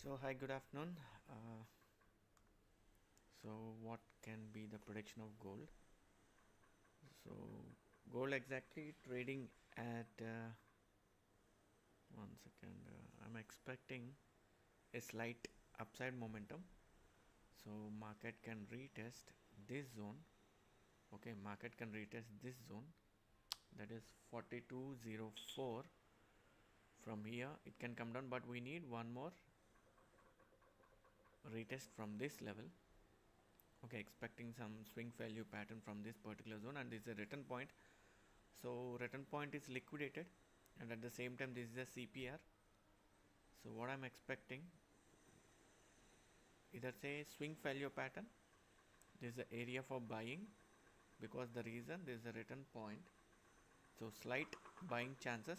So hi, good afternoon. Uh, so what can be the prediction of gold? So gold exactly trading at 1 second. I'm expecting a slight upside momentum. So market can retest this zone. Okay, market can retest this zone. That is 4204. From here, it can come down, but we need one more retest from this level. Okay, expecting some swing value pattern from this particular zone, and this is a return point. So return point is liquidated, and at the same time this is a CPR. So what I'm expecting, either say swing failure pattern, this is the area for buying, because the reason this is a return point. So slight buying chances,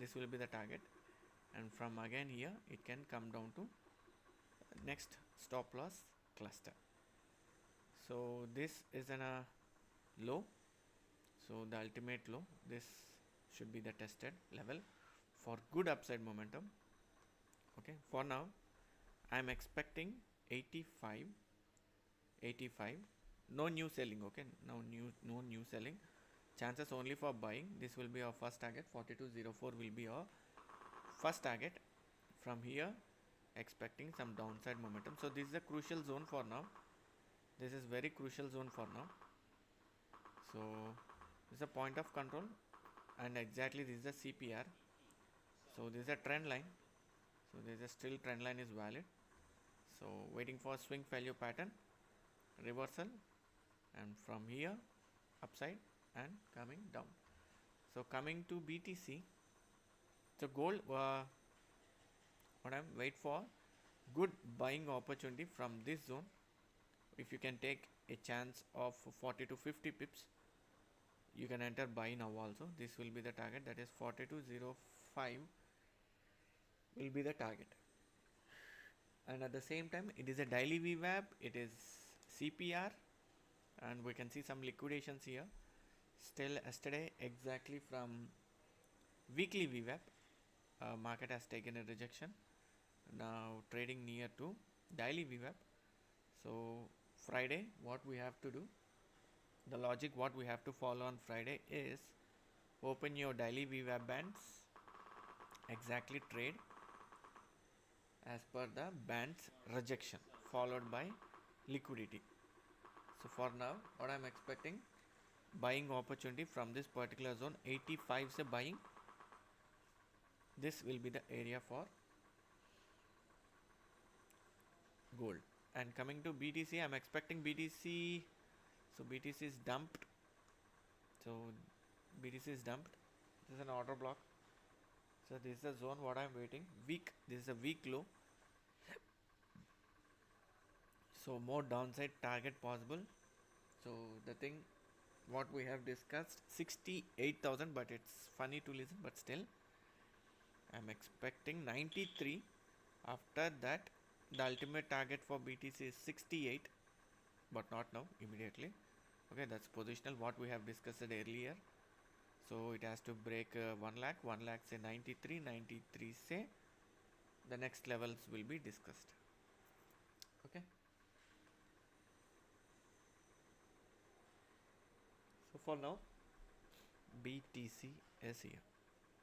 this will be the target, and from again here it can come down to next stop loss cluster. So this is an low, so the ultimate low, this should be the tested level for good upside momentum. Okay, for now I'm expecting 85, 85. No new selling. Okay, no new selling. Chances only for buying. This will be our first target. 4204 will be our first target. From here, expecting some downside momentum. So this is a crucial zone for now. This is very crucial zone for now. So this is a point of control, and exactly this is a CPR. So this is a trend line. So this is a still trend line is valid. So waiting for swing failure pattern, reversal, and from here upside and coming down. So coming to BTC, so gold, what I'm wait for good buying opportunity from this zone. If you can take a chance of 40 to 50 pips, you can enter buy now also. This will be the target, that is 4205 will be the target. And at the same time, it is a daily VWAP, it is CPR, and we can see some liquidations here. Still yesterday, exactly from weekly VWAP, market has taken a rejection. Now trading near to daily VWAP. So Friday, what we have to do, the logic what we have to follow on Friday is open your daily VWAP bands, exactly trade as per the bands rejection followed by liquidity. So for now, what I'm expecting, buying opportunity from this particular zone, 85 se buying. This will be the area for gold. And coming to BTC, I'm expecting BTC. So BTC is dumped. So BTC is dumped. This is an order block. So this is the zone what I'm waiting. Weak. This is a weak low. So more downside target possible. So the thing what we have discussed, 68,000, but it's funny to listen, but still I'm expecting 93. After that, the ultimate target for BTC is 68, but not now immediately. Okay, that's positional what we have discussed earlier. So it has to break 1 lakh, 1 lakh say 93, 93 say the next levels will be discussed. Okay, so for now BTC is here.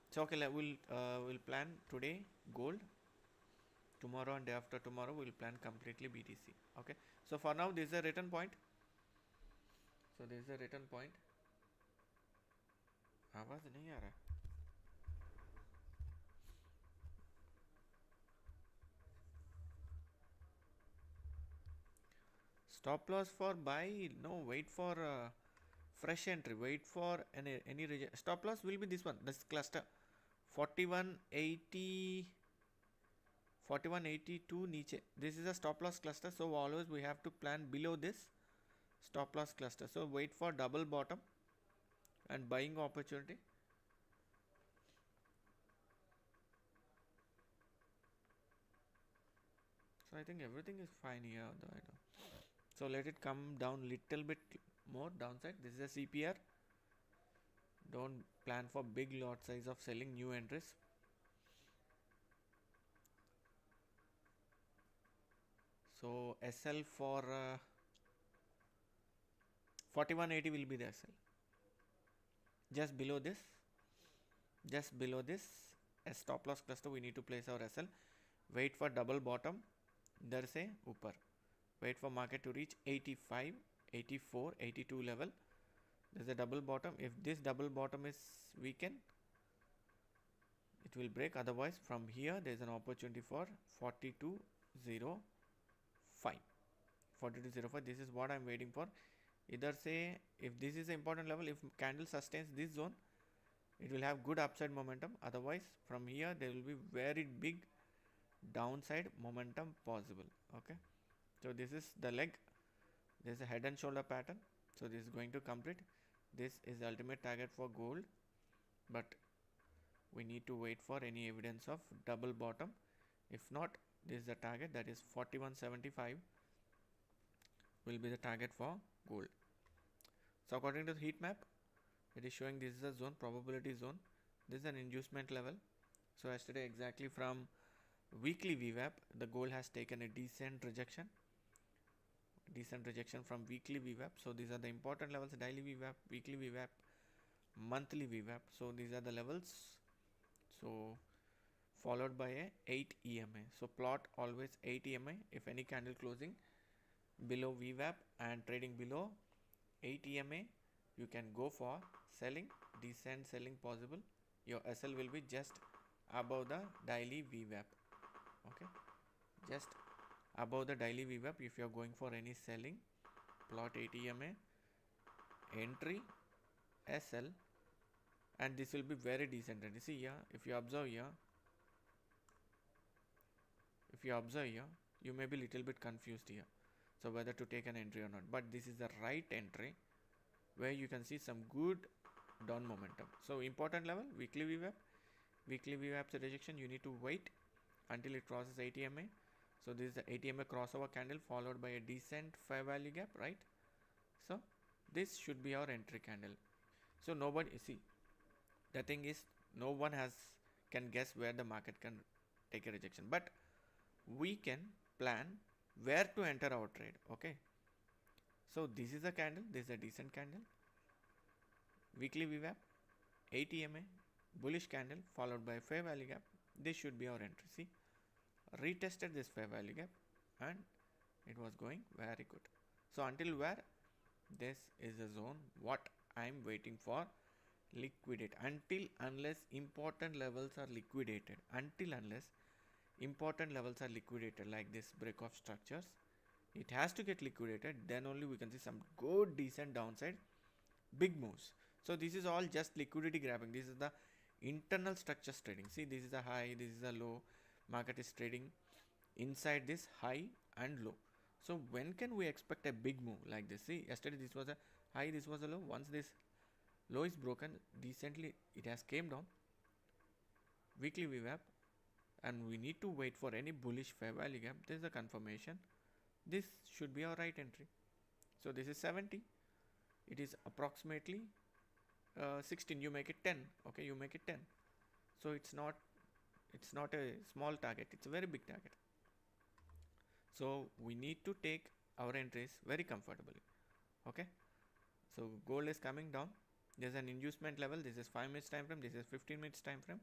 So okay, we'll plan today gold, tomorrow and day after tomorrow we'll plan completely BTC. Okay, so for now this is a return point. So this is a return point. आवाज नहीं आ रहा. Stop loss for buy, no, wait for fresh entry, wait for any stop loss will be this one, this cluster 4180, 4182 niche. This is a stop loss cluster, so always we have to plan below this stop loss cluster. So wait for double bottom and buying opportunity. So I think everything is fine here though, I know. So let it come down little bit more downside. This is a CPR. Don't plan for big lot size of selling new entries. So SL for 4180 will be the SL. Just below this, as stop loss cluster, we need to place our SL. Wait for double bottom. There say upper. Wait for market to reach 85, 84, 82 level. There's a double bottom. If this double bottom is weakened, it will break. Otherwise, from here there is an opportunity for 4205. 4205. This is what I'm waiting for. Either say if this is an important level, if candle sustains this zone, it will have good upside momentum. Otherwise, from here there will be very big downside momentum possible. Okay, so this is the leg. There is a head and shoulder pattern. So this is going to complete. This is the ultimate target for gold, but we need to wait for any evidence of double bottom. If not, this is the target, that is 4175 will be the target for gold. So according to the heat map, it is showing this is a zone, probability zone. This is an inducement level. So yesterday exactly from weekly VWAP, the gold has taken a decent rejection from weekly VWAP. So these are the important levels: daily VWAP, weekly VWAP, monthly VWAP. So these are the levels. So followed by a 8 EMA. So plot always 8 EMA. If any candle closing below VWAP and trading below 8 EMA, you can go for selling, decent selling possible. Your SL will be just above the daily VWAP. Okay, just above the daily VWAP. If you are going for any selling, plot 8 EMA, entry, SL, and this will be very decent. And you see here, if you observe here, you may be little bit confused here. So whether to take an entry or not, but this is the right entry where you can see some good down momentum. So important level, weekly VWAP's rejection, you need to wait until it crosses 8 EMA. So this is the 8 EMA crossover candle followed by a decent fair value gap, right? So this should be our entry candle. So nobody, see, the thing is, no one can guess where the market can take a rejection, but we can plan where to enter our trade. Okay, so this is a candle, this is a decent candle, weekly VWAP, 8 EMA, bullish candle followed by fair value gap. This should be our entry. See, retested this fair value gap and it was going very good. So until where, this is the zone what I am waiting for. Liquidate unless important levels are liquidated, like this break of structures, it has to get liquidated, then only we can see some good decent downside, big moves. So this is all just liquidity grabbing. This is the internal structures trading. See, this is a high, this is a low. Market is trading inside this high and low. So when can we expect a big move like this? See, yesterday this was a high, this was a low. Once this low is broken decently, it has came down, weekly VWAP, and we need to wait for any bullish fair value gap. This is a confirmation. This should be our right entry. So this is 70. It is approximately 16. You make it 10. Okay, you make it 10. So it's not a small target. It's a very big target. So we need to take our entries very comfortably. Okay. So gold is coming down. There's an inducement level. This is 5 minutes time frame. This is 15 minutes time frame.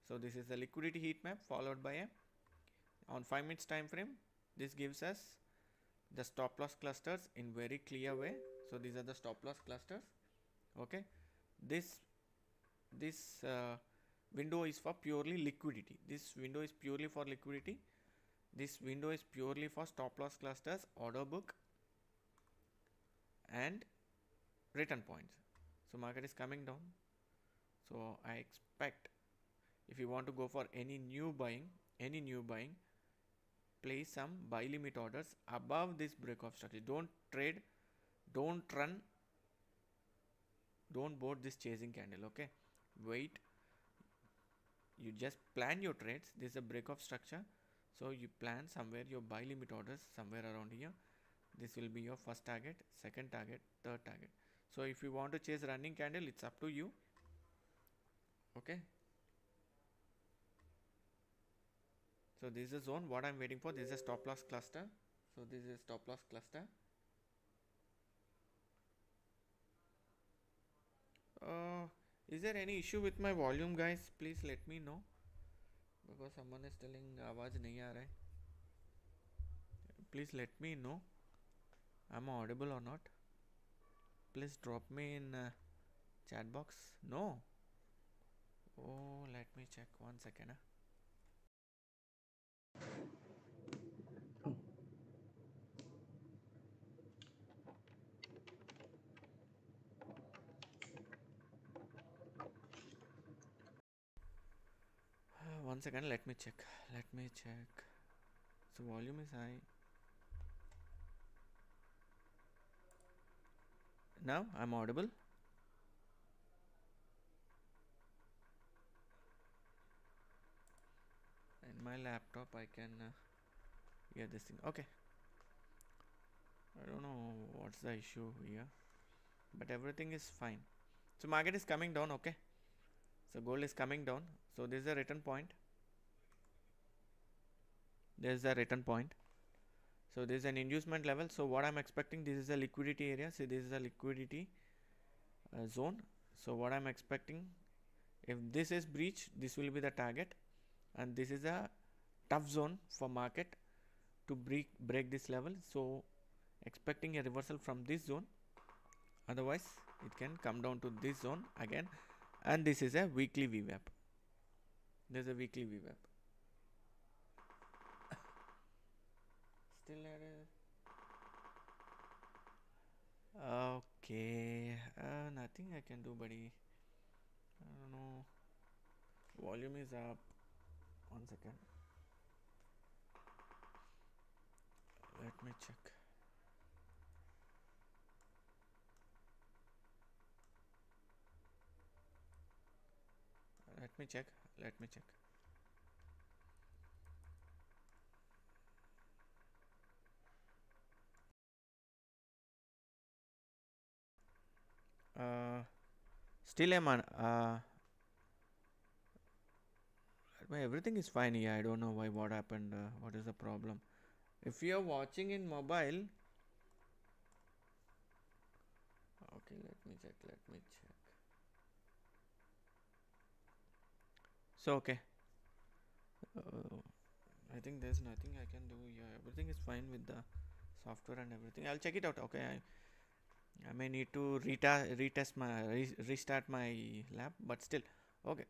So this is the liquidity heat map followed by on 5 minutes time frame. This gives us the stop loss clusters in very clear way. So these are the stop loss clusters. Okay. This window is for purely liquidity. This window is purely for liquidity. This window is purely for stop loss clusters, order book, and return points. So market is coming down. So I expect if you want to go for any new buying, place some buy limit orders above this break of structure. Don't trade, don't run, don't board this chasing candle. Okay, wait. You just plan your trades. This is a break of structure. So you plan somewhere your buy limit orders somewhere around here. This will be your first target, second target, third target. So if you want to chase running candle, it's up to you. Okay. So this is the zone what I'm waiting for. This is a stop loss cluster. So this is stop loss cluster. Is there any issue with my volume, guys? Please let me know, because someone is telling आवाज नहीं आ रहा है. Please let me know I'm audible or not. Please drop me in chat box. No. Oh, let me check 1 second. One second, let me check. So volume is high. Now I'm audible. In my laptop I can hear this thing. Okay. I don't know what's the issue here, but everything is fine. So market is coming down. Okay. So gold is coming down. So this is a return point. There's a return point. So this is an inducement level. So what I'm expecting, this is a liquidity area. See, this is a liquidity zone. So what I'm expecting, if this is breached, this will be the target, and this is a tough zone for market to break this level. So expecting a reversal from this zone, otherwise it can come down to this zone again. And this is a weekly VWAP. There's a weekly VWAP. Still okay. Nothing I can do, buddy. I don't know. Volume is up. 1 second. Let me check. Let me check. Still am on. Everything is fine here. I don't know why. What happened? What is the problem? If you are watching in mobile, okay. Let me check. So okay. I think there's nothing I can do here. Everything is fine with the software and everything. I'll check it out. Okay. I may need to restart my lab, but still okay.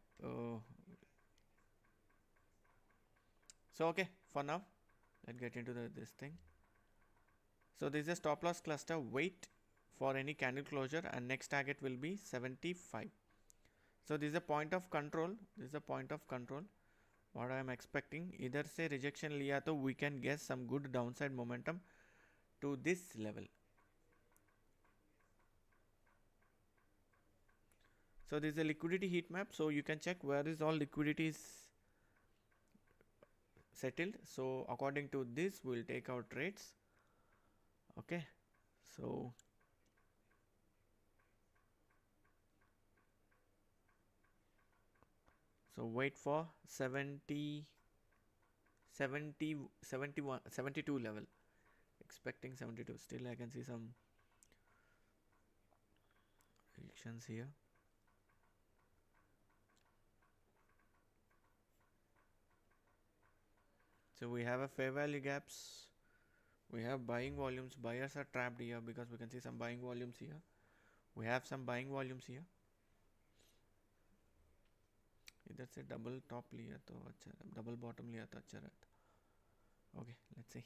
So okay, for now let's get into this thing. So this is a stop loss cluster. Wait for any candle closure, and next target will be 75. So this is a point of control. What I am expecting, either say rejection liya to we can guess some good downside momentum to this level. So this is a liquidity heat map, so you can check where is all liquidity is settled. So according to this, we'll take our trades. Okay, so wait for 70, 70, 71, 72 level. Expecting 72. Still I can see some reactions here. So we have a fair value gaps. We have buying volumes. Buyers are trapped here because we can see some buying volumes here. We have some buying volumes here. इधर से double top लिया तो अच्छा, double bottom लिया तो अच्छा रहता. Okay, let's see.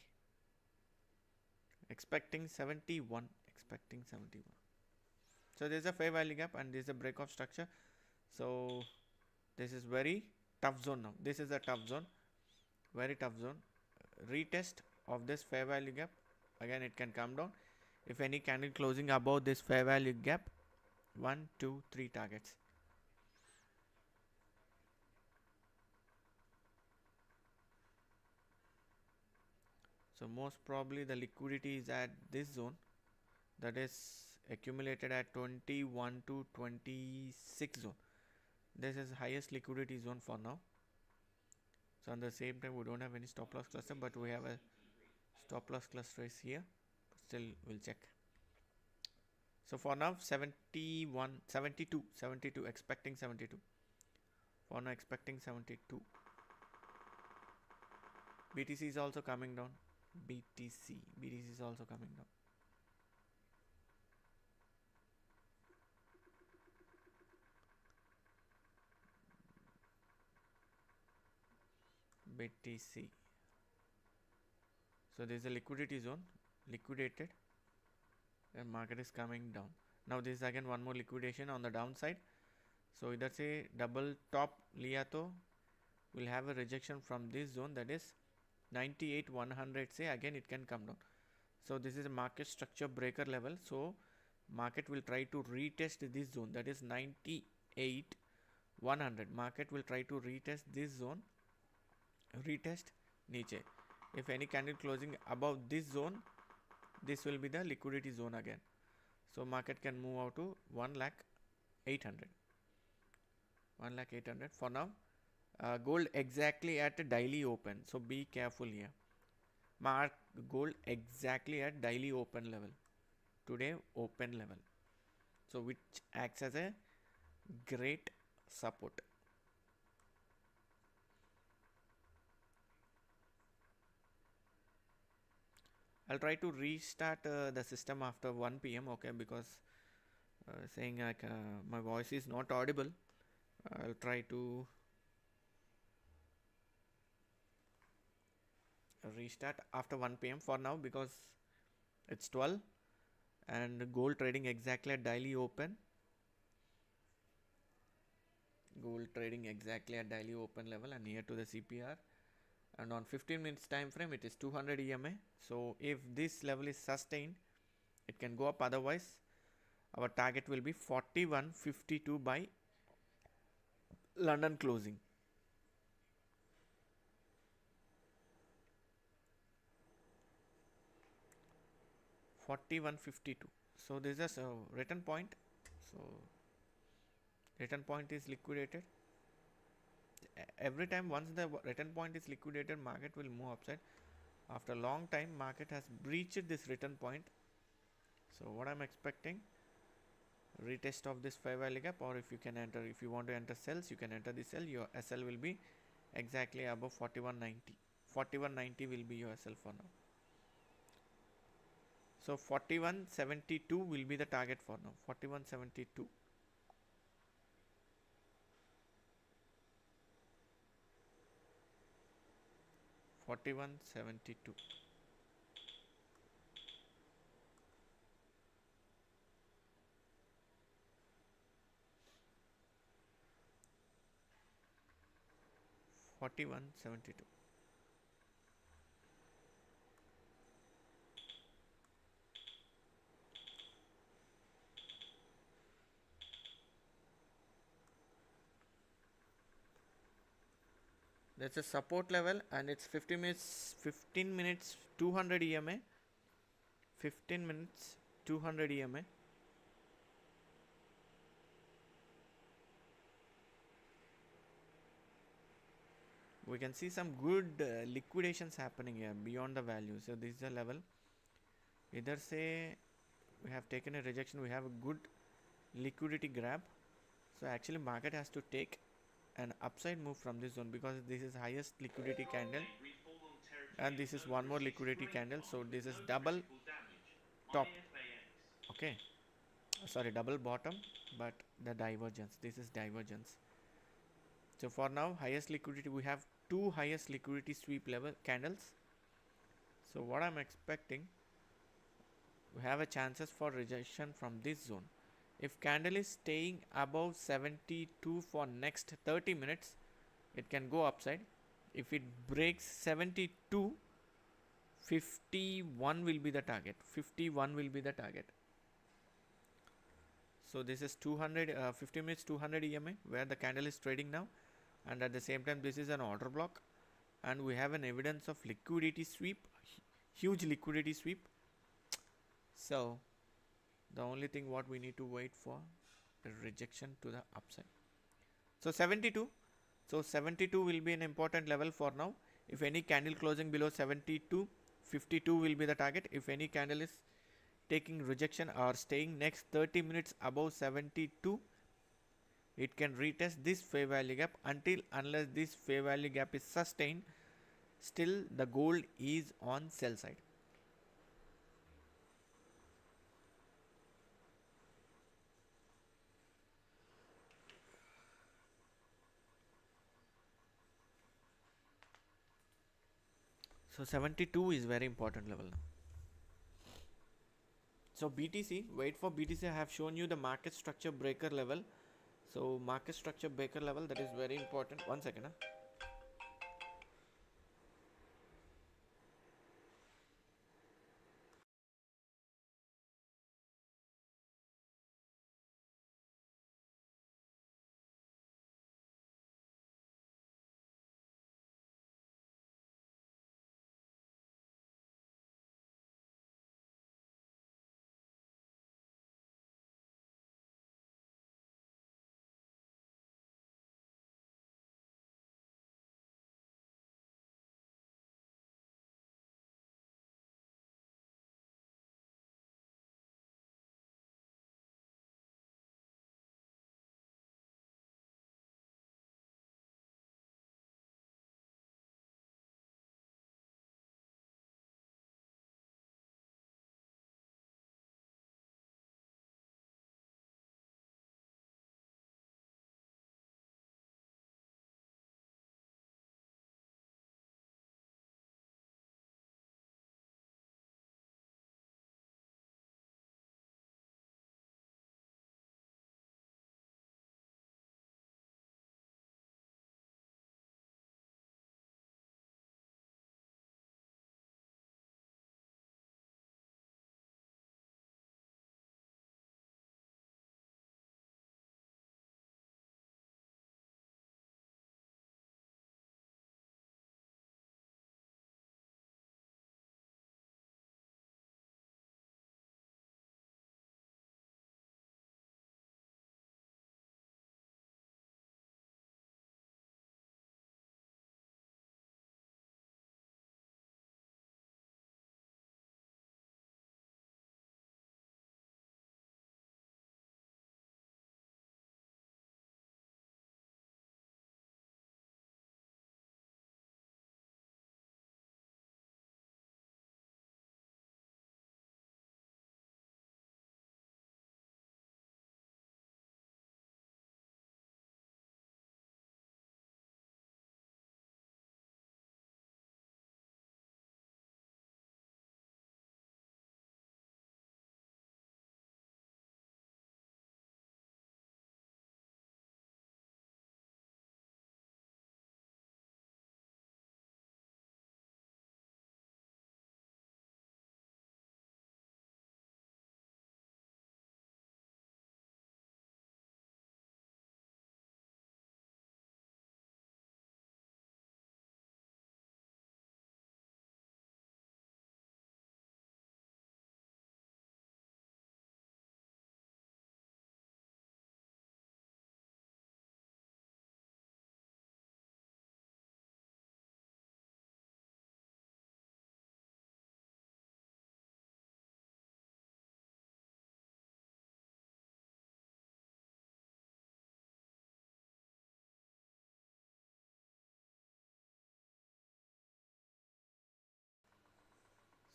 Expecting 71. So there's a fair value gap and there's a break of structure. So this is very tough zone now. This is a tough zone. Very tough zone. Retest of this fair value gap. Again it can come down. If any candle closing above this fair value gap, 1, 2, 3 targets. So most probably the liquidity is at this zone, that is accumulated at 21 to 26 zone. This is highest liquidity zone for now. So on the same time we don't have any stop loss cluster, but we have a Stop loss cluster is here, still we'll check. So for now 71, 72, expecting 72. For now expecting 72. BTC is also coming down. BTC is also coming down. BTC. So there is a liquidity zone, liquidated, and market is coming down. Now this is again one more liquidation on the downside. So either say double top liya will have a rejection from this zone, that is 98 100, say again it can come down. So this is a market structure breaker level. So market will try to retest this zone, that is 98 100. Market will try to retest this zone, retest niche. If any candle closing above this zone, this will be the liquidity zone again. So market can move out to 1,800. For now. Gold exactly at daily open, so be careful here. Mark gold exactly at daily open level, today open level, so which acts as a great support. I'll try to restart the system after 1 p.m. okay, because saying like my voice is not audible. I'll try to restart after 1 p.m. for now, because it's 12 and gold trading exactly at daily open. Gold trading exactly at daily open level and near to the CPR, and on 15 minutes time frame it is 200 EMA. So if this level is sustained, it can go up, otherwise our target will be 41.52 by London closing. 41.52. So this is a return point. So return point is liquidated. Every time once the return point is liquidated, market will move upside. After a long time, market has breached this return point. So what I'm expecting, retest of this fair value gap, or if you can enter, if you want to enter sells, you can enter the sell. Your SL will be exactly above 41.90. 41.90 will be your SL for now. So 41.72 will be the target for now. 41.72. $41.72. $41.72. That's a support level, and it's 15 minutes 200 EMA. 15 minutes 200 EMA. We can see some good liquidations happening here beyond the value. So this is the level. Either say we have taken a rejection, we have a good liquidity grab. So actually market has to take an upside move from this zone, because this is highest liquidity candle and this is one more liquidity candle. So this is double top, okay, sorry, double bottom, but the divergence, this is divergence. So for now, highest liquidity, we have two highest liquidity sweep level candles. So what I'm expecting, we have a chances for rejection from this zone. If candle is staying above 72 for next 30 minutes, it can go upside. If it breaks 72, 51 will be the target. 51 will be the target. So this is 200, 50 minutes 200 EMA where the candle is trading now, and at the same time this is an order block, and we have an evidence of liquidity sweep, huge liquidity sweep. So the only thing what we need to wait for is rejection to the upside. So 72. So 72 will be an important level for now. If any candle closing below 72, 52 will be the target. If any candle is taking rejection or staying next 30 minutes above 72, it can retest this fair value gap. Until unless this fair value gap is sustained, still the gold is on sell side. So 72 is very important level now. So BTC, wait for BTC. I have shown you the market structure breaker level. So market structure breaker level, that is very important. 1 second.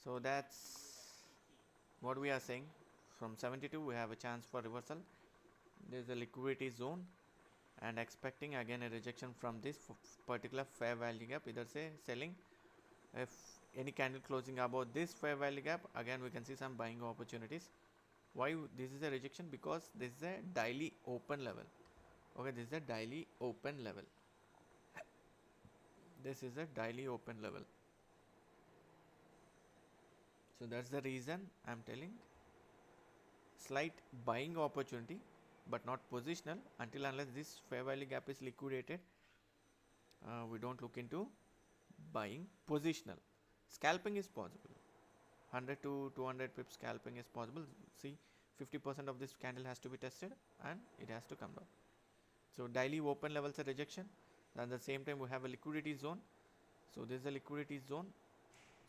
So that's what we are saying. From 72 we have a chance for reversal. There is a liquidity zone and expecting again a rejection from this particular fair value gap, either say selling. If any candle closing above this fair value gap, again we can see some buying opportunities. Why this is a rejection? Because this is a daily open level. Okay, this is a daily open level. This is a daily open level. So that's the reason I'm telling slight buying opportunity, but not positional. Until unless this fair value gap is liquidated, we don't look into buying positional. Scalping is possible. 100 to 200 pips scalping is possible. See, 50% of this candle has to be tested and it has to come down. So daily open levels are rejection. At the same time we have a liquidity zone. So this is a liquidity zone.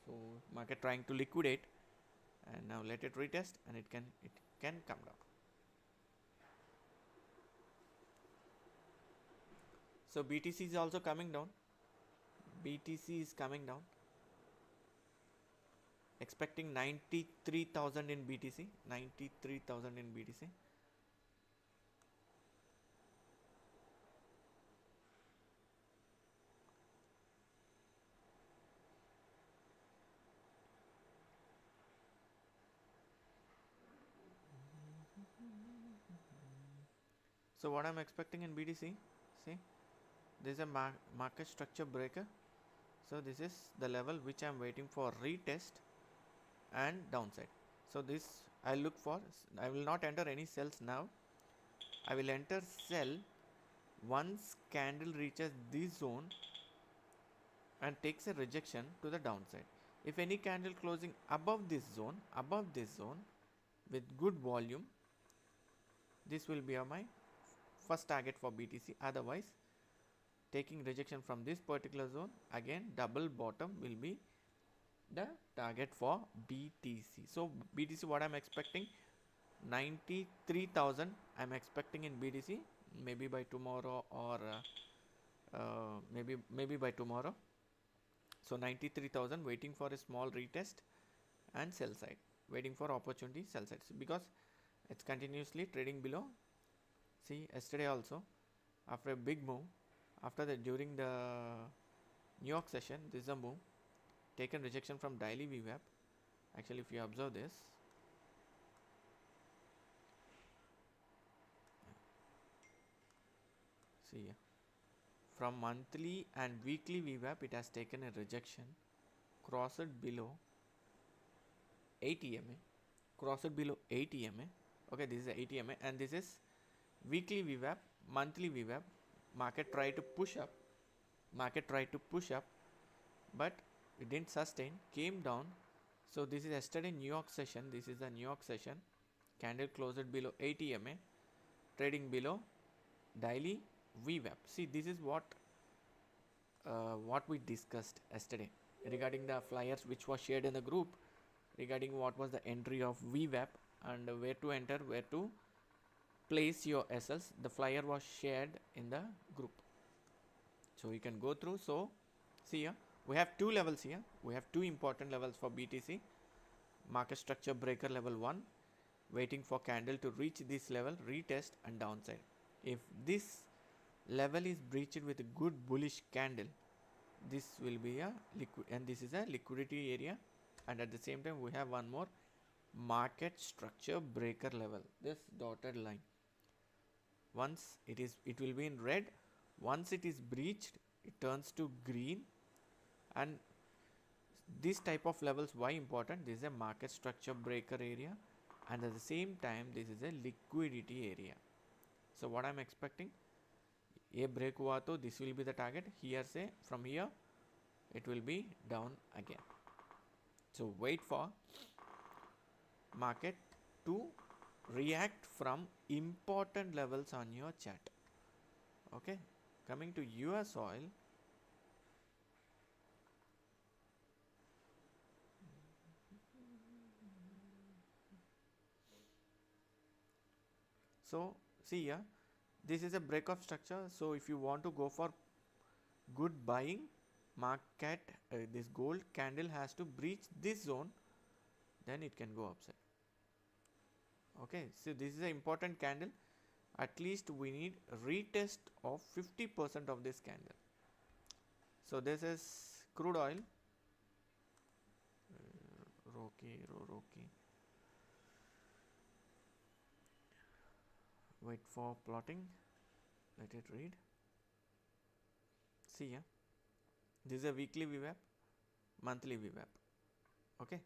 So market trying to liquidate, and now let it retest, and it can come down. So BTC is also coming down. BTC is coming down. Expecting 93,000 in BTC. 93,000 in BTC. So what I'm expecting in BTC, see, this is a market structure breaker. So this is the level which I'm waiting for retest and downside. So this I look for. I will not enter any sells now. I will enter sell once candle reaches this zone and takes a rejection to the downside. If any candle closing above this zone with good volume, this will be my first target for BTC. Otherwise, taking rejection from this particular zone, again double bottom will be the target for BTC. So BTC, what I'm expecting, 93,000 I'm expecting in BTC, maybe by tomorrow, or maybe by tomorrow. So 93,000, waiting for a small retest and sell side, waiting for opportunity sell side, because it's continuously trading below. See, yesterday also, after a big move, after that, during the New York session, this is a move, taken rejection from daily VWAP. Actually, if you observe this, see here, from monthly and weekly VWAP, it has taken a rejection, crossed below 8 EMA, crossed below 8 EMA. Okay, this is 8 EMA, and this is weekly VWAP, monthly VWAP. Market tried to push up, but it didn't sustain, came down. So this is yesterday New York session. This is the New York session. Candle closed below 8 EMA, trading below daily VWAP. See, this is what we discussed yesterday regarding the flyers which was shared in the group, regarding what was the entry of VWAP and where to enter, where to place your SLs. The flyer was shared in the group, so you can go through. So see here, we have two levels here. We have two important levels for BTC. Market structure breaker level 1, waiting for candle to reach this level, retest and downside. If this level is breached with a good bullish candle, this will be a liquid, and this is a liquidity area. And at the same time, we have one more market structure breaker level, this dotted line. Once it will be in red. Once it is breached, it turns to green. And this type of levels, why important? This is a market structure breaker area, and at the same time this is a liquidity area. So what I'm expecting, a break hua to this will be the target. Here, say from here it will be down again. So wait for market to react from important levels on your chart. Okay, coming to US oil. So see here, this is a break of structure. So if you want to go for good buying, market this gold candle has to breach this zone, then it can go upside. Okay, so this is an important candle. At least we need retest of 50% of this candle. So this is crude oil. Roki. Wait for plotting. Let it read. See here. This is a weekly VWAP, monthly VWAP. Okay.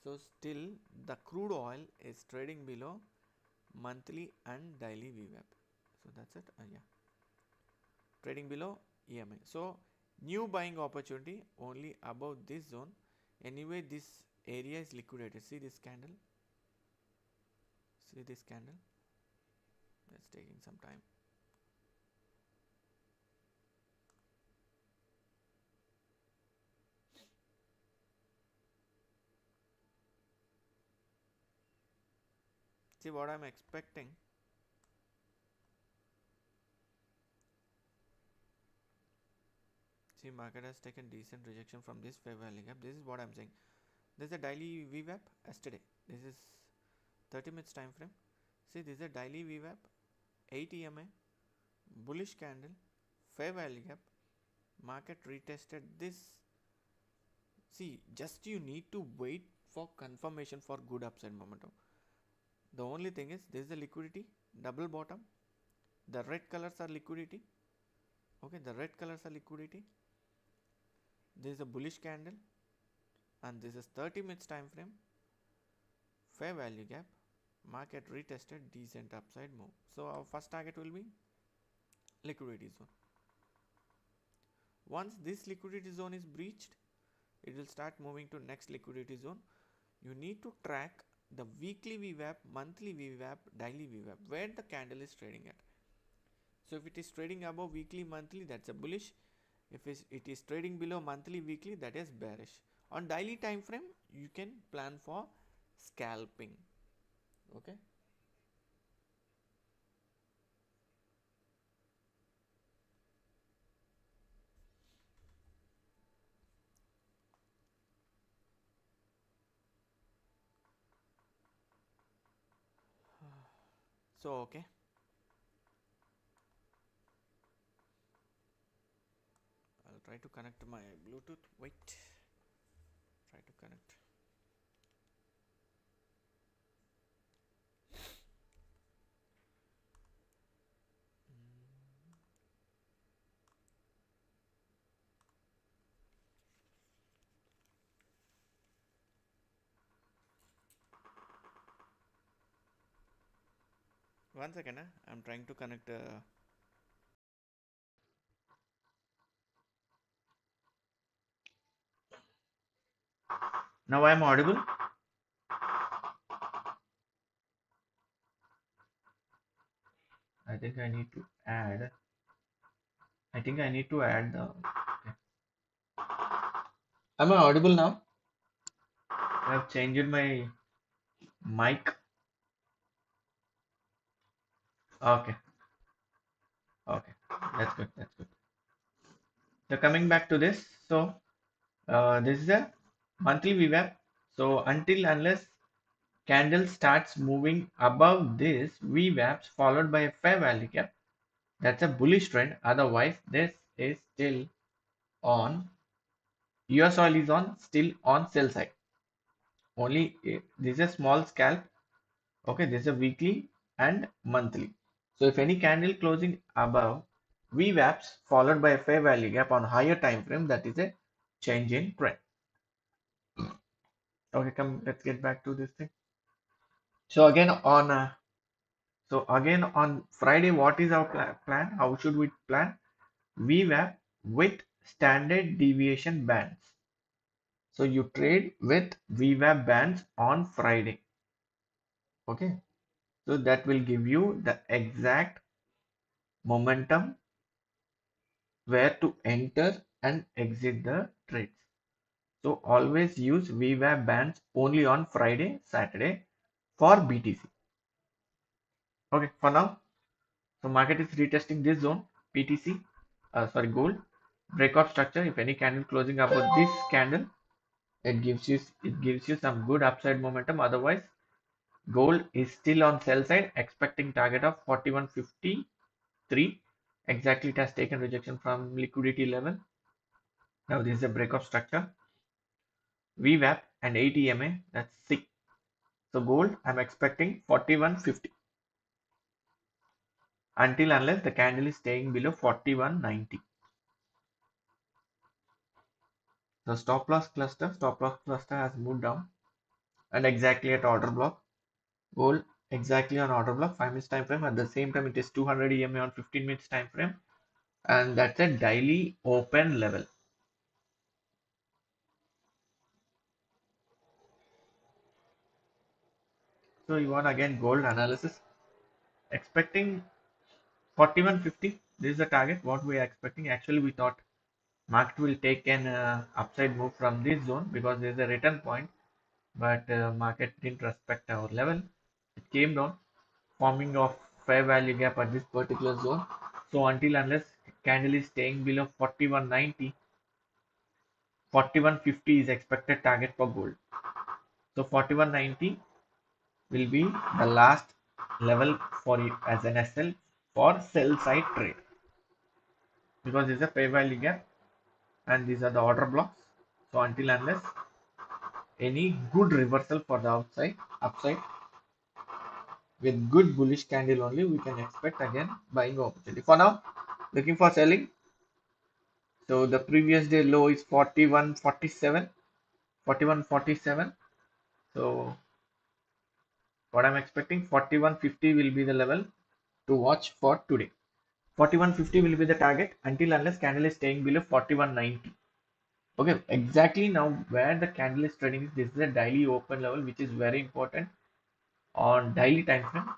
So still the crude oil is trading below monthly and daily VWAP. So that's it. Yeah. Trading below EMA. So new buying opportunity only above this zone. Anyway, this area is liquidated. See this candle. See this candle. It's taking some time. See what I'm expecting. See, market has taken decent rejection from this fair value gap. This is what I'm saying. This is a daily VWAP yesterday. This is 30 minutes time frame. See, this is a daily VWAP, 8 EMA, bullish candle, fair value gap. Market retested this. See, just you need to wait for confirmation for good upside momentum. The only thing is, this is the liquidity, double bottom. The red colors are liquidity. Okay, the red colors are liquidity. This is a bullish candle, and this is 30 minutes time frame, fair value gap. Market retested decent upside move. So our first target will be liquidity zone. Once this liquidity zone is breached, it will start moving to next liquidity zone. You need to track the weekly VWAP, monthly VWAP, daily VWAP, where the candle is trading at. So if it is trading above weekly, monthly, that's a bullish. If it is trading below monthly, weekly, that is bearish. On daily time frame, you can plan for scalping. Okay. So okay. I'll try to connect my Bluetooth. Wait. Try to connect. One second. I'm trying to connect. Now I'm audible. I think I need to add. I think I need to add the. Okay. Am I audible now? I have changed my mic. Okay. Okay. That's good. That's good. So coming back to this. So this is a monthly VWAP. So until unless candle starts moving above this VWAPs followed by a fair value gap, that's a bullish trend. Otherwise, this is still on. US oil is on still on sell side. Only this is a small scalp. Okay, this is a weekly and monthly. So if any candle closing above VWAPs followed by a fair value gap on higher time frame, that is a change in trend. Okay, come, let's get back to this thing. So again on Friday, what is our plan? How should we plan? VWAP with standard deviation bands. So you trade with VWAP bands on Friday. Okay, so that will give you the exact momentum where to enter and exit the trades. So always use VWAP bands only on Friday, Saturday for BTC. Okay, for now, so market is retesting this zone, BTC, gold, breakout structure. If any candle closing above this candle, it gives you some good upside momentum. Otherwise, gold is still on sell side, expecting target of 4153. Exactly, it has taken rejection from liquidity level. Now this is a breakout structure. VWAP and 8 EMA, that's C. So gold, I'm expecting 4150 until unless the candle is staying below 4190. The stop loss cluster has moved down and exactly at order block. Gold exactly on order block, 5 minutes time frame. At the same time, it is 200 EMA on 15 minutes time frame, and that's a daily open level. So you want again gold analysis, expecting 4150. This is the target. What we are expecting. Actually, we thought market will take an upside move from this zone because there is a return point, but market didn't respect our level. It came down, forming of fair value gap at this particular zone. So until unless candle is staying below 41.90, 41.50 is expected target for gold. So 41.90 will be the last level for you as an SL for sell side trade, because this is a fair value gap and these are the order blocks. So until unless any good reversal for the upside with good bullish candle only, we can expect again buying opportunity. For now, looking for selling. So the previous day low is 41.47, 41.47. So what I'm expecting, 41.50 will be the level to watch for today. 41.50 will be the target until unless candle is staying below 41.90. Okay, exactly now where the candle is trading, this is a daily open level which is very important on daily time frame.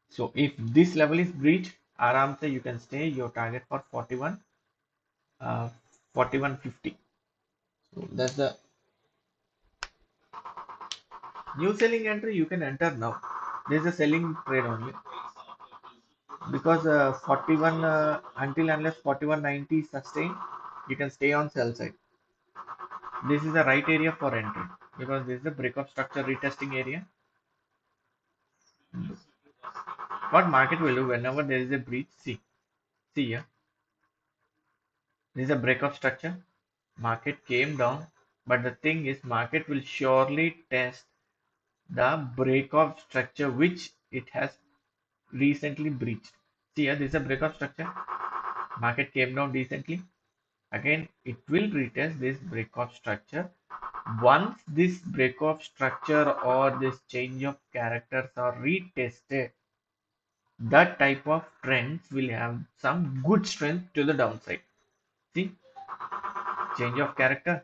So if this level is breached, aram se you can stay your target for 41.50. So that's the new selling entry you can enter now. There's a selling trade only because 41 until unless 41.90 is sustained, you can stay on sell side. This is the right area for entry because this is the breakup structure retesting area. What market will do whenever there is a breach? See here. This is a breakup structure. Market came down, but the thing is, market will surely test the breakup structure which it has recently breached. See here, this is a breakup structure. Market came down decently. Again, it will retest this breakup structure. Once this breakup structure or this change of characters are retested, that type of trends will have some good strength to the downside. See, change of character,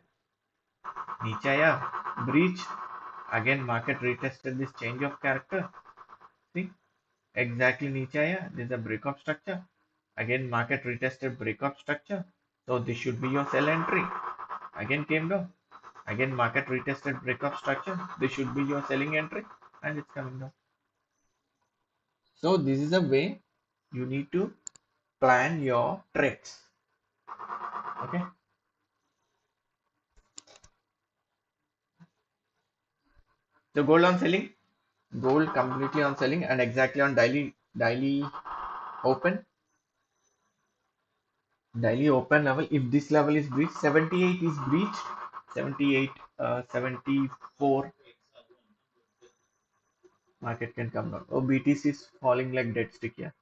Nichaya, breach, again market retested this change of character. See, exactly Nichaya, this is a breakup structure. Again market retested breakup structure. So this should be your sell entry. Again came down. Again market retested breakup structure. This should be your selling entry and it's coming down. So this is a way you need to plan your trades. Okay. So gold on selling, gold completely on selling and exactly on daily open, level. If this level is breached, 78 is breached, 78, 74, market can come down. Oh, BTC is falling like dead stick here.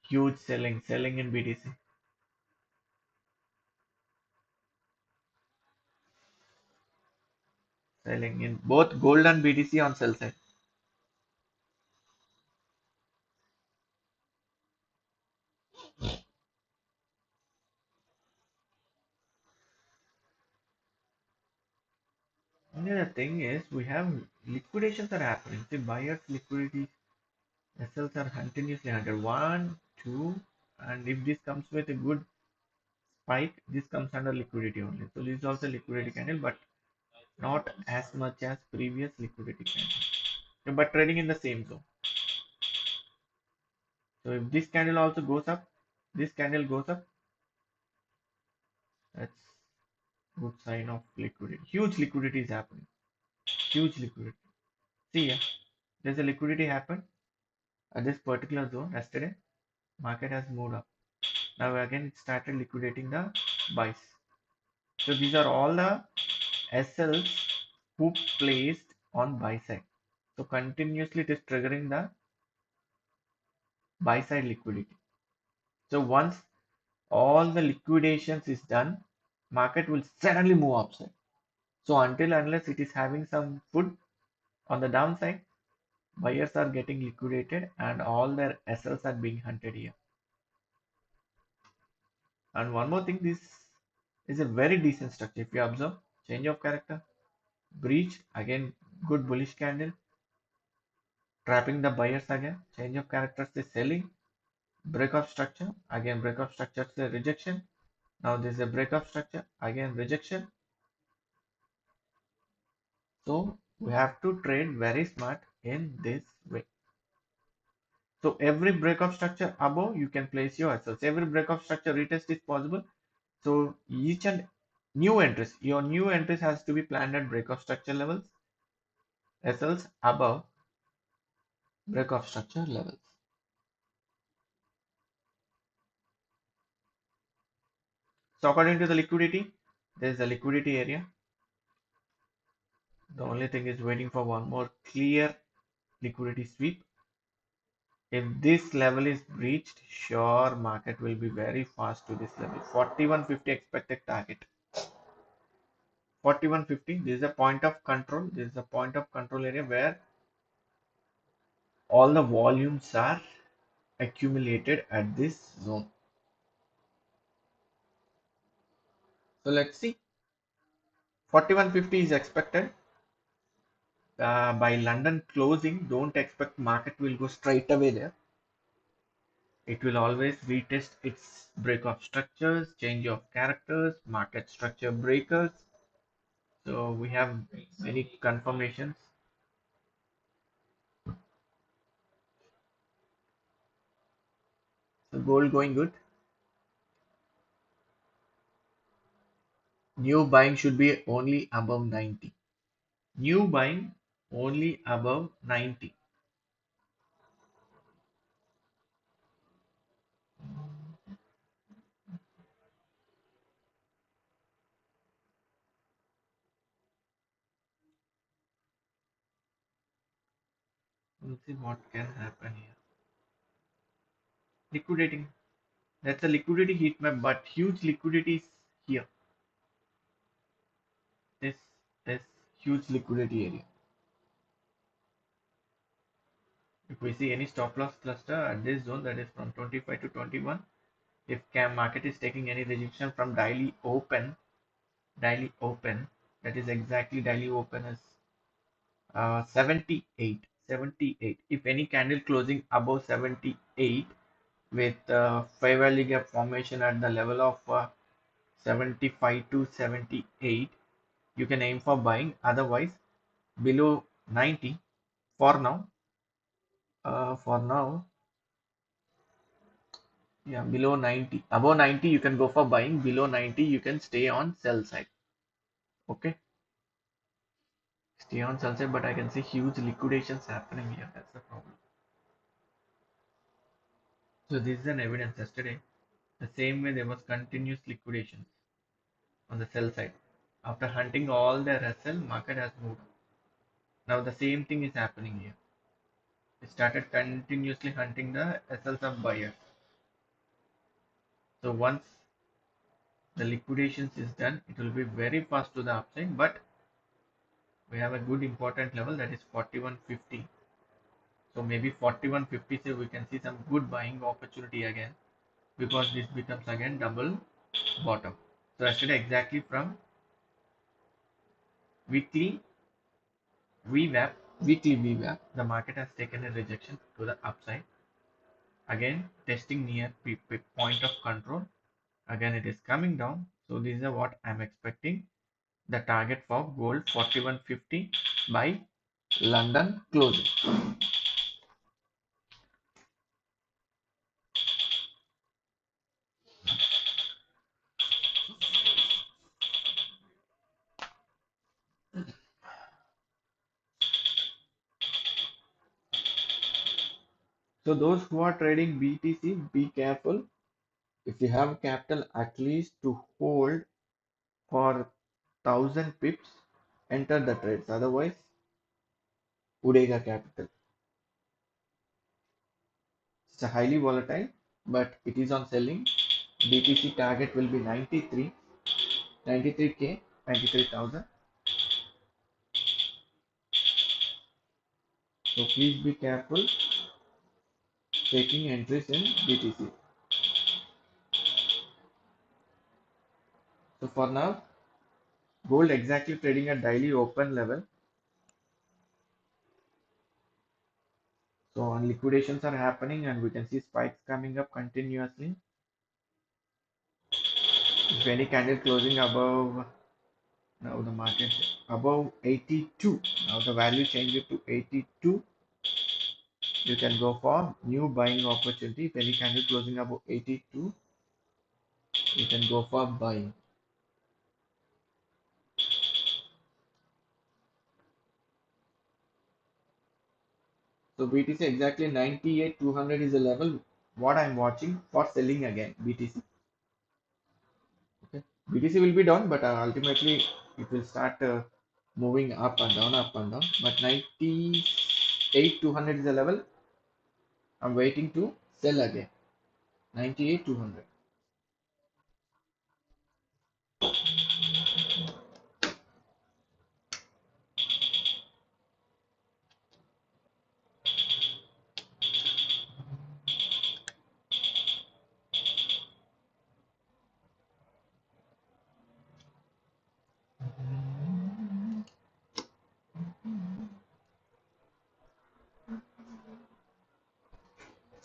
Huge selling in BTC. Selling in both gold and BTC on sell side. Only the thing is, we have liquidations are happening. See, buyers liquidity SLs are continuously under 1, 2, and if this comes with a good spike, this comes under liquidity only. So this is also liquidity candle, but not as much as previous liquidity candle. But trading in the same zone. So if this candle also goes up, this candle goes up, that's good sign of liquidity. Huge liquidity is happening. Huge liquidity. See ya. There's a liquidity happened at this particular zone yesterday. Market has moved up. Now again it started liquidating the buys. So these are all the SLs who placed on buy side. So continuously it is triggering the buy side liquidity. So once all the liquidations is done, market will suddenly move upside. So until unless it is having some food on the downside, buyers are getting liquidated and all their SLs are being hunted here. And one more thing, this is a very decent structure. If you observe, change of character, breach, again good bullish candle, trapping the buyers again, change of characters is selling, breakup structure, again breakup structure is a rejection. Now this is a breakup structure, again rejection. So we have to trade very smart in this way. So every break of structure above, you can place your SLs. Every break of structure retest is possible. So each and new entries, your new entries has to be planned at break of structure levels, SLs above break of structure levels. So according to the liquidity, there is a liquidity area. The only thing is waiting for one more clear liquidity sweep. If this level is breached, sure market will be very fast to this level. 4150 expected target. 4150, this is a point of control. This is a point of control area where all the volumes are accumulated at this zone. So let's see. 4150 is expected by London closing. Don't expect market will go straight away there. It will always retest its break of structures, change of characters, market structure breakers. So we have many confirmations. So gold going good. New buying should be only above 90. New buying only above 90. We'll see what can happen here. Liquidating. That's a liquidity heat map, but huge liquidity is here. This huge liquidity area. If we see any stop loss cluster at this zone, that is from 25 to 21, if CAM market is taking any rejection from daily open, that is exactly daily open as 78. If any candle closing above 78 with fair value gap formation at the level of 75 to 78, you can aim for buying. Otherwise, below 90 for now. For now, yeah, below 90. Above 90, you can go for buying. Below 90, you can stay on sell side. Okay, stay on sell side, but I can see huge liquidations happening here. That's the problem. So this is an evidence yesterday. The same way there was continuous liquidations on the sell side. After hunting all their SL, market has moved. Now the same thing is happening here. It started continuously hunting the SLs of buyers. So once the liquidations is done, it will be very fast to the upside, but we have a good important level, that is 4150. So maybe 4150, so we can see some good buying opportunity again, because this becomes again double bottom. So yesterday exactly from weekly VWAP, the market has taken a rejection to the upside. Again testing near point of control. Again it is coming down. So this is what I'm expecting. The target for gold 4150 by London closing. So those who are trading BTC, be careful. If you have capital, at least to hold for 1000 pips, enter the trades. Otherwise, Udega capital. It's a highly volatile, but it is on selling. BTC target will be 93K, 93,000. So please be careful taking entries in BTC. So for now, gold exactly trading at daily open level. So on liquidations are happening and we can see spikes coming up continuously. If any candle closing above Now the market above 82. Now the value changes to 82. You can go for new buying opportunity. If any candle closing above 82, you can go for buying. So BTC exactly 98 200 is the level what I'm watching for selling again BTC. Okay, BTC will be down, but ultimately it will start moving up and down, up and down. But 98 200 is the level I'm waiting to sell again. 98 200.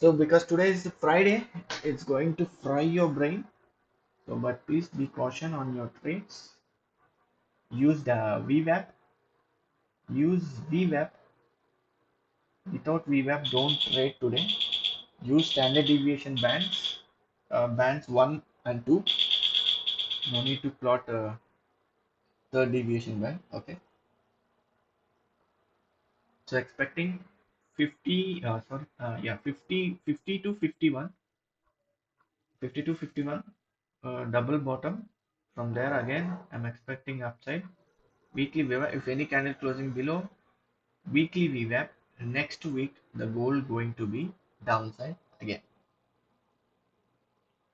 So because today is Friday, it's going to fry your brain. So but please be caution on your trades. Use the VWAP. Use VWAP. Without VWAP, don't trade today. Use standard deviation bands. Bands 1 and 2. No need to plot third deviation band. Okay. So expecting 50. Sorry. Yeah, 50 to 51. 50 to 51. Double bottom. From there again, I'm expecting upside. Weekly VWAP. If any candle closing below weekly VWAP, next week the goal going to be downside again.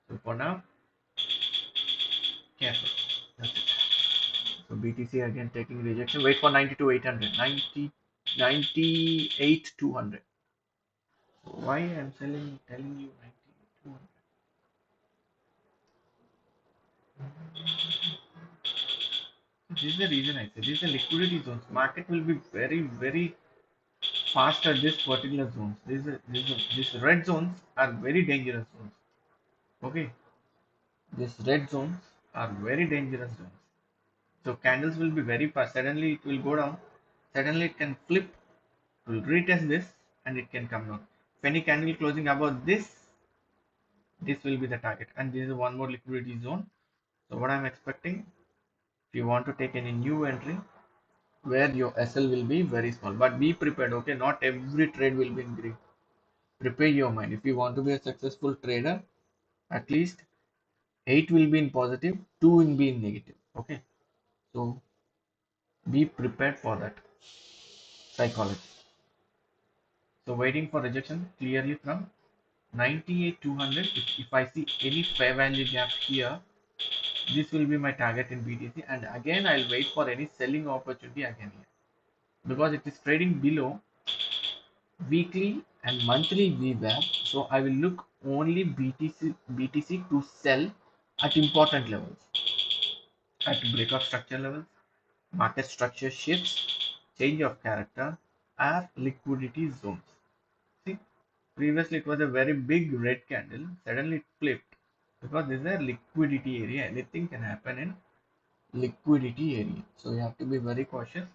So for now, careful. That's it. So BTC again taking rejection. Wait for 92 800. 98 200. So why I'm telling you 98 200? This is the reason I say this is the liquidity zones. Market will be very fast at this particular zones. These red zones are very dangerous zones. Okay, these red zones are very dangerous zones. So candles will be very fast. Suddenly it will go down. Suddenly it can flip. It will retest this and it can come down. If any candle closing above this will be the target. And this is one more liquidity zone. So what I'm expecting, if you want to take any new entry, where your SL will be very small. But be prepared. Okay, not every trade will be in green. Prepare your mind. If you want to be a successful trader, at least 8 will be in positive, 2 will be in negative. Okay, so be prepared for that psychology. So waiting for rejection clearly from 98 200. If I see any fair value gap here, this will be my target in BTC, and again I'll wait for any selling opportunity again here because it is trading below weekly and monthly VWAP. So I will look only BTC to sell at important levels, at breakout structure levels, market structure shifts, change of character, or liquidity zones. See, previously it was a very big red candle, suddenly it flipped because this is a liquidity area. Anything can happen in liquidity area. So you have to be very cautious.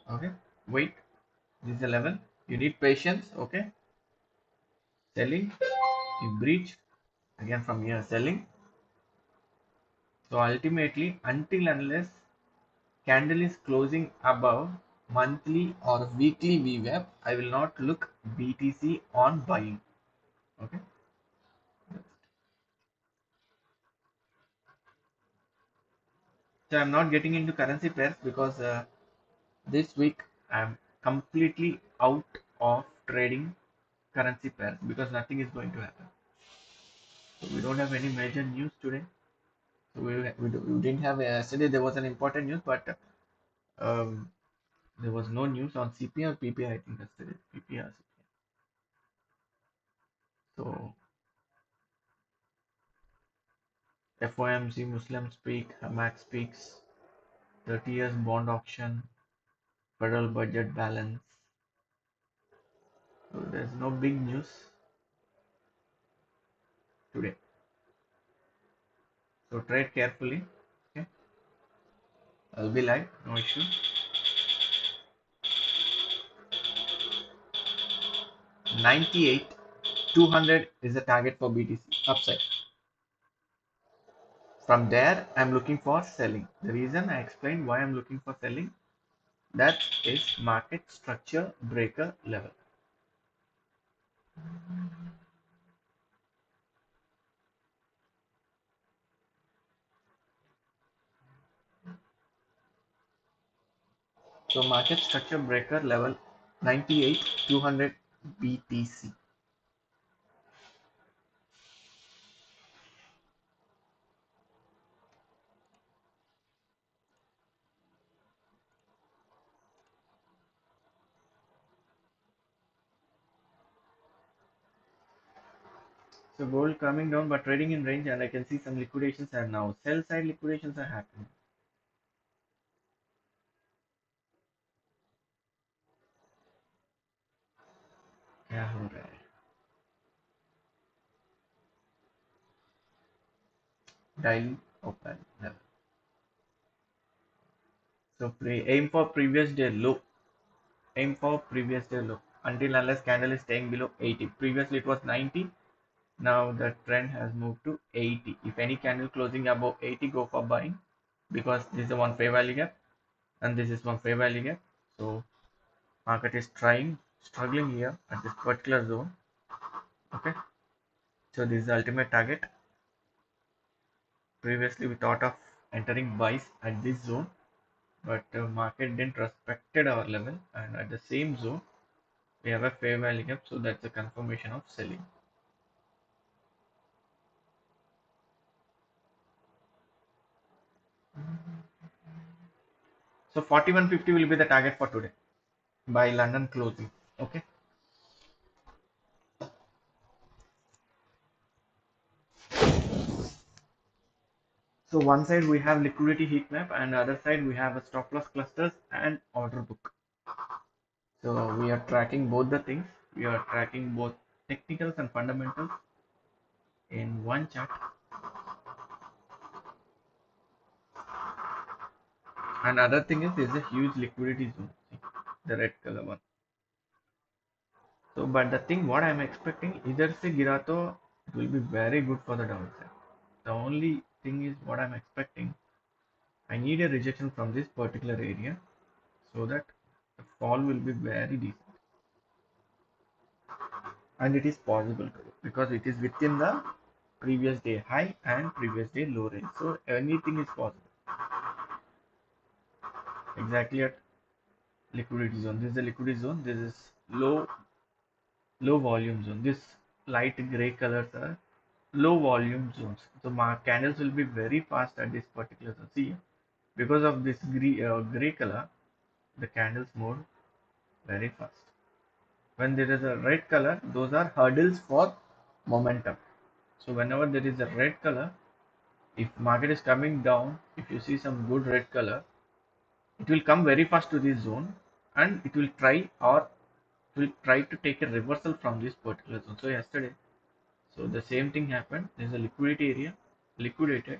Okay, wait. This is the level. You need patience. Okay, selling. You breach again from here selling. So ultimately, until unless candle is closing above monthly or weekly VWAP, I will not look BTC on buying. Okay. So I'm not getting into currency pairs because this week I'm completely out of trading currency pairs because nothing is going to happen. So we don't have any major news today. So we didn't have yesterday. There was an important news, but um, there was no news on CPI or PPI. I think yesterday PPI. Or CPI. So FOMC Muslim speak. Hamac speaks. 30 years bond auction. Federal budget balance. So there's no big news today. So trade carefully. Okay. I'll be live, no issue. $98, 200 is the target for BTC upside. From there, I'm looking for selling. The reason I explained why I'm looking for selling, that is market structure breaker level. So market structure breaker level 98, 200 BTC. So gold coming down but trading in range, and I can see some liquidations are now. Sell side liquidations are happening. क्या हो रहा है? Daily open level. So aim for previous day low. Aim for previous day low until unless candle is staying below 80. Previously it was 90. Now the trend has moved to 80. If any candle closing above 80, go for buying, because this is the one fair value gap and this is one fair value gap. So market is struggling here at this particular zone. Okay, so this is the ultimate target. Previously we thought of entering buys at this zone, but market didn't respected our level, and at the same zone we have a fair value gap, so that's a confirmation of selling. So 4150 will be the target for today by London closing. Okay. So one side we have liquidity heat map, and the other side we have a stop loss clusters and order book. So we are tracking both the things. We are tracking both technicals and fundamentals in one chart. And other thing is there's a huge liquidity zone, see, the red color one. So but the thing what I'm expecting, either se gira to it will be very good for the downside. The only thing is what I'm expecting, I need a rejection from this particular area so that the fall will be very decent. And it is possible to do because it is within the previous day high and previous day low range, so anything is possible. Exactly at liquidity zone, this is the liquidity zone, this is low volume zone, this light gray colors are low volume zones. So my candles will be very fast at this particular zone. See, because of this gray color, the candles move very fast. When there is a red color, those are hurdles for momentum. So whenever there is a red color, if market is coming down, if you see some good red color, it will come very fast to this zone, and it will try to take a reversal from this particular zone. So yesterday, so the same thing happened. There's a liquidity area, liquidated,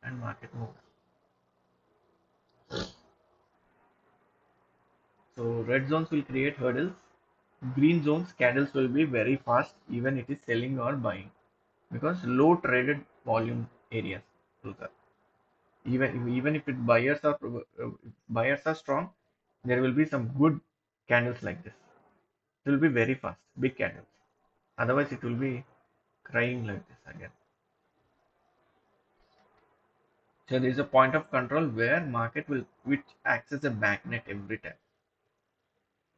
and market moved. So red zones will create hurdles. Green zones candles will be very fast, even it is selling or buying, because low traded volume areas. Those are. Even if buyers are strong, there will be some good candles like this. It will be very fast, big candles. Otherwise, it will be crying like this again. So there is a point of control where market will which acts as a magnet every time.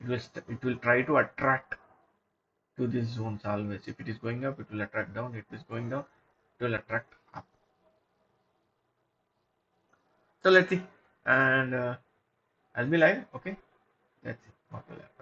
It will try to attract to these zones always. If it is going up, it will attract down. If it is going down, it will attract up. So let's see, and I'll be live. Okay, let's see what will happen.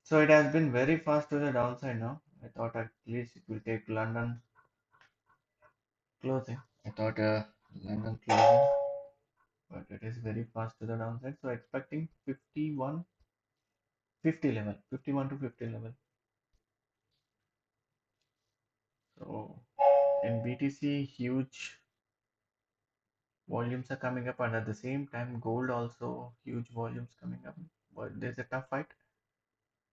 So it has been very fast to the downside now. I thought at least it will take London closing. I thought London closing, but it is very fast to the downside. So expecting 51, 50 level, 51 to 50 level. So in BTC, huge volumes are coming up, and at the same time, gold also huge volumes coming up. But there's a tough fight.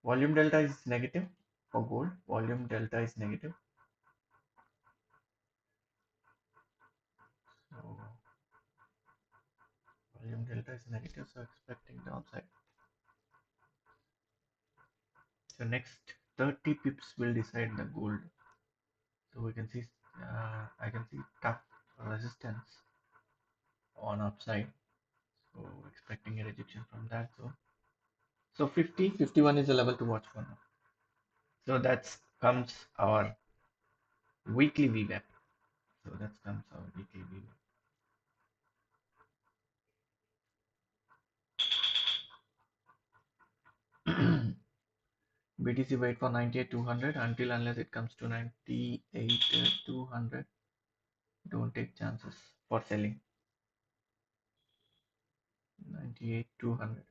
Volume delta is negative for gold. Volume delta is negative. So volume delta is negative, so expecting downside. So next 30 pips will decide the gold. So we can see, I can see tough resistance on upside. So expecting a rejection from that zone. So 50, 51 is a level to watch for now. So that comes our weekly VWAP. So that comes our weekly VWAP. BTC wait for 98,200 until unless it comes to 98,200. Don't take chances for selling. 98,200.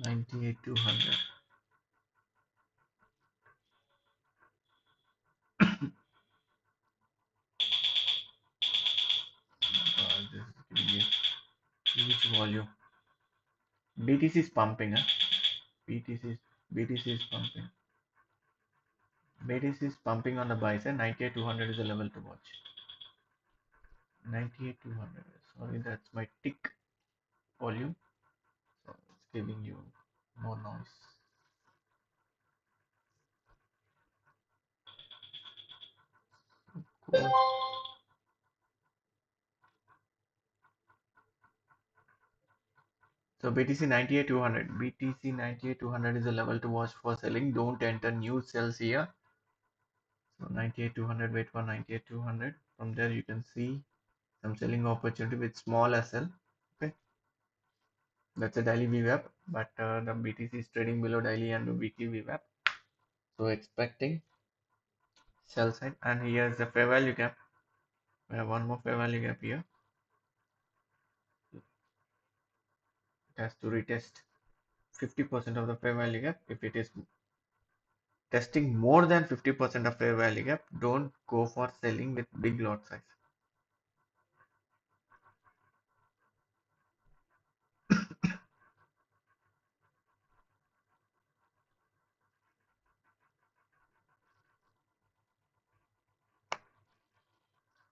98,200. This is giving you huge volume. BTC is pumping, huh? BTC is pumping. BTC is pumping on the buy side. 98,200 is the level to watch. 98,200. Sorry, that's my tick volume. So it's giving you more noise. Cool. So BTC 98,200. BTC 98,200 is a level to watch for selling. Don't enter new sells here. So 98,200. Wait for 98,200. From there you can see some selling opportunity with small SL. Okay, that's a daily VWAP, but the BTC is trading below daily and weekly VWAP. So expecting sell side, and here's the fair value gap. We have one more fair value gap here. It has to retest 50% of the fair value gap. If it is testing more than 50% of fair value gap, don't go for selling with big lot size.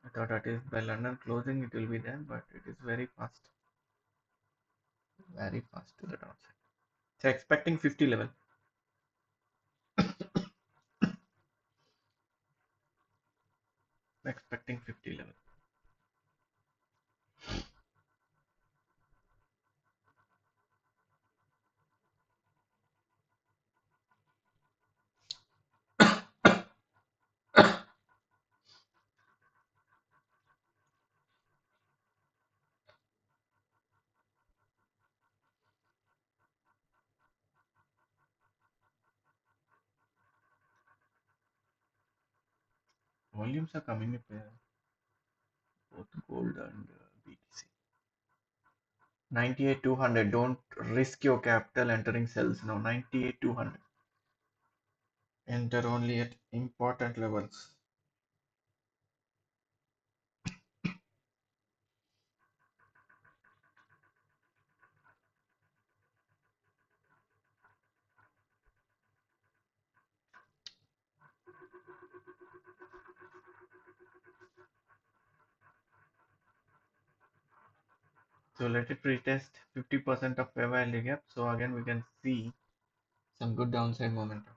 I thought that is by London closing it will be there, but it is very fast to the downside. So expecting 50 level. Expecting 50 level. Volumes are coming up here, both gold and BTC. 98,200. Don't risk your capital entering sells now. 98,200. Enter only at important levels. So let it retest 50% of fair value gap. So again we can see some good downside momentum.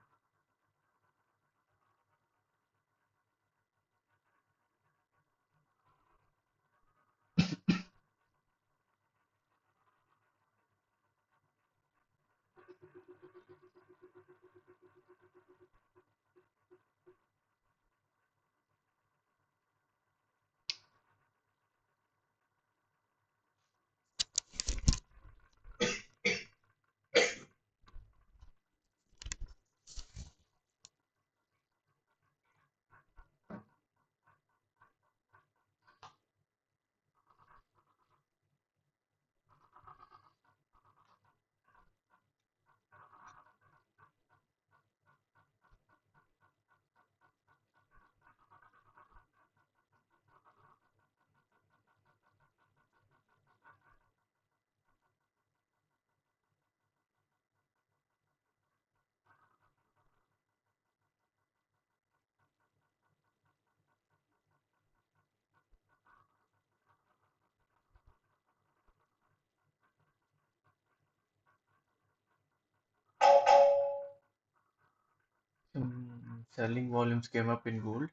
Selling volumes came up in gold.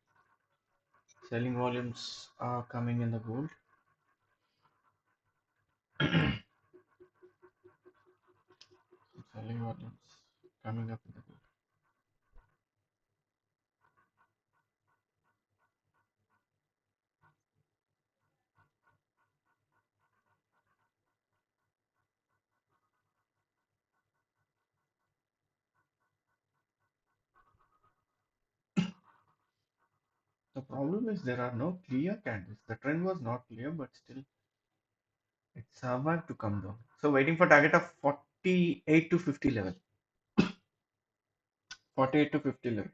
Selling volumes are coming in the gold. Selling volumes coming up in the gold. The problem is there are no clear candles. The trend was not clear, but still it survived to come down. So waiting for target of 48 to 50 level. 48 to 50 level.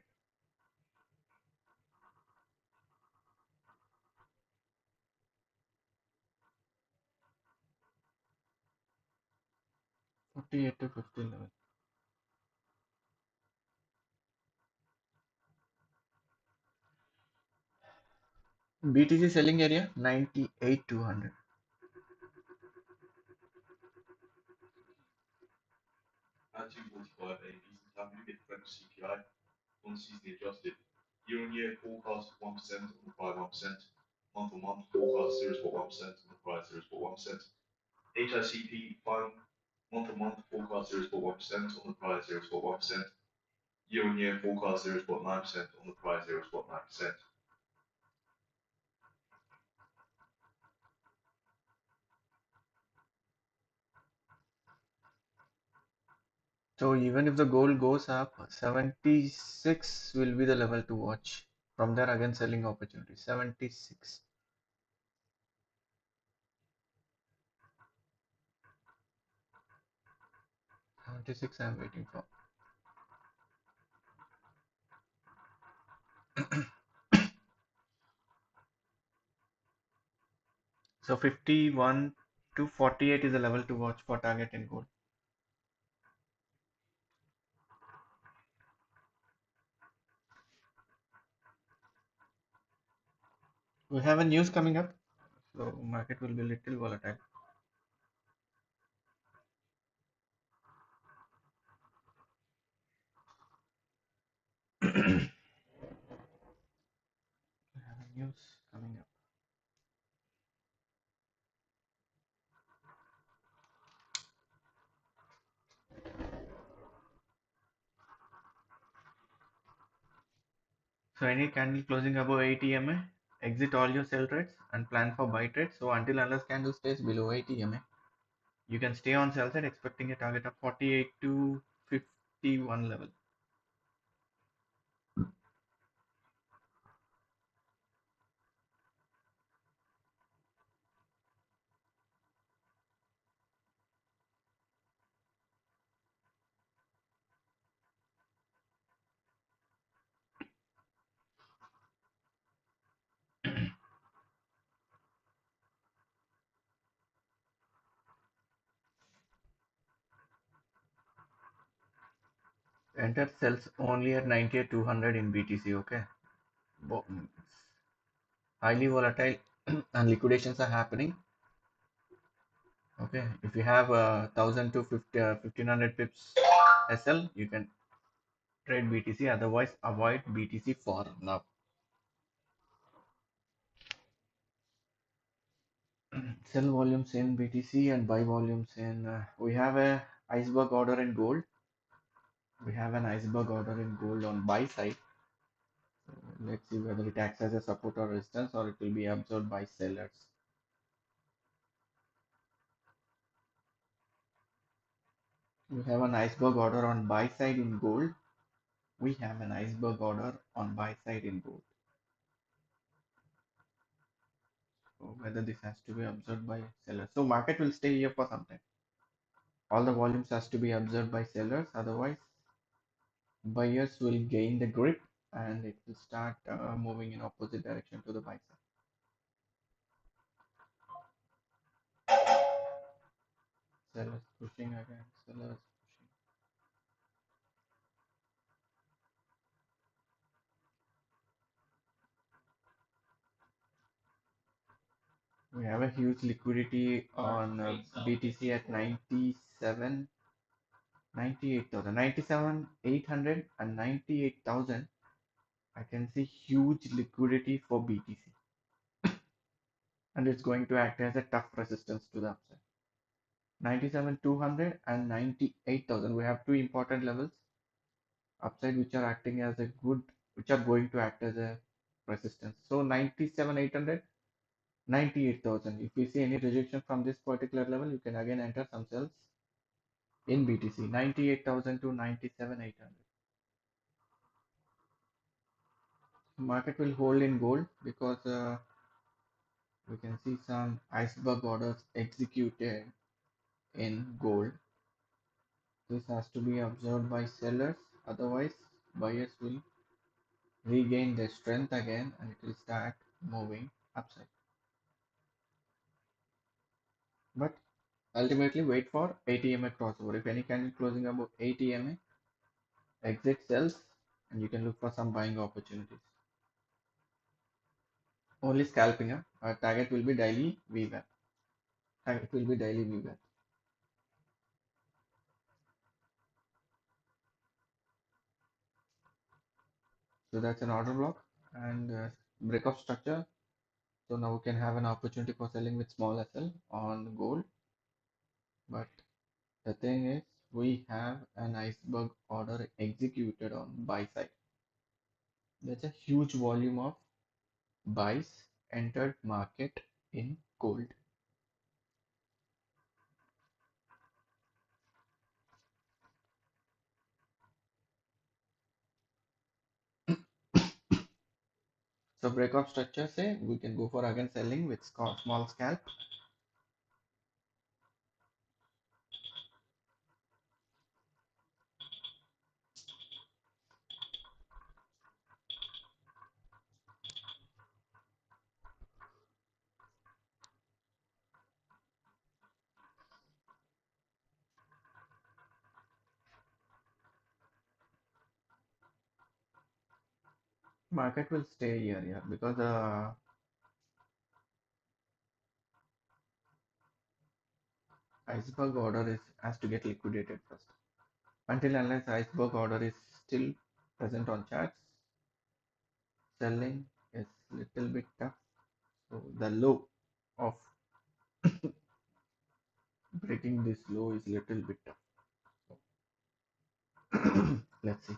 48 to 50 level. BTC selling area 98 to 100. At 2:45 a.m. Eastern Time, we get French CPI, unseasonally adjusted. Year-on-year forecast 1% on the prior 1%. Month-on-month forecast 0.1% on the prior 0.1%. HICP final month-on-month forecast 0.1% on the prior 0.1%. Year-on-year forecast 0.9% on the prior 0.9%. So even if the gold goes up, 76 will be the level to watch. From there again selling opportunity. 76. 76 I'm waiting for. So 51 to 48 is the level to watch for target in gold. We have a news coming up, so market will be little volatile. We have a news coming up. So any candle closing above 80 EMA, exit all your sell trades and plan for buy trades. So until unless candle stays below 80 EMA, you can stay on sell side expecting a target of 48 to 51 level. Enter sells only at 98 200 in BTC. Okay, highly volatile and liquidations are happening. Okay, if you have 1000 to 1500 pips SL, you can trade BTC. Otherwise, avoid BTC for now. Sell volumes in BTC and buy volumes in. We have a iceberg order in gold. We have an iceberg order in gold on buy side. So let's see whether it acts as a support or resistance or it will be absorbed by sellers. We have an iceberg order on buy side in gold. We have an iceberg order on buy side in gold. So whether this has to be observed by sellers. So market will stay here for some time. All the volumes has to be observed by sellers. Otherwise, buyers will gain the grip and it will start moving in opposite direction to the buy side. Sellers pushing again. Sellers pushing. We have a huge liquidity on BTC at 97, 98,000, 97, 800 and 98,000. I can see huge liquidity for BTC, and it's going to act as a tough resistance to the upside. 97,200 and 98,000. We have two important levels upside which are acting as a good, which are going to act as a resistance. So 97,800, 98,000. If we see any rejection from this particular level, you can again enter some sales in BTC. 98,000 to 97,800. Market will hold in gold because we can see some iceberg orders executed in gold. This has to be observed by sellers, otherwise buyers will regain their strength again and it will start moving upside. But ultimately wait for 80 EMA crossover. If any candle closing above 80 EMA, exit sells and you can look for some buying opportunities. Only scalping up. Our target will be daily VWAP. Target will be daily VWAP. So that's an order block and breakup structure. So now we can have an opportunity for selling with small SL on gold. But the thing is, we have an iceberg order executed on buy side. There's a huge volume of buys entered market in gold. So breakup structure say we can go for again selling with small scalp. Market will stay here, yeah, because iceberg order is has to get liquidated first. Until unless iceberg order is still present on charts, selling is little bit tough. So the low of breaking this low is little bit tough. Let's see.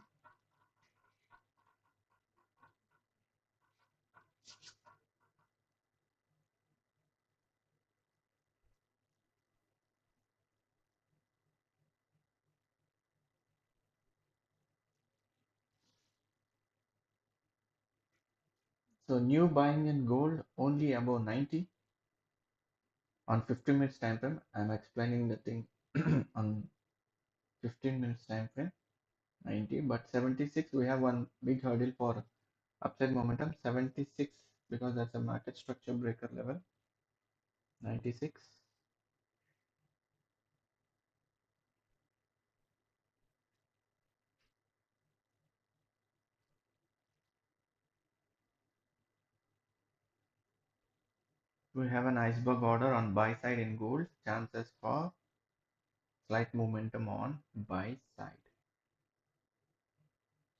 So new buying in gold only above 90 on 15 minutes time frame. I'm explaining the thing on 15 minutes time frame 90, but 76 we have one big hurdle for upside momentum 76 because that's a market structure breaker level 96. We have an iceberg order on buy side in gold, chances for slight momentum on buy side.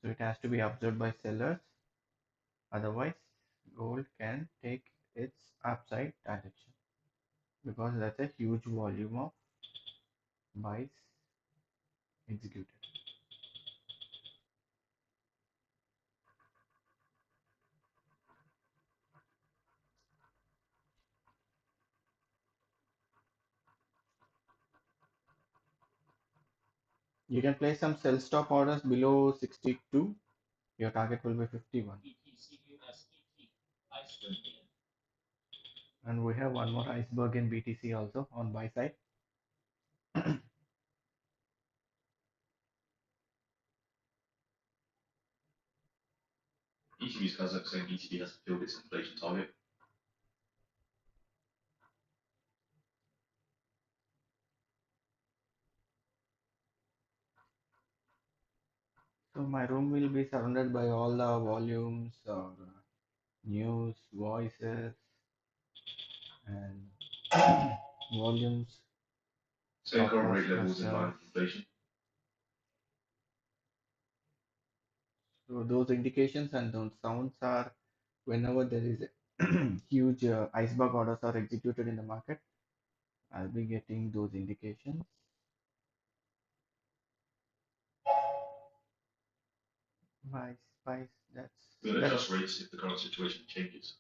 So it has to be observed by sellers, otherwise gold can take its upside direction because that's a huge volume of buys executed. You can place some sell stop orders below 62. Your target will be 51. And we have one more iceberg in BTC also on buy side. ECB's Kazakh saying ECB has fulfilled its inflation target. So my room will be surrounded by all the volumes or news, voices, and volumes. Same current Stop-loss rate levels in line clusters. with inflation. So those indications and those sounds are whenever there is a huge iceberg orders are executed in the market, I'll be getting those indications. Spice, We'll that's adjust rates if the current situation changes.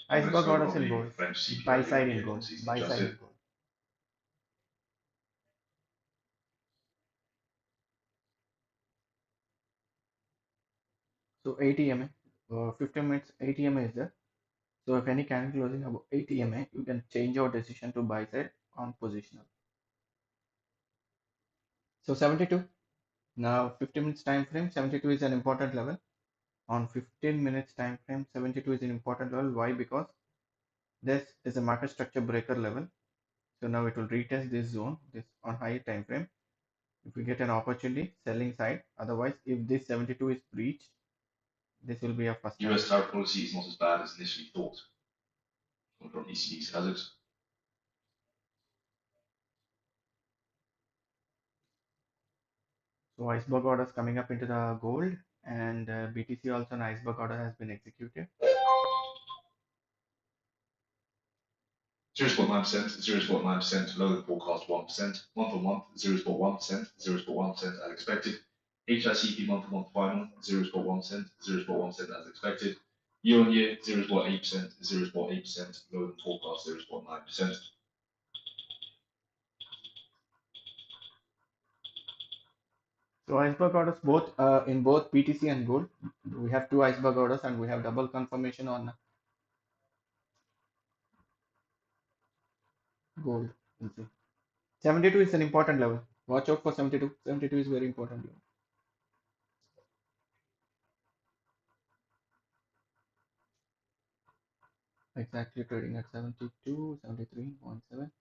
iceberg So orders on in the gold, French CPI buy side in year-on-year gold, non-seasonally buy side in adjusted. gold. So 80 MA, 15 minutes 80 MA is there. So if any candle closing above 80 MA, you can change your decision to buy side on positional. So 72. Now 15 minutes time frame, 72 is an important level. On 15 minutes time frame, 72 is an important level. Why? Because this is a market structure breaker level. So now it will retest this zone, this on high time frame. If we get an opportunity, selling side. Otherwise, if this 72 is breached, this will be a first time. US tariff policy is not as bad as initially thought. From ECB's hazards. So iceberg orders coming up into the gold, and BTC also an iceberg order has been executed. 0.9%, 0.9% lower than forecast 1%. Month on month, 0.1%, 0.1% as expected. HICP month on month final, 0.1%, 0.1% as expected. Year on year, 0.8%, 0.8% lower than forecast 0.9%. So iceberg orders both in both BTC and gold. We have two iceberg orders and we have double confirmation on gold. We'll see. 72 is an important level. Watch out for 72. 72 is very important level. Exactly trading at 72, 73.7.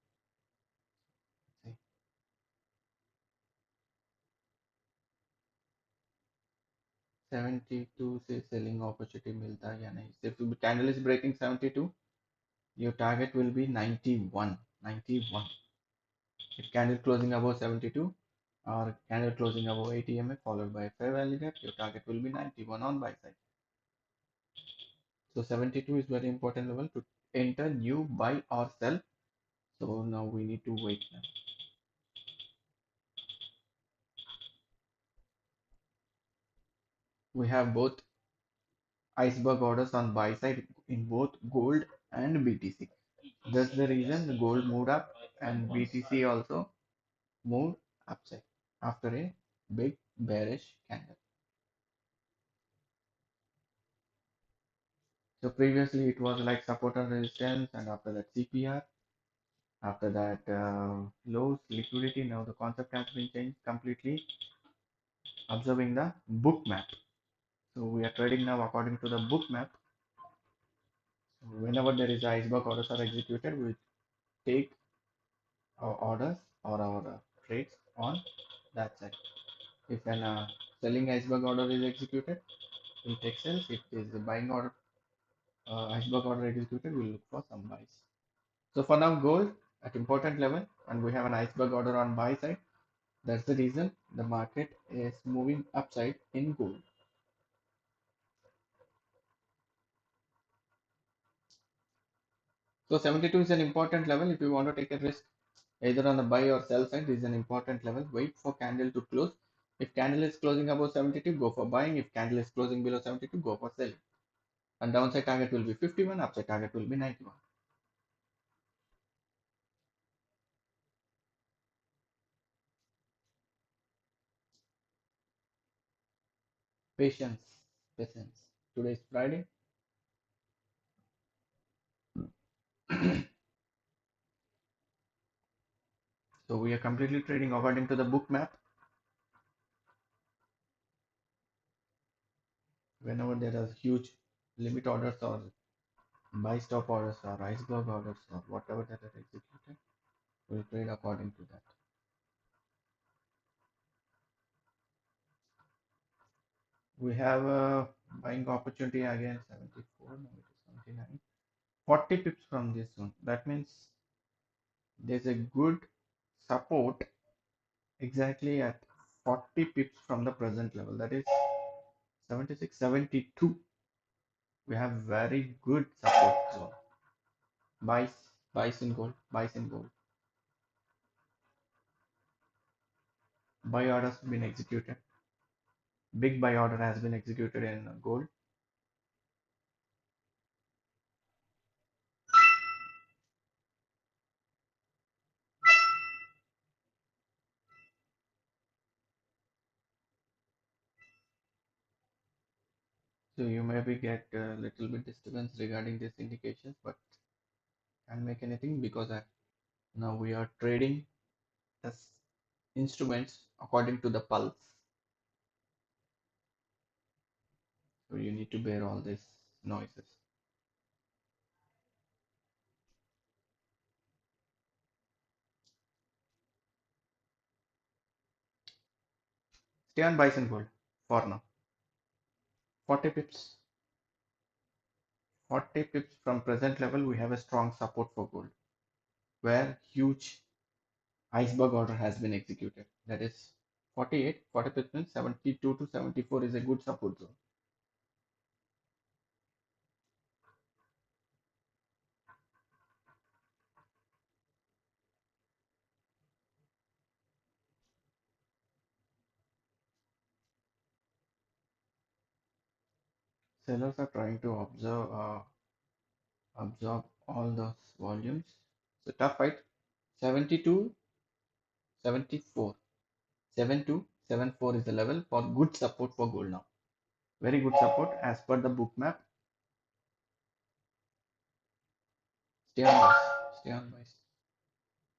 72 से selling opportunity मिलता है या नहीं. If the candle is breaking 72, your target will be 91. 91. If candle closing above 72 or candle closing above 80 MA followed by a fair value gap, your target will be 91 on buy side. So 72 is very important level to enter new buy or sell. So now we need to wait now. We have both iceberg orders on buy side in both gold and BTC. That's the reason the gold moved up and BTC also moved upside after a big bearish candle. So previously it was like support and resistance, and after that CPR, after that lows liquidity. Now the concept has been changed completely. Observing the book map. So we are trading now according to the book map. So whenever there is iceberg orders are executed, we take our orders or our trades on that side. If an selling iceberg order is executed, we'll take sales. If there is a buying order, iceberg order executed, we'll look for some buys. So for now, gold at important level, and we have an iceberg order on buy side. That's the reason the market is moving upside in gold. So 72 is an important level if you want to take a risk either on the buy or sell side. This is an important level. Wait for candle to close. If candle is closing above 72, go for buying. If candle is closing below 72, go for selling. And downside target will be 51, upside target will be 91. Patience, patience. Today is Friday. So we are completely trading according to the book map. Whenever there are huge limit orders or buy stop orders or iceberg orders or whatever that are executed, we'll trade according to that. We have a buying opportunity again 74, now it is 79. 40 pips from this zone. That means there's a good support exactly at 40 pips from the present level, that is 76, 72. We have very good support zone. Buys, buys in gold, buys in gold. Buy orders have been executed. Big buy order has been executed in gold. So you maybe get a little bit disturbance regarding these indications, but can't make anything because now we are trading as instruments according to the pulse. So you need to bear all these noises. Stay on buys and gold for now. 40 pips. 40 pips from present level, we have a strong support for gold, where huge iceberg order has been executed. That is 48, 40 pips means 72 to 74 is a good support zone. Sellers are trying to absorb all those volumes. It's a tough fight. 72, 74. 72, 74 is the level for good support for gold now. Very good support as per the book map. Stay on buys. Stay on buys.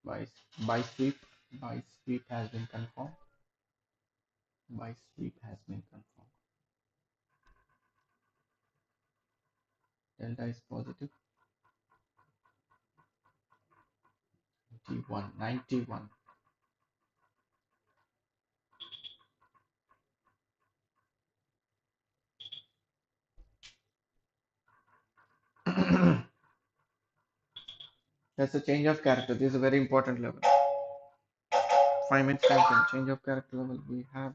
Buys. Buy sweep. Buy sweep has been confirmed. Buy sweep has been confirmed. Delta is positive. 91. 91. That's a change of character. This is a very important level. 5 minutes time frame. Change of character level. We have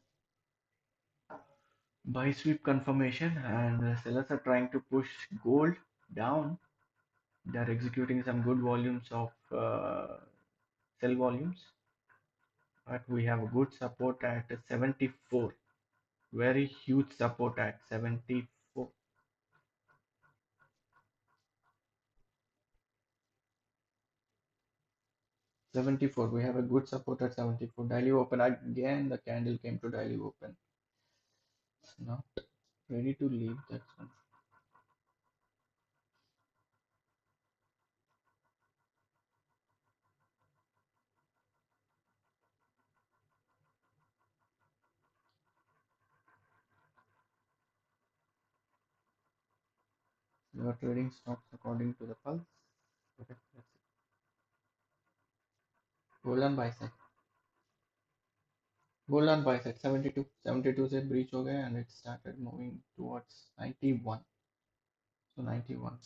buy sweep confirmation, and the sellers are trying to push gold down. They are executing some good volumes of sell volumes, but we have a good support at 74. Very huge support at 74. 74. We have a good support at 74. Daily open again. The candle came to daily open. It's not ready to leave that one. You are trading stocks according to the pulse. Okay, that's it. Gold on buy side. Gold on buy side 72. 72 से breach हो गया and it started moving towards 91. So 91.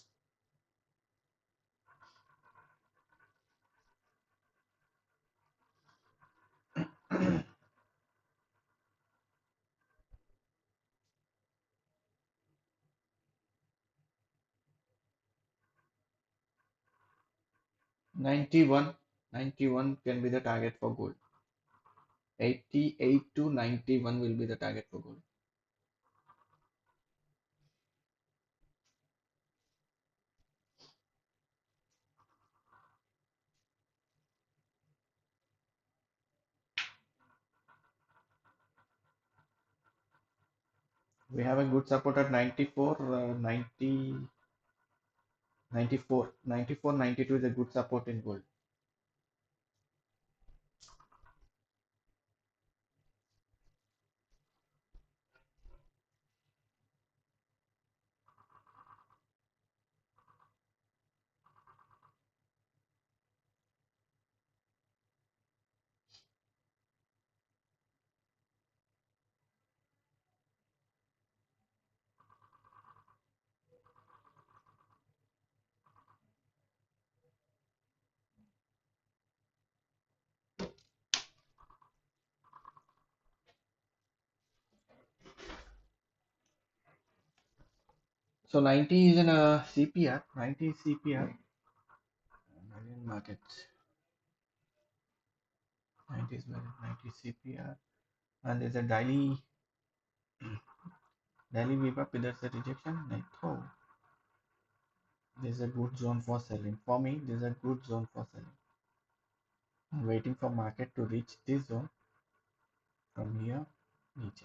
91. 91 can be the target for gold. 88 to 91 will be the target for gold. We have a good support at 94, 90, 94, 94, 92 is a good support in gold. So 90 is in a CPR. 90 is CPR. Indian markets. 90 is where 90 CPR. And there's a daily VWAP. There's a rejection. Oh, there's a good zone for selling. For me, there's a good zone for selling. I'm waiting for market to reach this zone from here. Niche.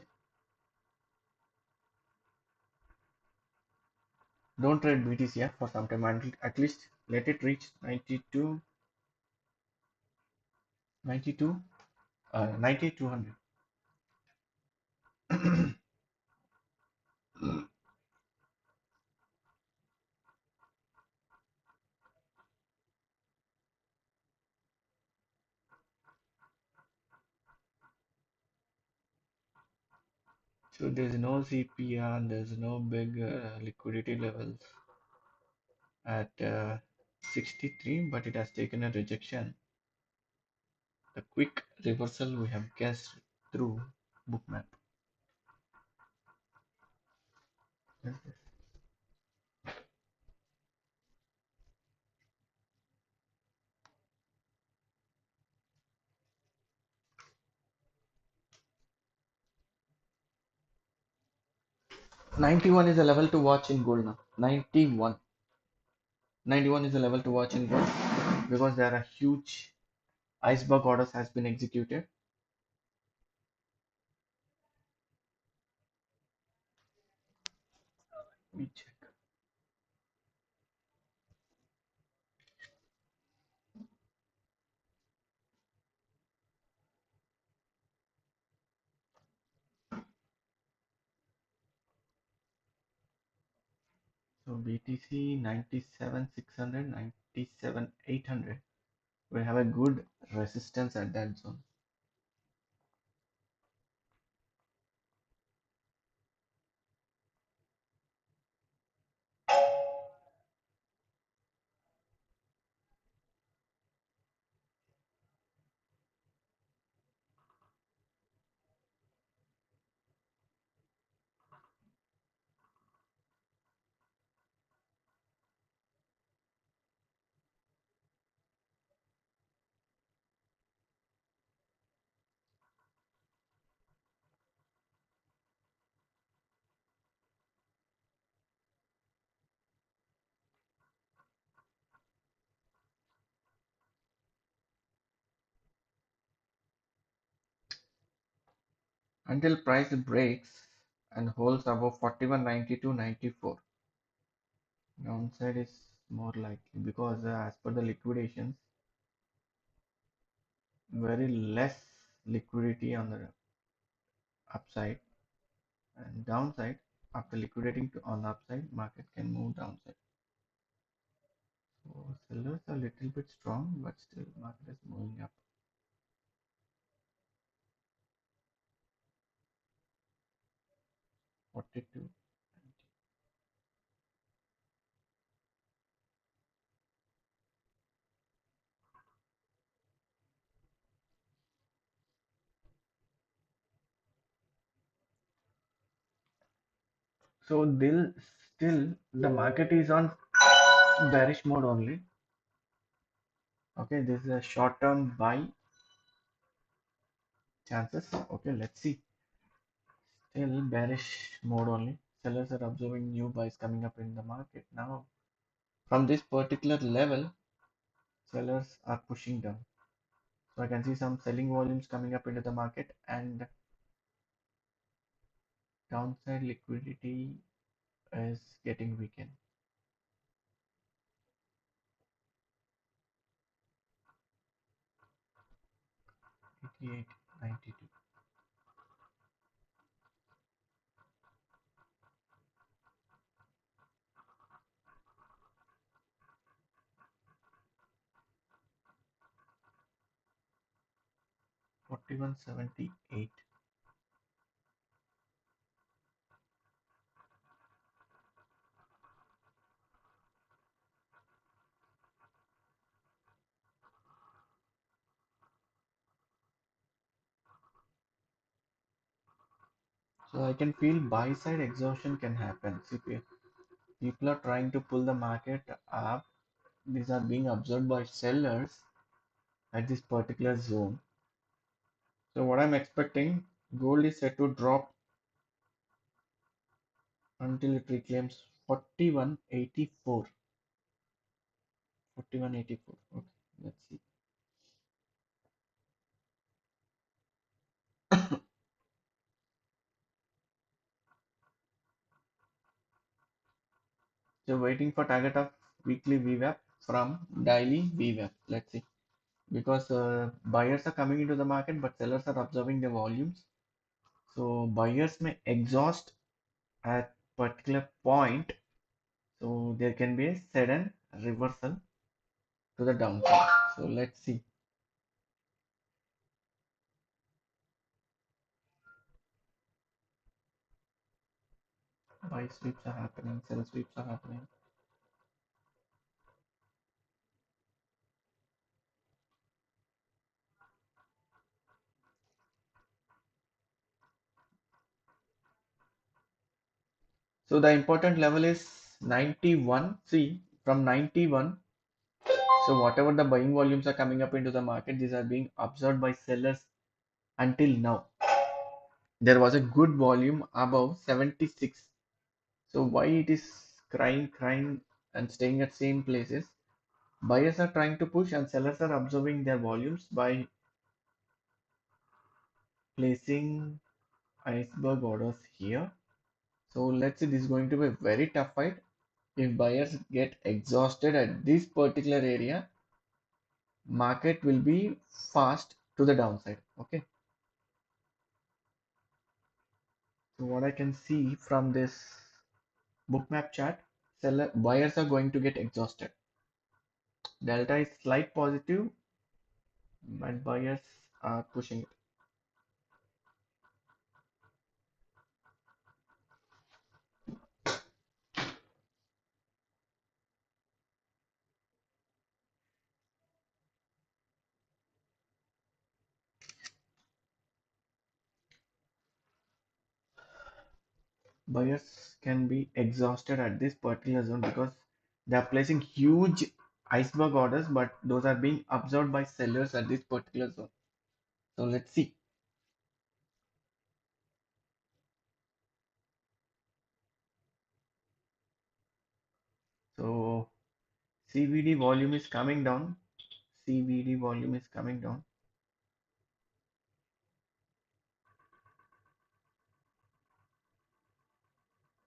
Don't trade BTC for some time until at least let it reach 92, 92, 9200. So there's no CPR, there's no big liquidity levels at 63, but it has taken a rejection. The quick reversal we have guessed through bookmap. Yes, yes. Ninety-one is a level to watch in gold now. 91. 91 is a level to watch in gold because there are huge iceberg orders has been executed. Let me check. So BTC 97 600, 97 800. We have a good resistance at that zone. Until price breaks and holds above 41.92.94. Downside is more likely because as per the liquidations, very less liquidity on the upside and downside. After liquidating on the upside, market can move downside. So sellers are a little bit strong, but still market is moving up. 42. 90. So still the market is on bearish mode only. Okay, this is a short-term buy chances. Okay, let's see. Still bearish mode only. Sellers are observing new buys coming up in the market now. From this particular level, sellers are pushing down. So I can see some selling volumes coming up into the market and downside liquidity is getting weakened. 88, 92. 41.78. So I can feel buy side exhaustion can happen. CPA. people are trying to pull the market up. These are being observed by sellers at this particular zone. So what I'm expecting, gold is set to drop until it reclaims 4184. 4184. Okay, let's see. So waiting for target of weekly VWAP from daily VWAP. Let's see. Because buyers are coming into the market, but sellers are observing the volumes. So buyers may exhaust at particular point. So there can be a sudden reversal to the downside. So let's see. Buy sweeps are happening, sell sweeps are happening. So the important level is 91. See, from 91. So whatever the buying volumes are coming up into the market, these are being observed by sellers until now. There was a good volume above 76. So why it is crying and staying at same places? Buyers are trying to push and sellers are observing their volumes by placing iceberg orders here. So let's see, this is going to be a very tough fight. If buyers get exhausted at this particular area, market will be fast to the downside. Okay. So what I can see from this bookmap chart, seller buyers are going to get exhausted. Delta is slight positive, but buyers are pushing it. Buyers can be exhausted at this particular zone because they are placing huge iceberg orders, but those are being absorbed by sellers at this particular zone. So let's see. So CVD volume is coming down. CVD volume is coming down.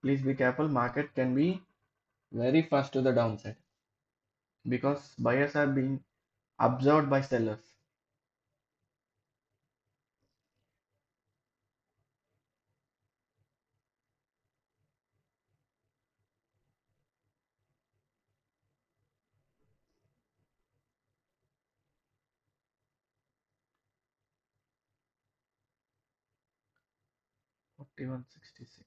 Please be careful. Market can be very fast to the downside because buyers are being absorbed by sellers. Forty-one 66.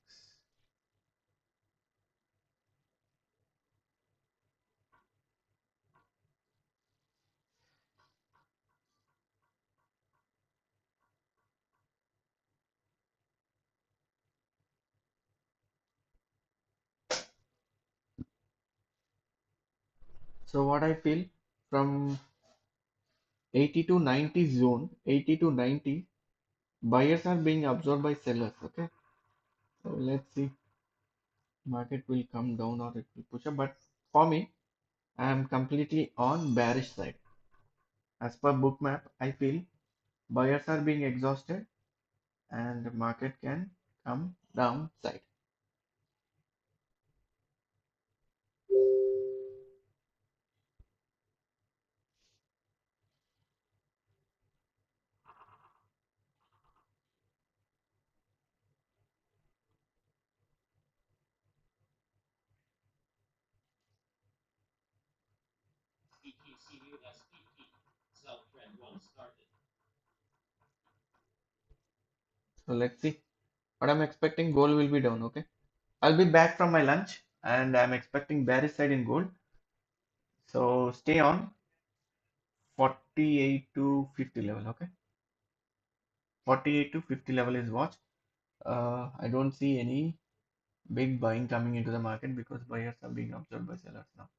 So what I feel from 80 to 90 zone, 80 to 90, buyers are being absorbed by sellers. Okay. So let's see. Market will come down or it will push up. But for me, I am completely on bearish side. As per bookmap, I feel buyers are being exhausted and the market can come downside. So let's see. But I'm expecting gold will be down. Okay. I'll be back from my lunch and I'm expecting bearish side in gold. So stay on 48 to 50 level. Okay. 48 to 50 level is watch. I don't see any big buying coming into the market because buyers are being absorbed by sellers now.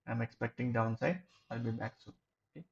I'm expecting downside. I'll be back soon. Okay.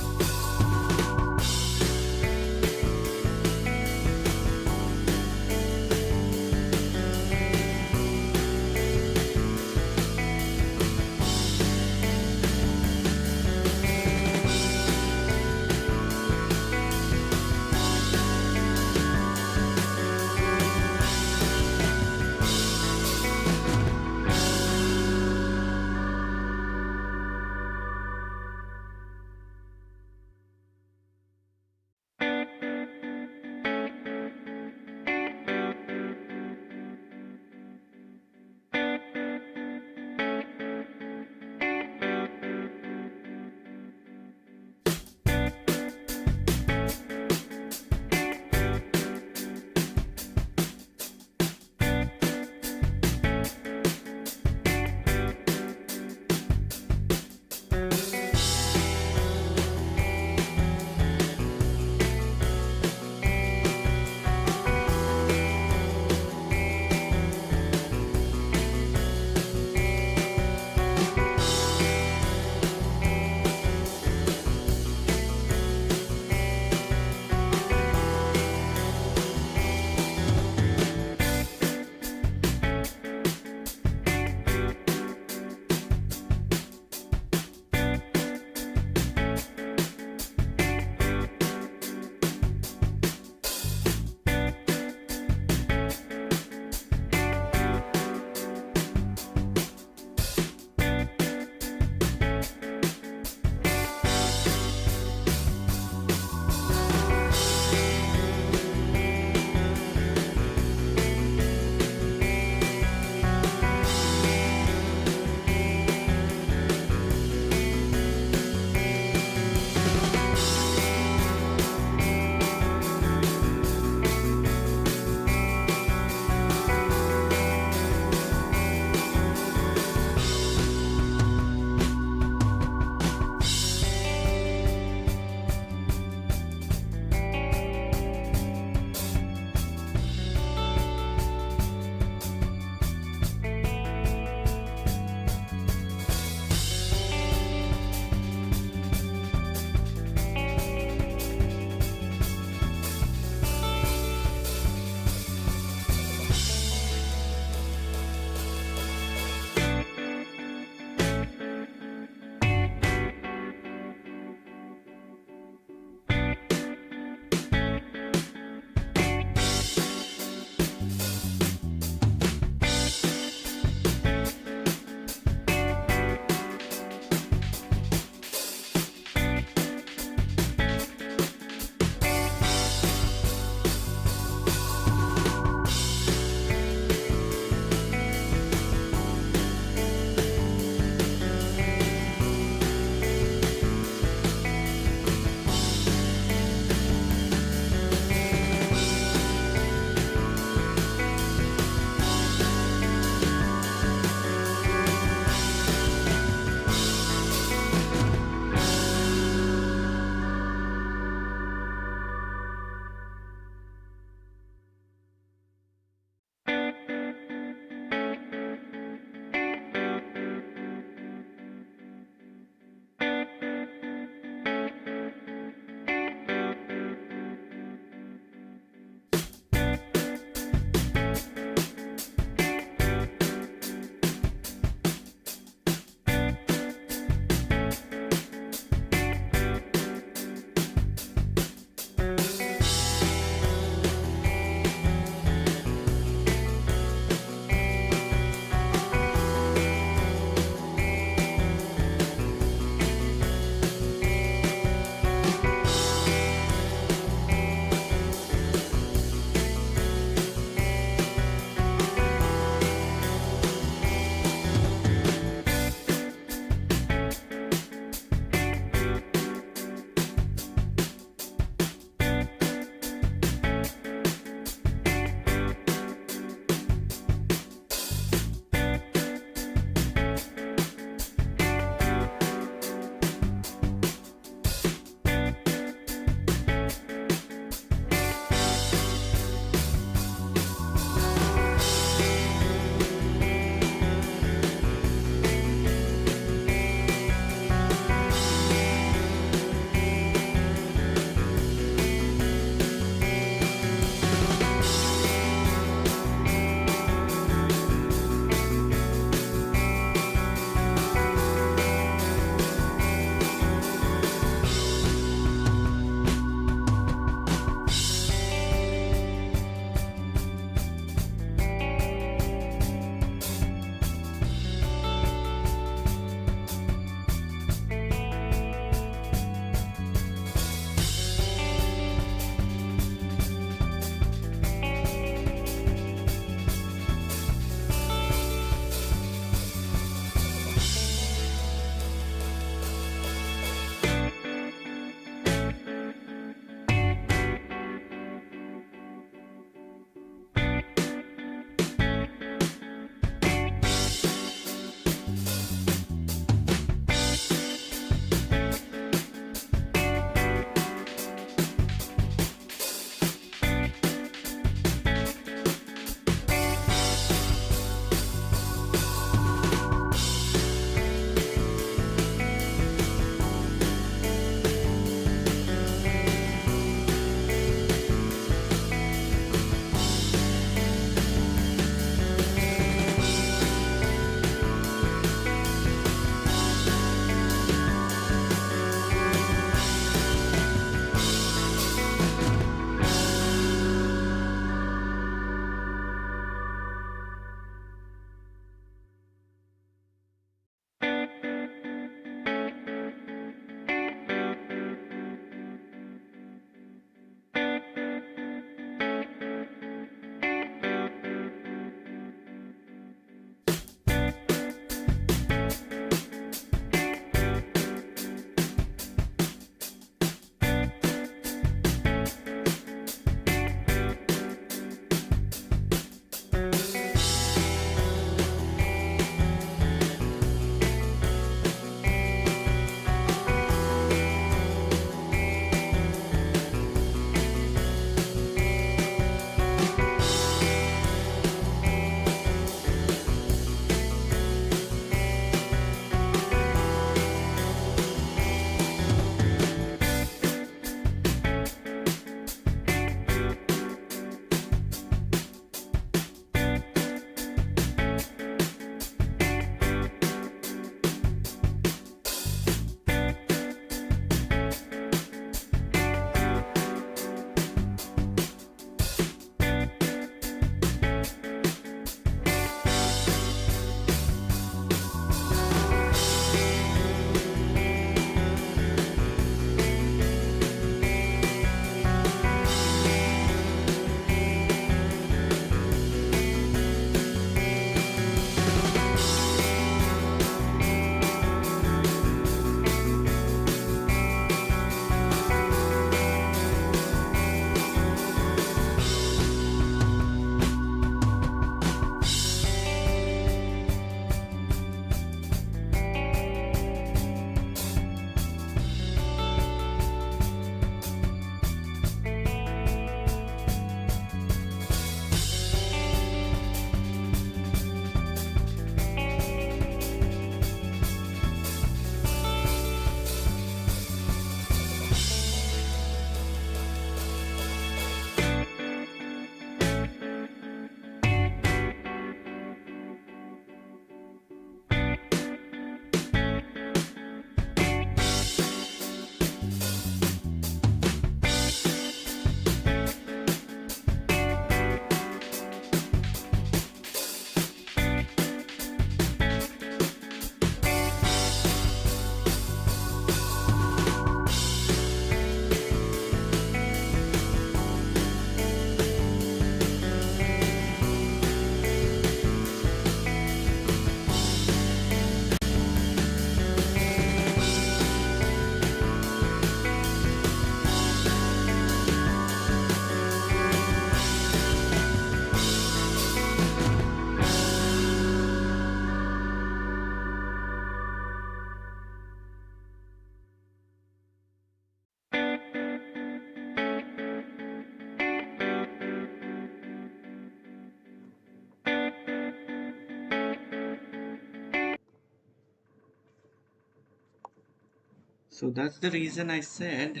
So that's the reason I said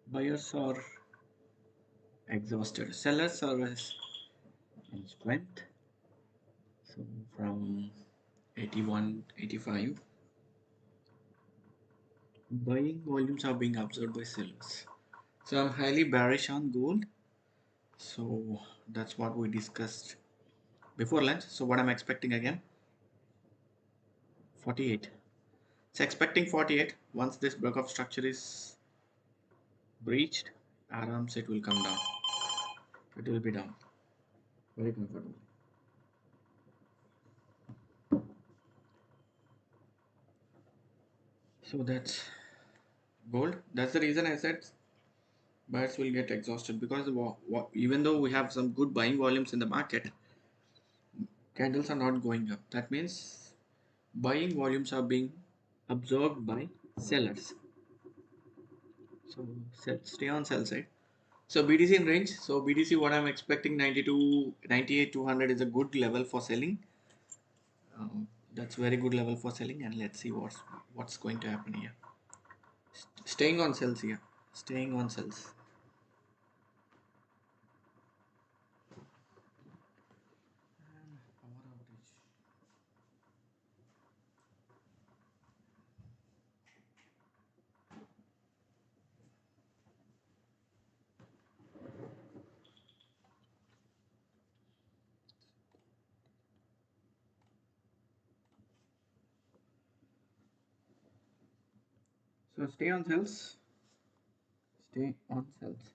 buyers are exhausted, sellers are in strength. So from 81, 85, buying volumes are being absorbed by sellers. So I'm highly bearish on gold. So that's what we discussed before lunch. So what I'm expecting again, 48. So expecting 48. Once this breakout structure is breached, Arams it will come down. It will be down very comfortably. So that's gold. That's the reason I said buyers will get exhausted, because even though we have some good buying volumes in the market, candles are not going up. That means buying volumes are being absorbed by sellers. So stay on sell side. So BTC in range. So BTC, what I'm expecting, 92, 98, 200 is a good level for selling. That's very good level for selling, and let's see what's going to happen here. Staying on sells here. Staying on sells. Power outage. So stay on sells. Stay on sells.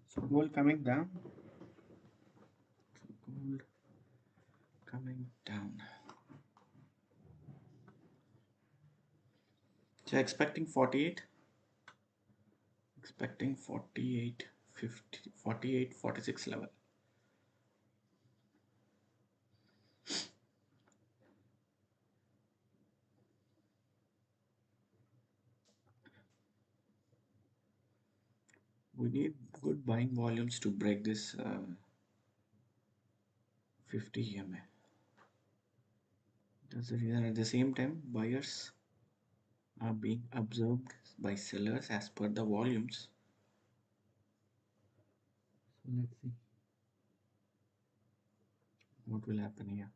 So gold coming down. So gold coming down. So expecting 48. Expecting 48, 50, 48, 46 level. We need good buying volumes to break this 50 EMA. That's the reason. At the same time, buyers are being absorbed by sellers as per the volumes. So let's see what will happen here.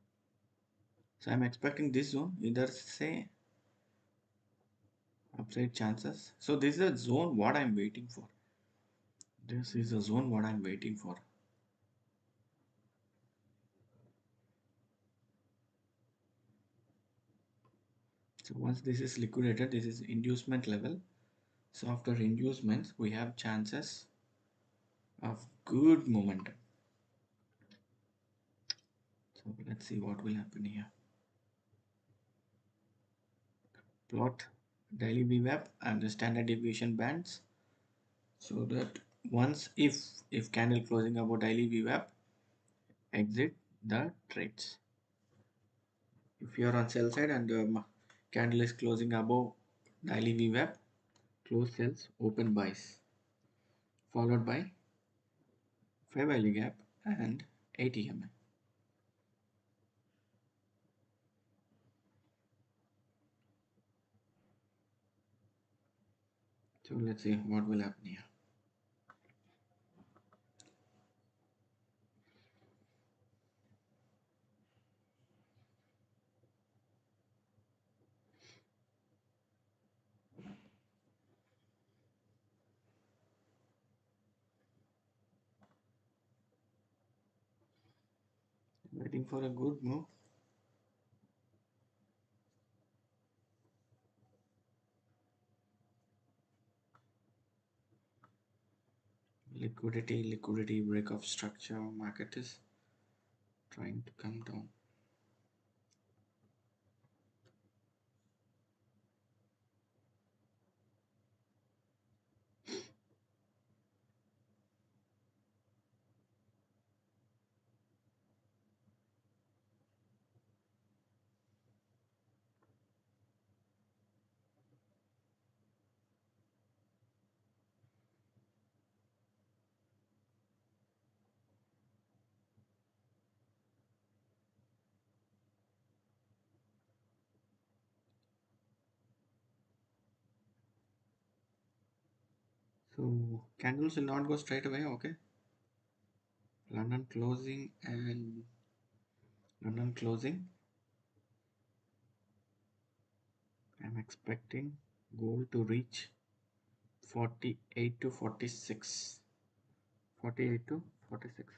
So I'm expecting this zone, either say upside chances. So this is a zone what I'm waiting for. This is a zone what I'm waiting for. So once this is liquidated, this is inducement level. So after inducements, we have chances of good momentum. So let's see what will happen here. Plot daily VWAP and the standard deviation bands, so that once if candle closing above daily VWAP, exit the trades. If you are on sell side and the candle is closing above daily VWAP, close sells, open buys, followed by fair value gap and ATM. So let's see what will happen here. Waiting for a good move. Liquidity break of structure. Market is trying to come down. So candles will not go straight away. Okay. London closing and London closing. I'm expecting gold to reach 48 to 46. 48 to 46.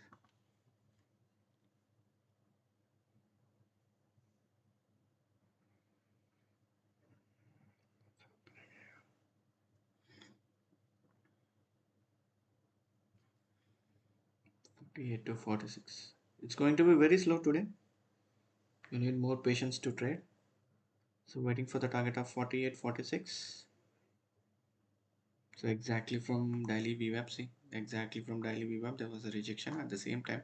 48 to 46. It's going to be very slow today. You need more patience to trade. So waiting for the target of 48, 46. So exactly from daily VWAP, see, exactly from daily VWAP, there was a rejection. At the same time,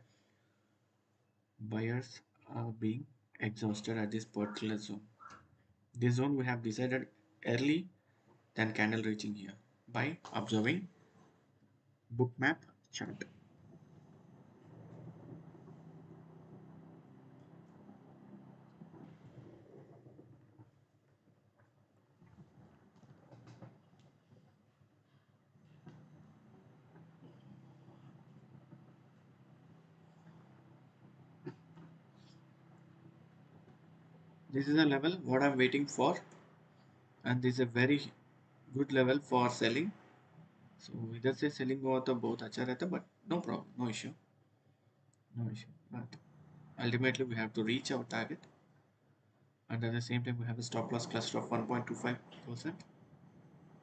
buyers are being exhausted at this particular zone. This zone we have decided early than candle reaching here by observing bookmap chart. This is a level what I'm waiting for, and this is a very good level for selling. So इधर से selling हुआ तो बहुत अच्छा रहता, but no problem, no issue, no issue. But ultimately we have to reach our target, and at the same time we have a stop loss cluster of 1.25%,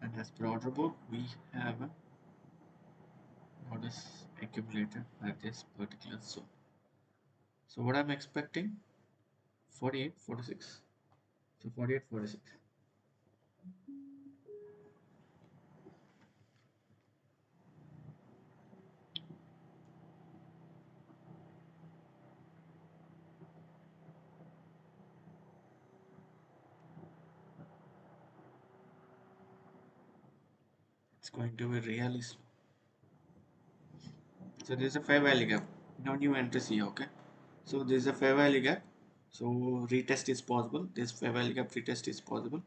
and as per order book we have a orders accumulated at this particular zone. So what I'm expecting, 48, 46. So 48, 46. It's going to be really slow. So there is a fair value gap. No new entries here, okay? So there is a fair value gap. So retest is possible. This fair value gap retest is possible.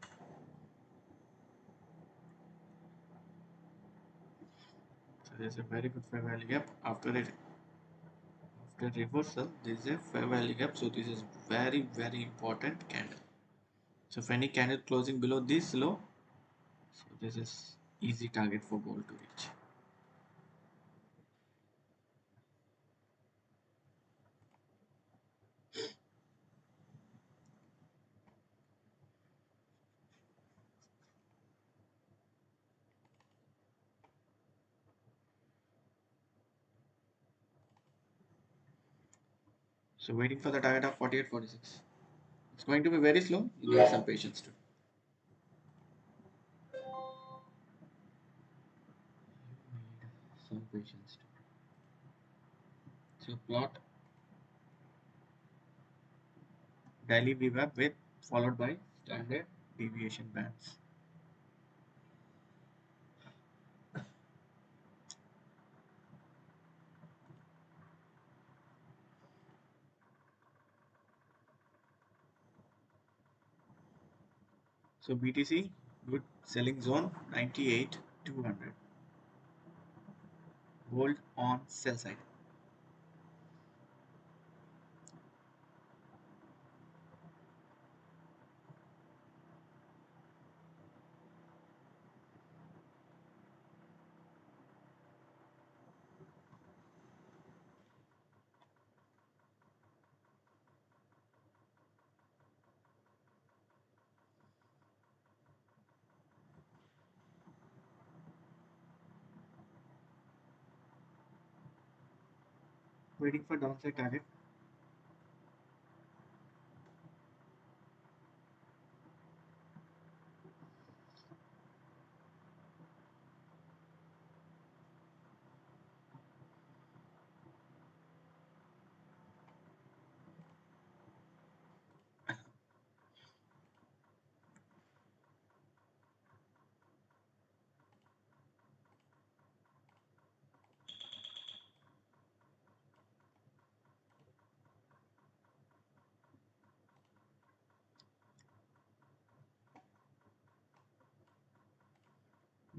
So there is a very good fair value gap. After reversal, there is a fair value gap. So this is very important candle. So if any candle closing below this low, so this is easy target for gold to reach. So waiting for the target of 48.46. It's going to be very slow. You need some patience too. Some patience too. So plot daily VWAP with followed by standard deviation bands. So BTC good selling zone 98 200. Gold on sell side. Waiting for downside target.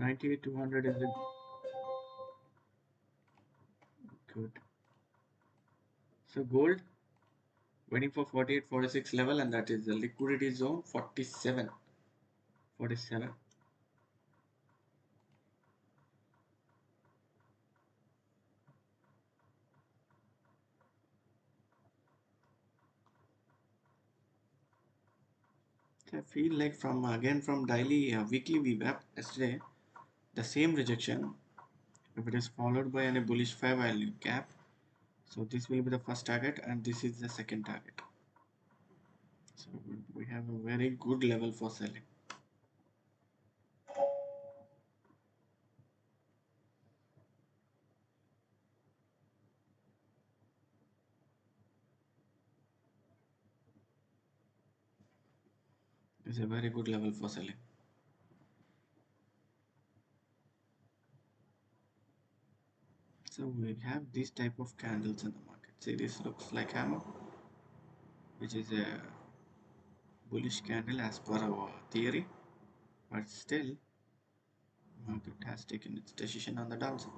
Ninety-eight 200 is a good. So gold waiting for 48.46 level, and that is the liquidity zone 47. 47. So I feel like from daily weekly VWAP yesterday, the same rejection. If it is followed by any bullish fair value gap, so this will be the first target, and this is the second target. So we have a very good level for selling. It's a very good level for selling. So we have this type of candles in the market. See, this looks like hammer, which is a bullish candle as per our theory, but still market has taken its decision on the downside.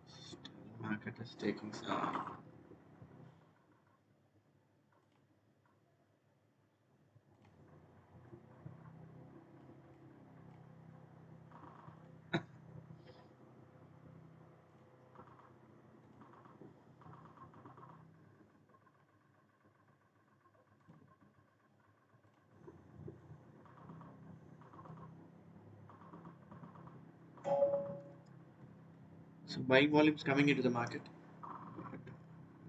Still market is taking some. So buying volumes coming into the market. But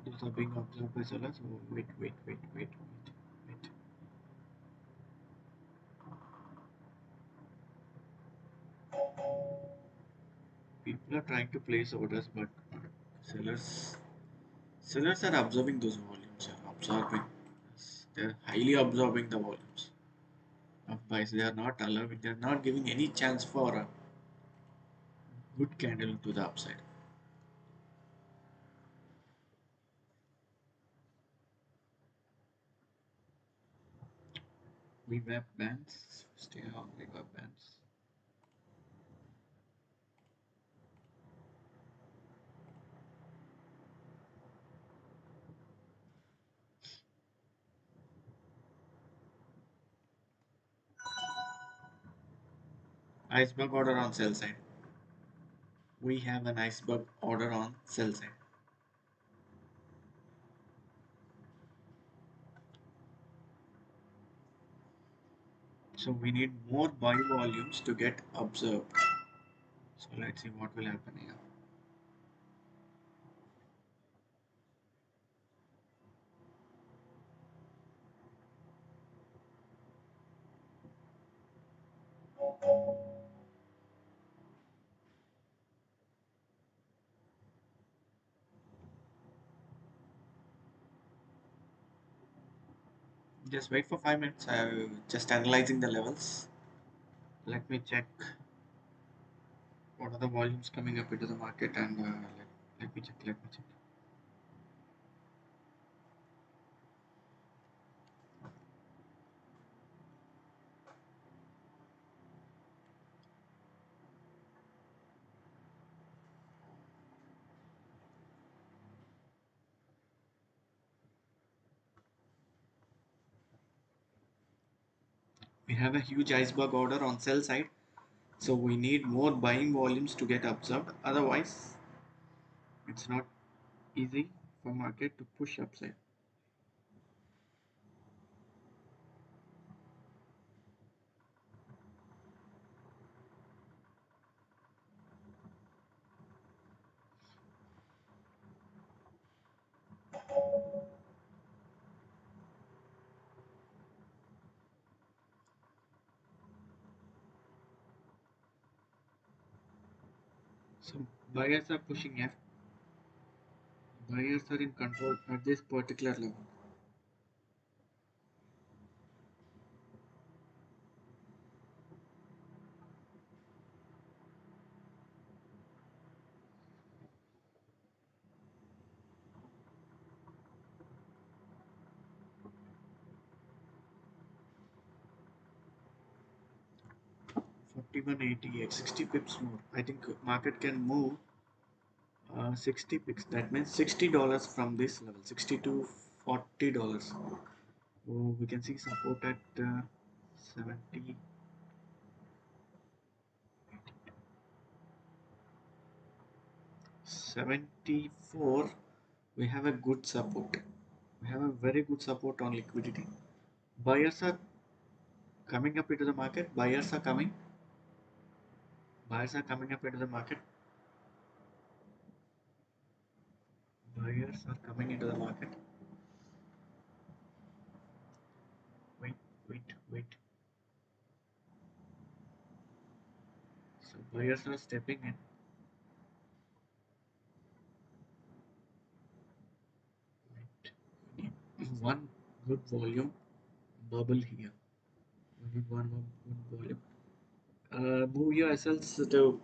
those are being observed by sellers. So wait. People are trying to place orders, but sellers sellers are absorbing those volumes. Are absorbing. They're highly absorbing the volumes of buys. They are not allowing. They are not giving any chance for a good candle to the upside. VWAP bands. Stay on VWAP bands. Iceberg order on sell side. We have an iceberg order on sell side. So we need more buy volumes to get observed. So let's see what will happen here. Just wait for 5 minutes. I'm just analyzing the levels. Let me check what are the volumes coming up into the market and let me check. Let me check. We have a huge iceberg order on sell side, so we need more buying volumes to get observed. Otherwise, it's not easy for market to push upside. So buyers are pushing F. Buyers are in control at this particular level. Forty-one eighty-eight, 60 pips more. I think market can move 60 pips. That means $60 from this level, 60 to $40. Oh, we can see support at 70, 74. We have a good support. We have a very good support on liquidity. Buyers are coming up into the market. Buyers are coming. Buyers are coming up into the market. Buyers are coming into the market. Wait, wait, wait. So buyers are stepping in. Wait. We need one good volume bubble here. We need one more good volume. Move your SLs to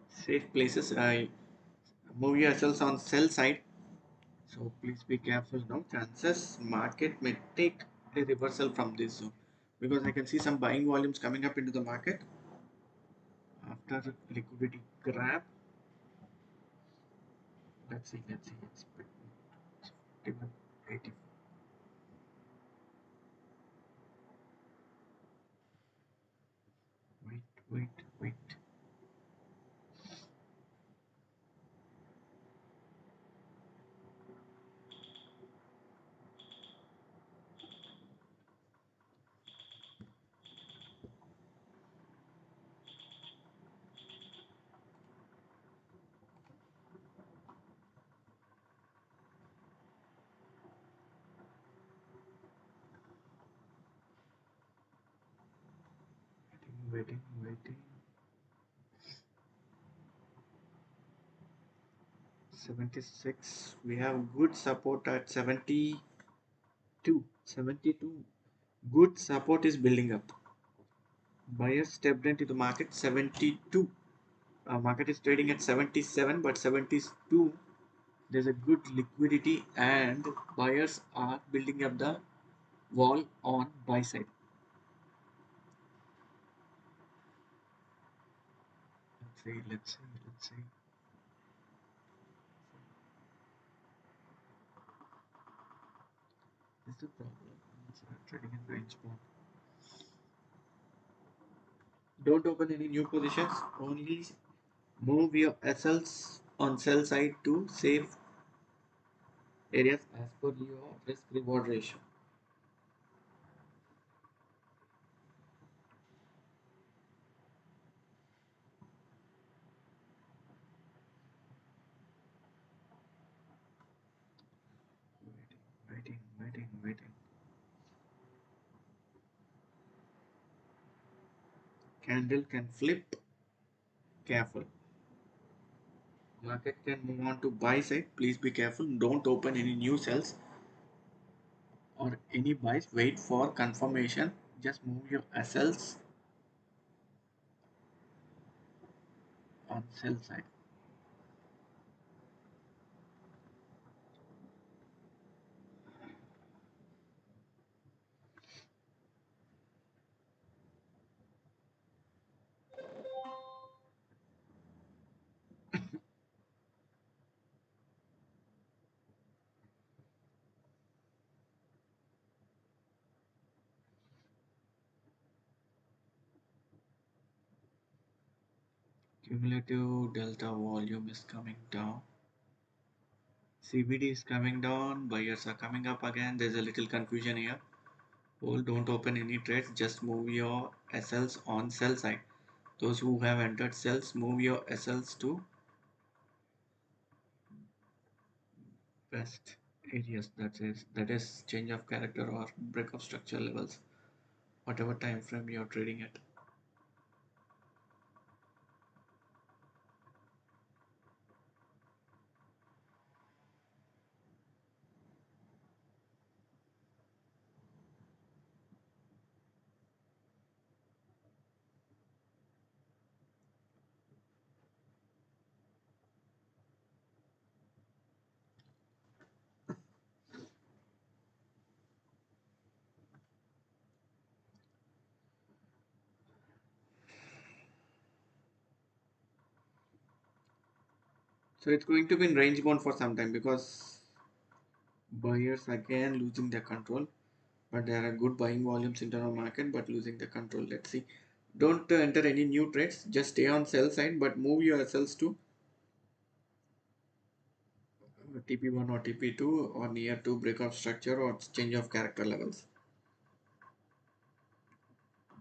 safe places. I move your SLs on sell side. So please be careful now. Chances market may take a reversal from this zone because I can see some buying volumes coming up into the market after liquidity grab. Let's see. It's 81.84. Wait. Waiting. 76. We have good support at 72. 72. Good support is building up. Buyers stepped into the market 72. Market is trading at 77, but 72 there's a good liquidity and buyers are building up the wall on buy side. Let's see. This is the problem. It's not trading in range bound. Don't open any new positions. Only move your SLs on sell side to save areas as per your risk reward ratio. Waiting. Candle can flip. Careful. Market can move on to buy side. Please be careful. Don't open any new sells or any buys. Wait for confirmation. Just move your SLs on sell side. Cumulative delta volume is coming down. CBD is coming down. Buyers are coming up again. There's a little confusion here. Hold, don't open any trades. Just move your SLs on sell side. Those who have entered sells, move your SLs to best areas. That is change of character or break of structure levels. Whatever time frame you're trading at. So it's going to be in range bound for some time because buyers again losing their control. But there are good buying volumes in the market, but losing the control. Let's see. Don't enter any new trades. Just stay on sell side, but move your SLs to TP1 or TP2 or near to breakout structure or change of character levels.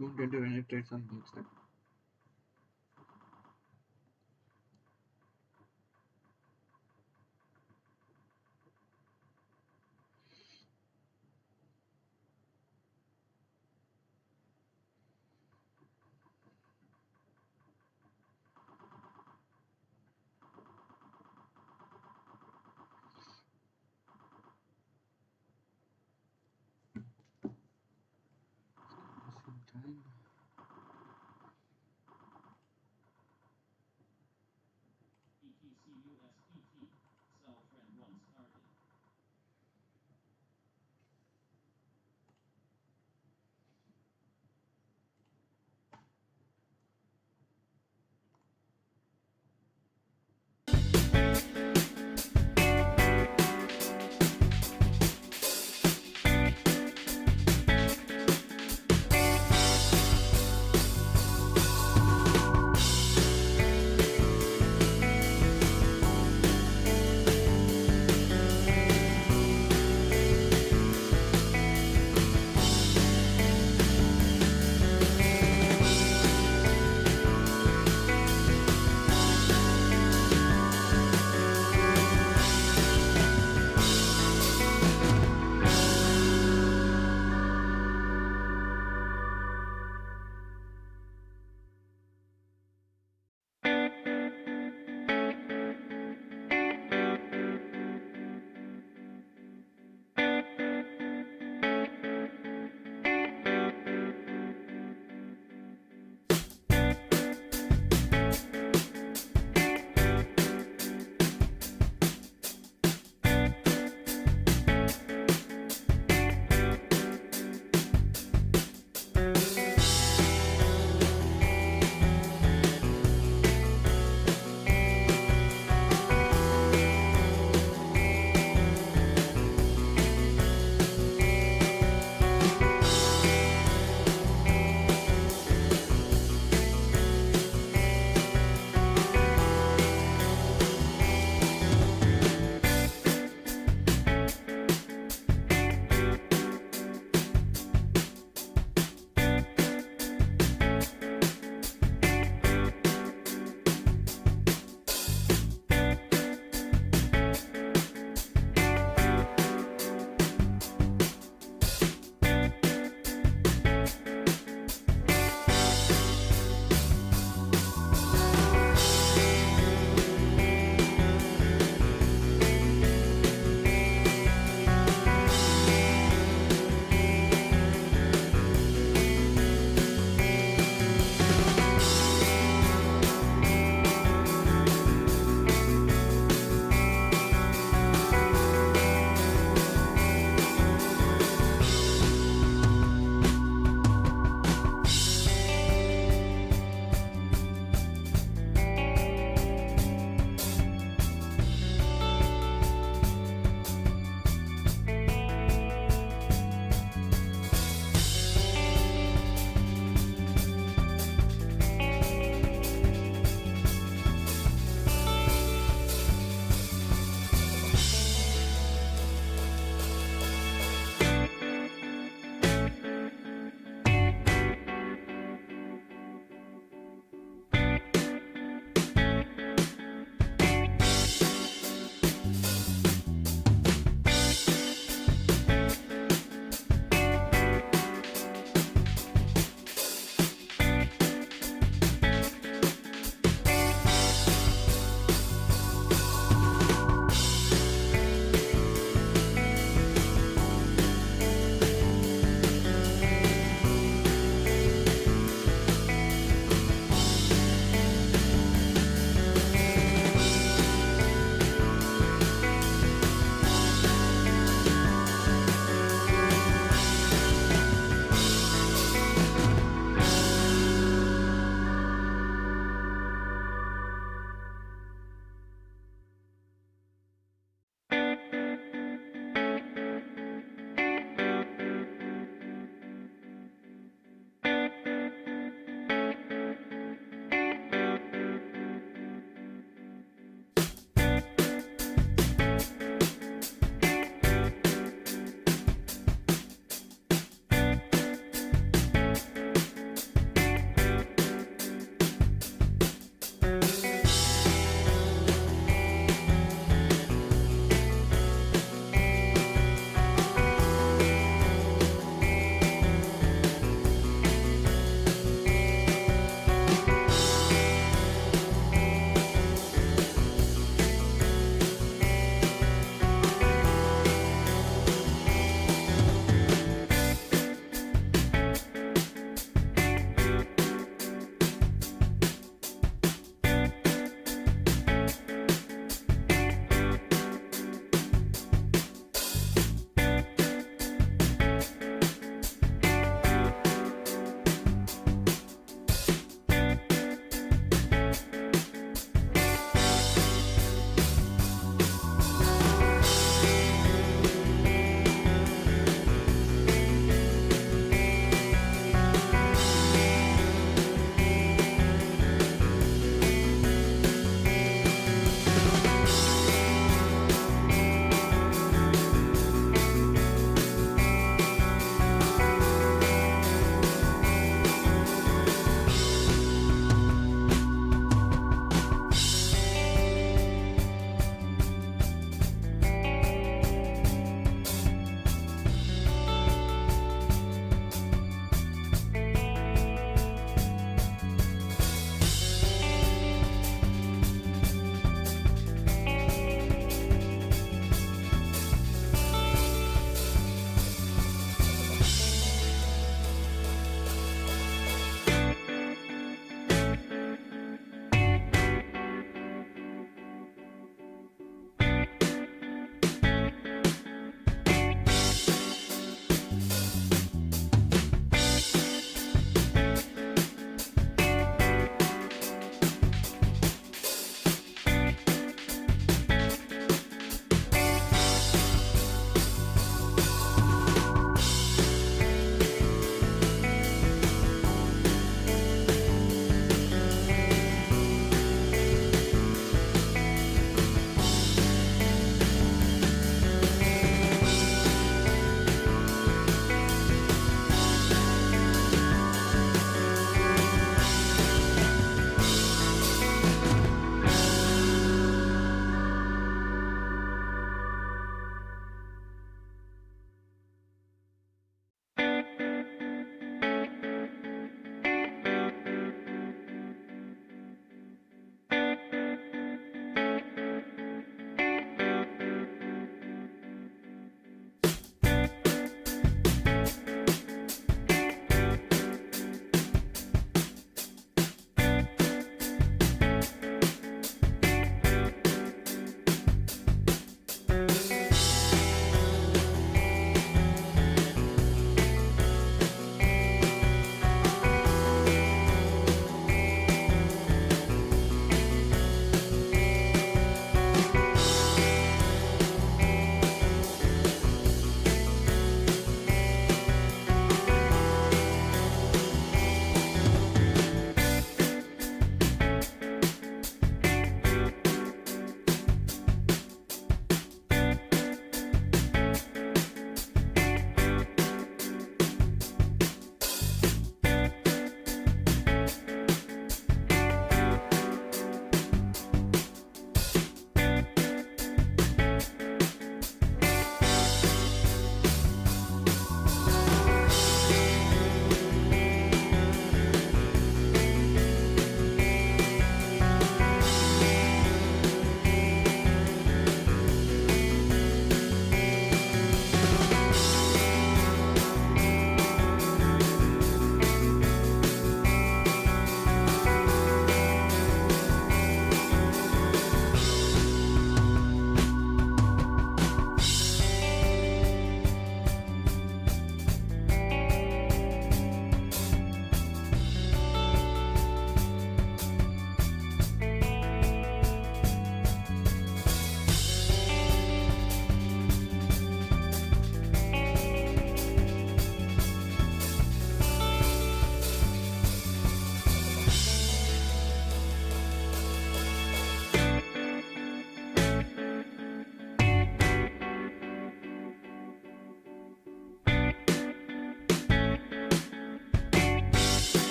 Don't enter any trades on both sides. Same time.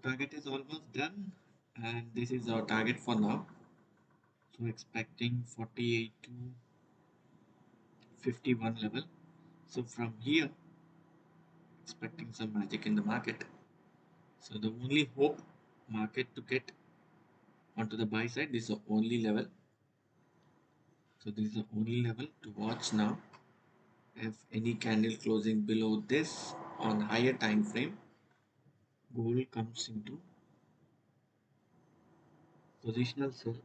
target is almost done, and this is our target for now. So expecting 48 to 51 level. So from here, expecting some magic in the market. So the only hope market to get onto the buy side, this is the only level. So this is the only level to watch now. If any candle closing below this on higher time frame, gold comes into positional sell.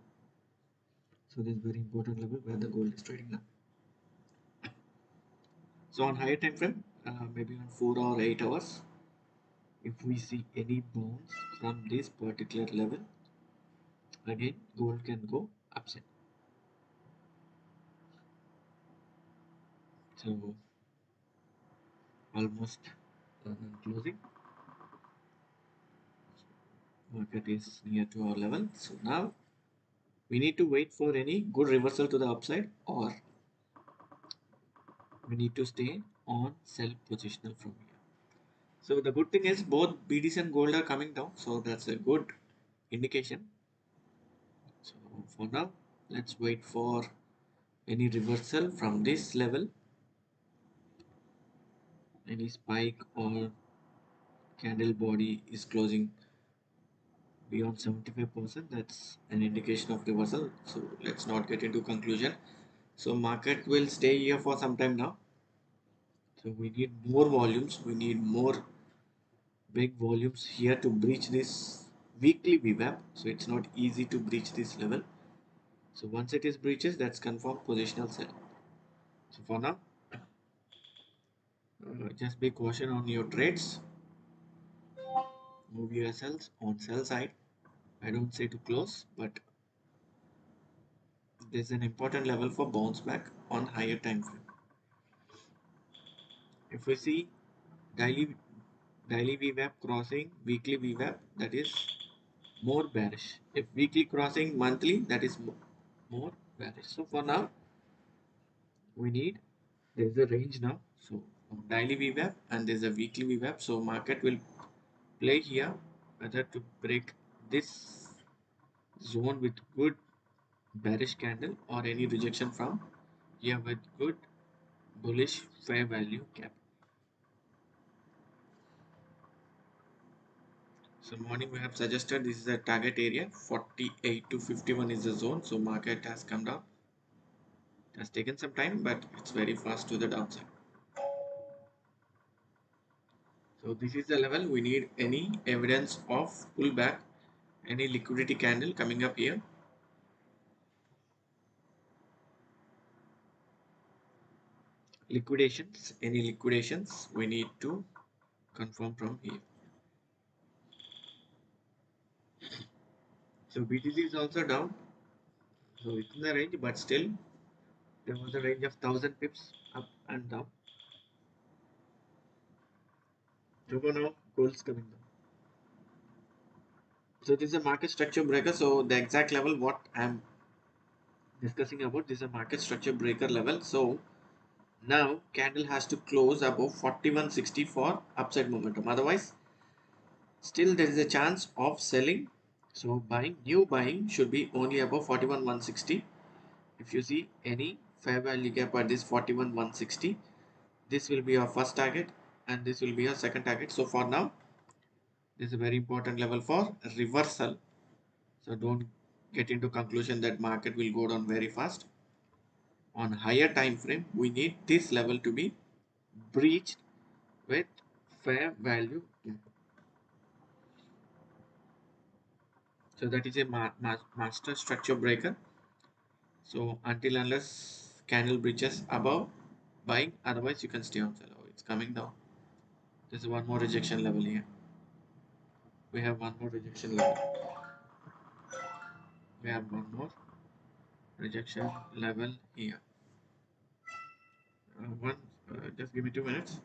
So this is very important level where the gold is trading now. So on higher time frame, maybe on 4 or 8 hours, if we see any bounce from this particular level, again gold can go upside. So almost closing. Market is near to our level. So now we need to wait for any good reversal to the upside, or we need to stay on sell positional from here. So the good thing is both BTC and gold are coming down, so that's a good indication. So for now, let's wait for any reversal from this level, any spike or candle body is closing beyond 75%. That's an indication of reversal. So let's not get into conclusion. So market will stay here for some time now. So we need more volumes. We need more big volumes here to breach this weekly VWAP. So it's not easy to breach this level. So once it is breaches, that's confirmed positional sell. So for now, just be caution on your trades. Move yourselves on sell side. I don't say to close, but there's an important level for bounce back on higher time frame. If we see daily VWAP crossing weekly VWAP, that is more bearish. If weekly crossing monthly, that is more bearish. So for now, we need, there's a range now. So daily VWAP and there's a weekly VWAP. So market will play here whether to break this zone with good bearish candle or any rejection from here with good bullish fair value cap. So morning we have suggested this is a target area, 48 to 51 is the zone. So market has come down. It has taken some time, but it's very fast to the downside. So this is the level we need any evidence of pullback, any liquidity candle coming up here. Liquidations, any liquidations we need to confirm from here. So BTC is also down. So it's in the range, but still there was a range of 1000 pips up and down. So for now, gold's coming down. So this is a market structure breaker. So the exact level what I'm discussing about, this is a market structure breaker level. So now candle has to close above 4160 for upside momentum. Otherwise, still there is a chance of selling. So new buying should be only above 41160. If you see any fair value gap at this 41160, this will be our first target and this will be our second target. So for now, this is a very important level for reversal. So don't get into conclusion that market will go down very fast. On higher time frame, we need this level to be breached with fair value. So that is a master structure breaker. So until unless candle breaches above, buying, otherwise you can stay on sell. Oh, it's coming down. There's one more rejection level here. We have one more rejection level. We have one more rejection level here. Just give me 2 minutes.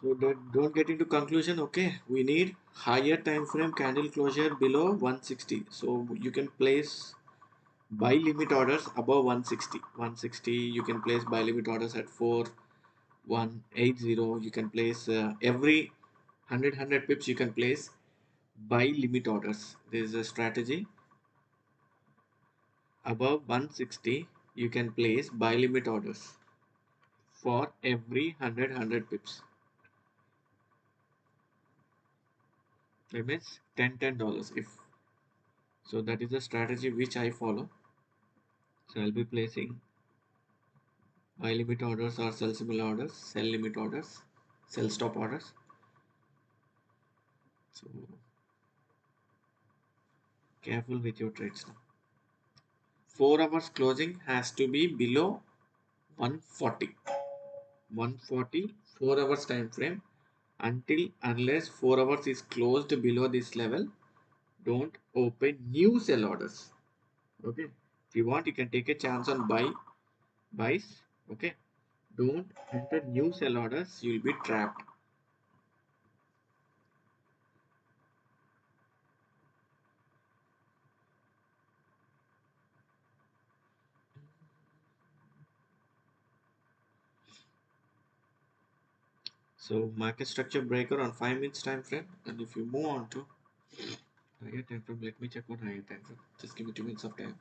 So that don't get into conclusion. Okay, we need higher time frame candle closure below 160. So you can place buy limit orders above 160. 160 you can place buy limit orders at 4180. You can place every 100 pips you can place buy limit orders. This is a strategy. Above 160 you can place buy limit orders for every 100 pips. That means $10. If so, that is the strategy which I follow. So I'll be placing buy limit orders or sell similar orders, sell limit orders, sell stop orders. So careful with your trades now. 4 hours closing has to be below 140. 140 4 hours time frame. Unless 4 hours is closed below this level, don't open new sell orders. Okay, if you want you can take a chance on buys. Okay, don't enter new sell orders, you will be trapped. So market structure breaker on 5 minutes time frame, and if you move on to higher time frame, let me check on higher time frame. Just give me 2 minutes of time.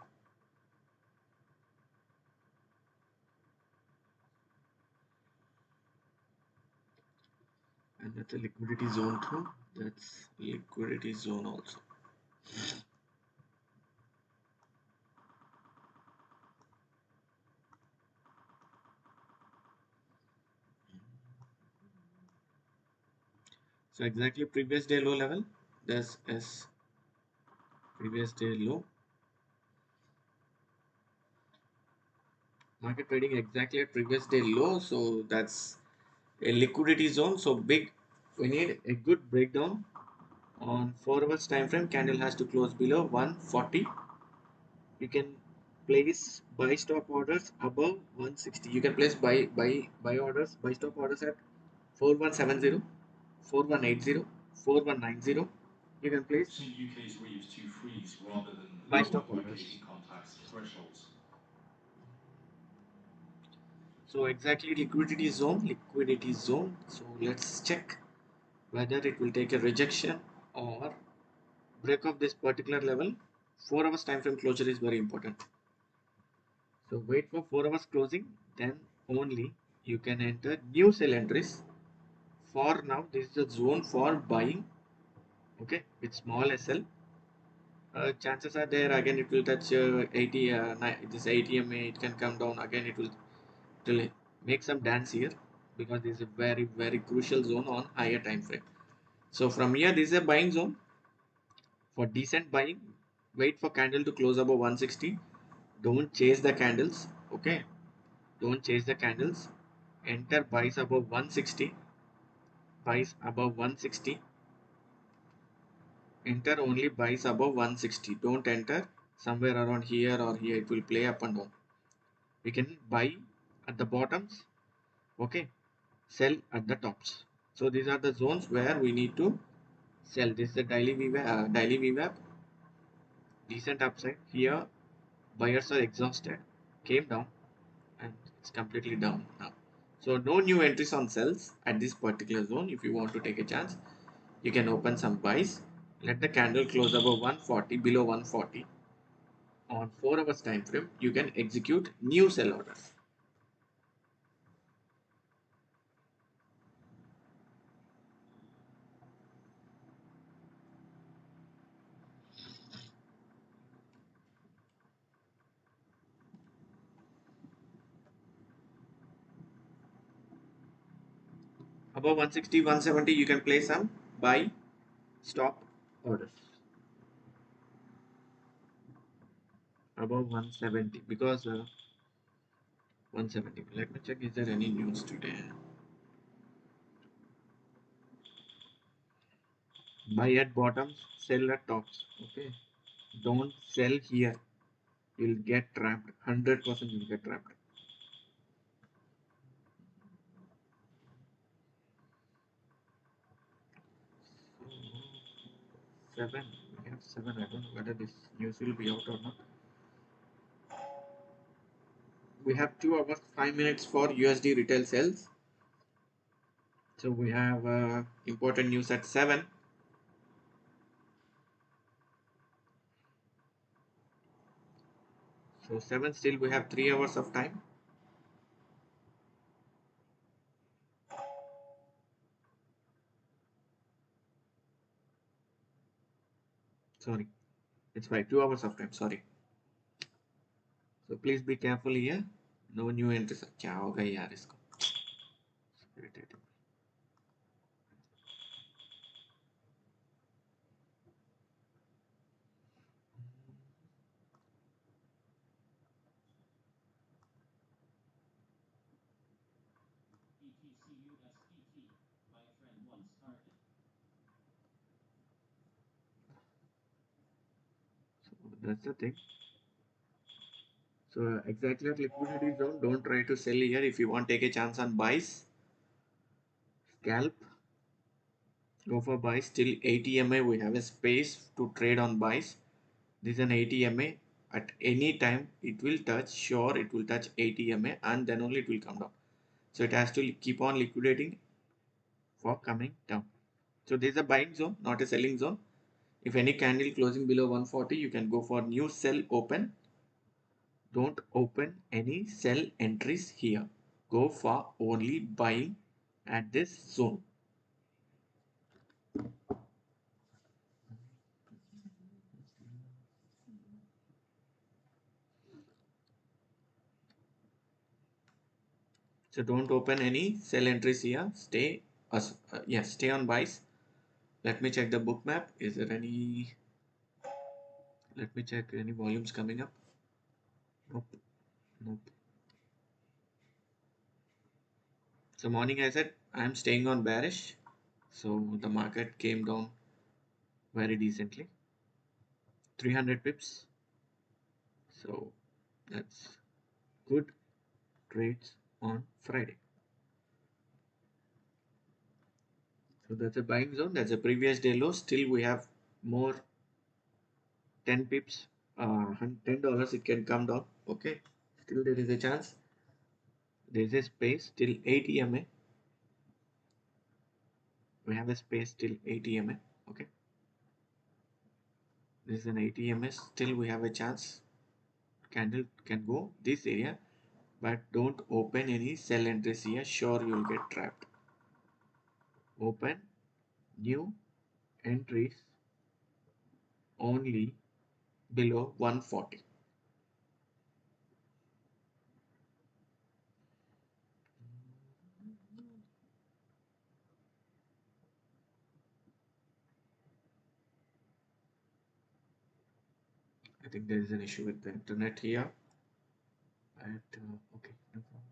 And that's a liquidity zone too. That's liquidity zone also. So exactly previous day low level. That's S previous day low. Market trading exactly at previous day low. So that's a liquidity zone. So big. We need a good breakdown on 4 hours time frame. Candle has to close below 140. You can place buy stop orders above 160. You can place buy orders, buy stop orders at 4170, 4180, 4190. You can place We've seen UK's reefs to freeze rather than buy lower stop UK orders. income tax thresholds. So exactly liquidity zone, liquidity zone. So let's check whether it will take a rejection or break of this particular level. 4 hours time frame closure is very important. So wait for 4 hours closing, then only you can enter new sell entries. For now, this is the zone for buying. Okay, with small SL. Chances are there again it will touch 80. This ATMA it can come down again. It will make some dance here because this is a very crucial zone on higher time frame. So from here, this is a buying zone for decent buying. Wait for candle to close above 160. Don't chase the candles. Okay, don't chase the candles. Enter buys above 160. Buys above 160. Enter only buys above 160. Don't enter somewhere around here or here. It will play up and down. We can buy at the bottoms. Okay, sell at the tops. So these are the zones where we need to sell. This is the daily VWAP. Decent upside. Here buyers are exhausted. Came down and it's completely down now. So no new entries on sells at this particular zone. If you want to take a chance, you can open some buys. Let the candle close above 140, below 140. On 4 hours time frame, you can execute new sell orders. Above 160, 170, you can place some buy stop orders. Above 170 because 170. Let me check, is there any news today? Buy at bottoms, sell at tops. Okay, don't sell here. You'll get trapped. 100% you'll get trapped. 7. We have 7. I don't know whether this news will be out or not. We have 2 hours 5 minutes for USD retail sales. So we have important news at 7. So 7 still we have 3 hours of time. Sorry, it's 2 hours of time. Sorry. So please be careful here. No new entries. क्या हो गया यार इसको? Irritating. So that's the thing. So exactly at liquidity zone, don't try to sell here. If you want take a chance on buys, scalp, go for buys till 80 MA. We have a space to trade on buys. This is an 80 MA. At any time it will touch, sure it will touch 80 MA and then only it will come down. So it has to keep on liquidating for coming down. So this is a buying zone, not a selling zone. If any candle closing below 140, you can go for new sell open. Don't open any sell entries here. Go for only buying at this zone. So don't open any sell entries here. Stay stay on buys. Let me check the book map. Is there any? Let me check any volumes coming up. Nope. Nope. So morning I said I'm staying on bearish. So the market came down very decently. 300 pips. So that's good trades on Friday. So that's a buying zone. That's a previous day low. Still we have more 10 pips, $10 it can come down. Okay. Still there is a chance. There is a space till 80 MA. We have a space till 80 MA. Okay. This is an 80 MA. Still we have a chance. Candle can go this area, but don't open any sell entries here. Sure you will get trapped. Open new entries only below 140. I think there is an issue with the internet here. Okay, no problem.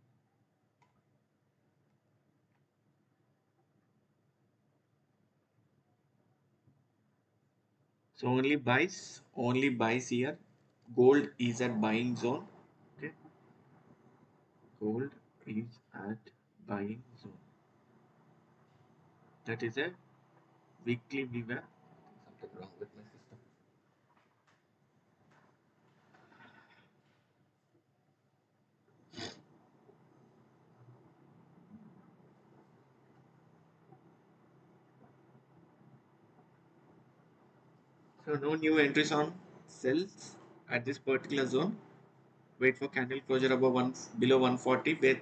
So only buys here. Gold is at buying zone. Okay, gold is at buying zone. That is a weekly viewer. Something wrong with my system. So no new entries on sells at this particular zone. Wait for candle closure above below 140 with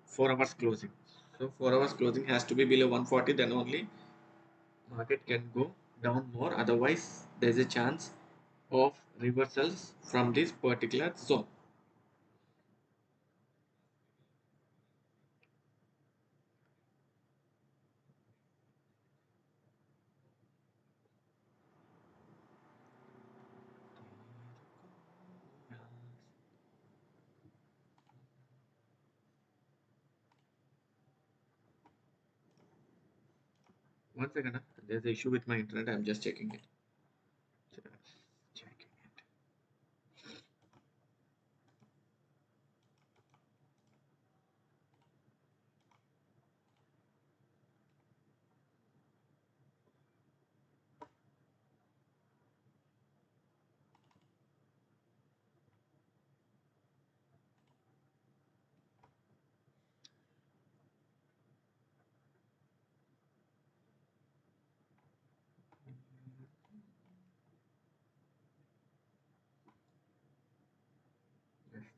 4 hours closing. So 4 hours closing has to be below 140, then only market can go down more. Otherwise, there's a chance of reversals from this particular zone. One second, there's an issue with my internet. I'm just checking it. Just checking it.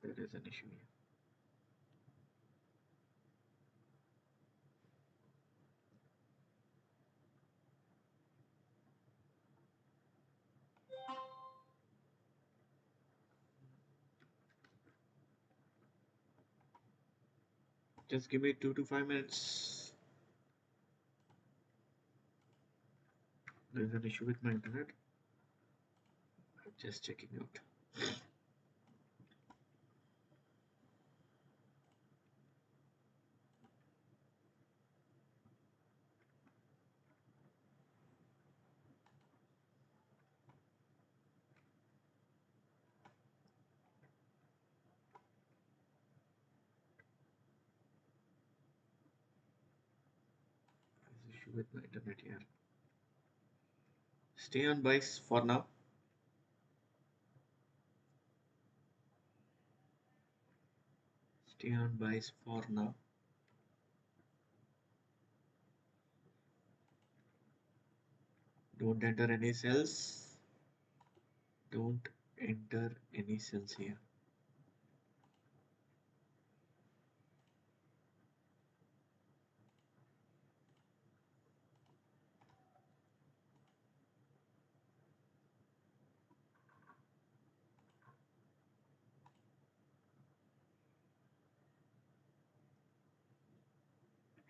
There is an issue here. Just give me 2 to 5 minutes. There is an issue with my internet. I'm just checking out. There's issue with my internet here. Stay on buys for now. Stay on buys for now. Don't enter any cells. Don't enter any cells here.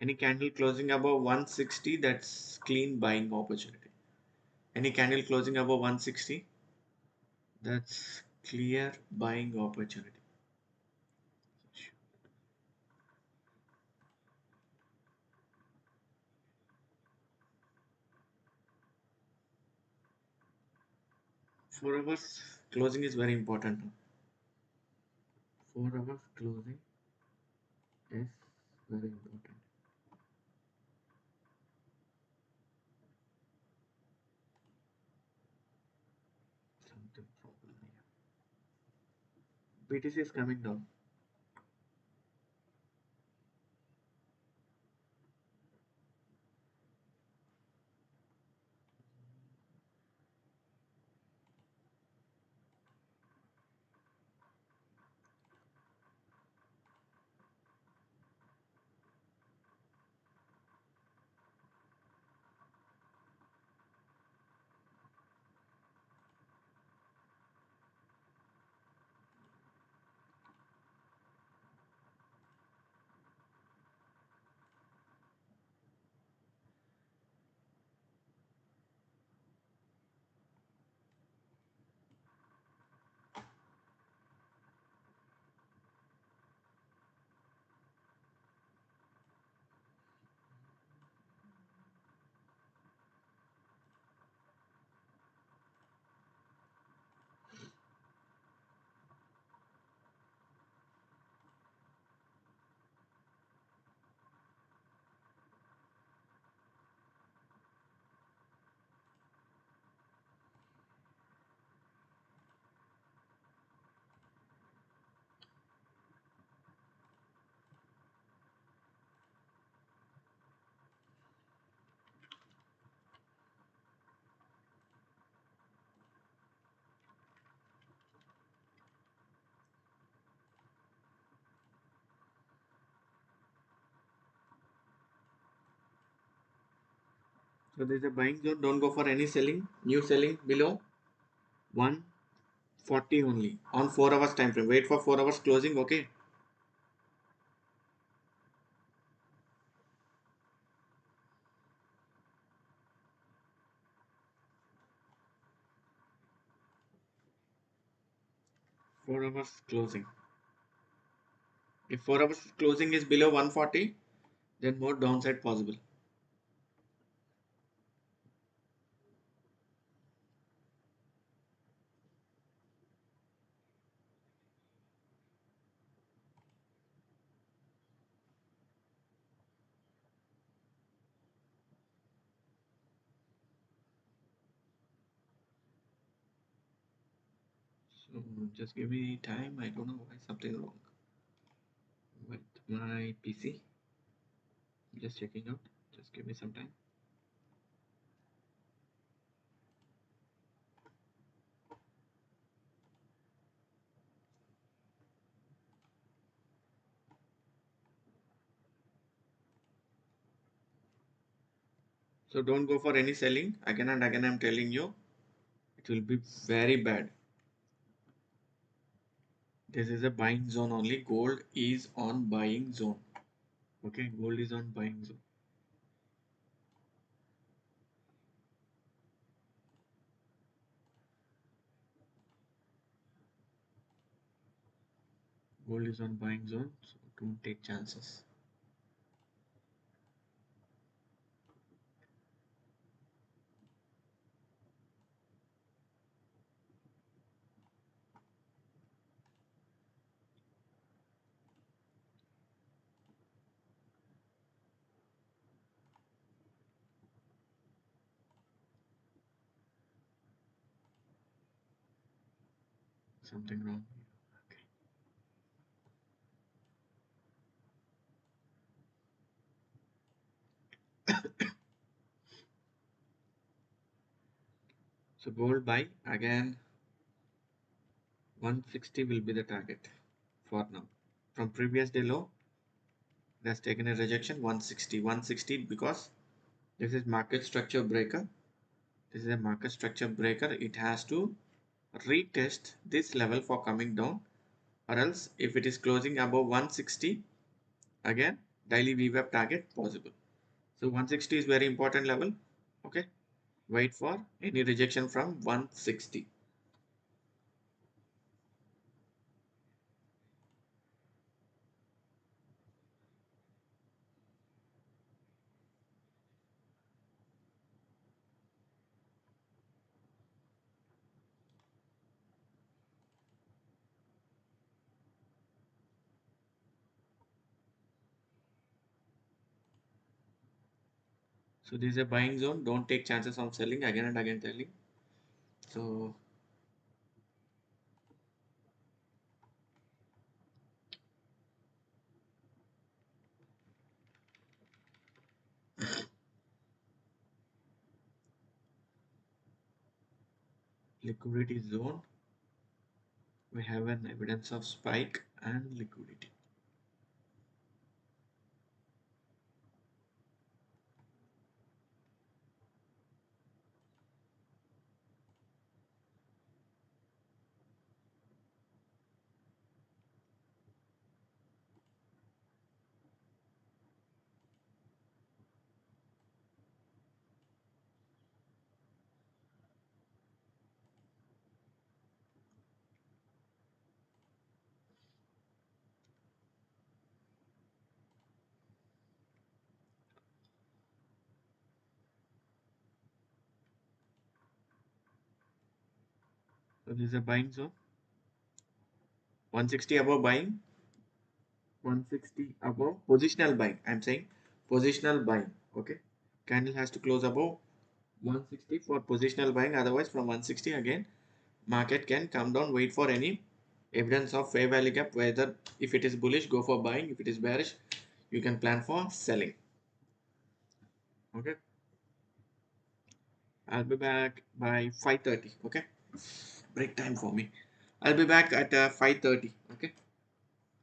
Any candle closing above 160, that's clean buying opportunity. Any candle closing above 160, that's clear buying opportunity. 4 hours closing is very important. 4 hours closing is very important. Something problem here. BTC is coming down. So there's a buying zone. Don't go for any selling. New selling below 140 only on 4 hours time frame. Wait for 4 hours closing. Okay. Four hours closing. If 4 hours closing is below 140, then more downside possible. So just give me time. I don't know why something wrong with my PC. I'm just checking out. Just give me some time. So don't go for any selling. Again and again I'm telling you, it will be very bad. This is a buying zone only. Gold is on buying zone. Okay, gold is on buying zone. Gold is on buying zone, so don't take chances. Something wrong here. Okay. So gold buy again. 160 will be the target for now. From previous day low, it has taken a rejection 160 because this is market structure breaker. This is a market structure breaker. It has to retest this level for coming down, or else if it is closing above 160, again daily VWAP target possible. So 160 is very important level. Okay, wait for any rejection from 160. So this is a buying zone. Don't take chances on selling. Again and again telling. So liquidity zone. We have an evidence of spike and liquidity. So this is a buying zone. 160 above buying. 160 above positional buying. I'm saying positional buying. Okay. Candle has to close above 160 for positional buying. Otherwise, from 160 again, market can come down. Wait for any evidence of fair value gap. Whether if it is bullish, go for buying. If it is bearish, you can plan for selling. Okay. I'll be back by 5:30. Okay. Break time for me. I'll be back at 5:30. Okay.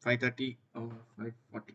5:30 or 5:40.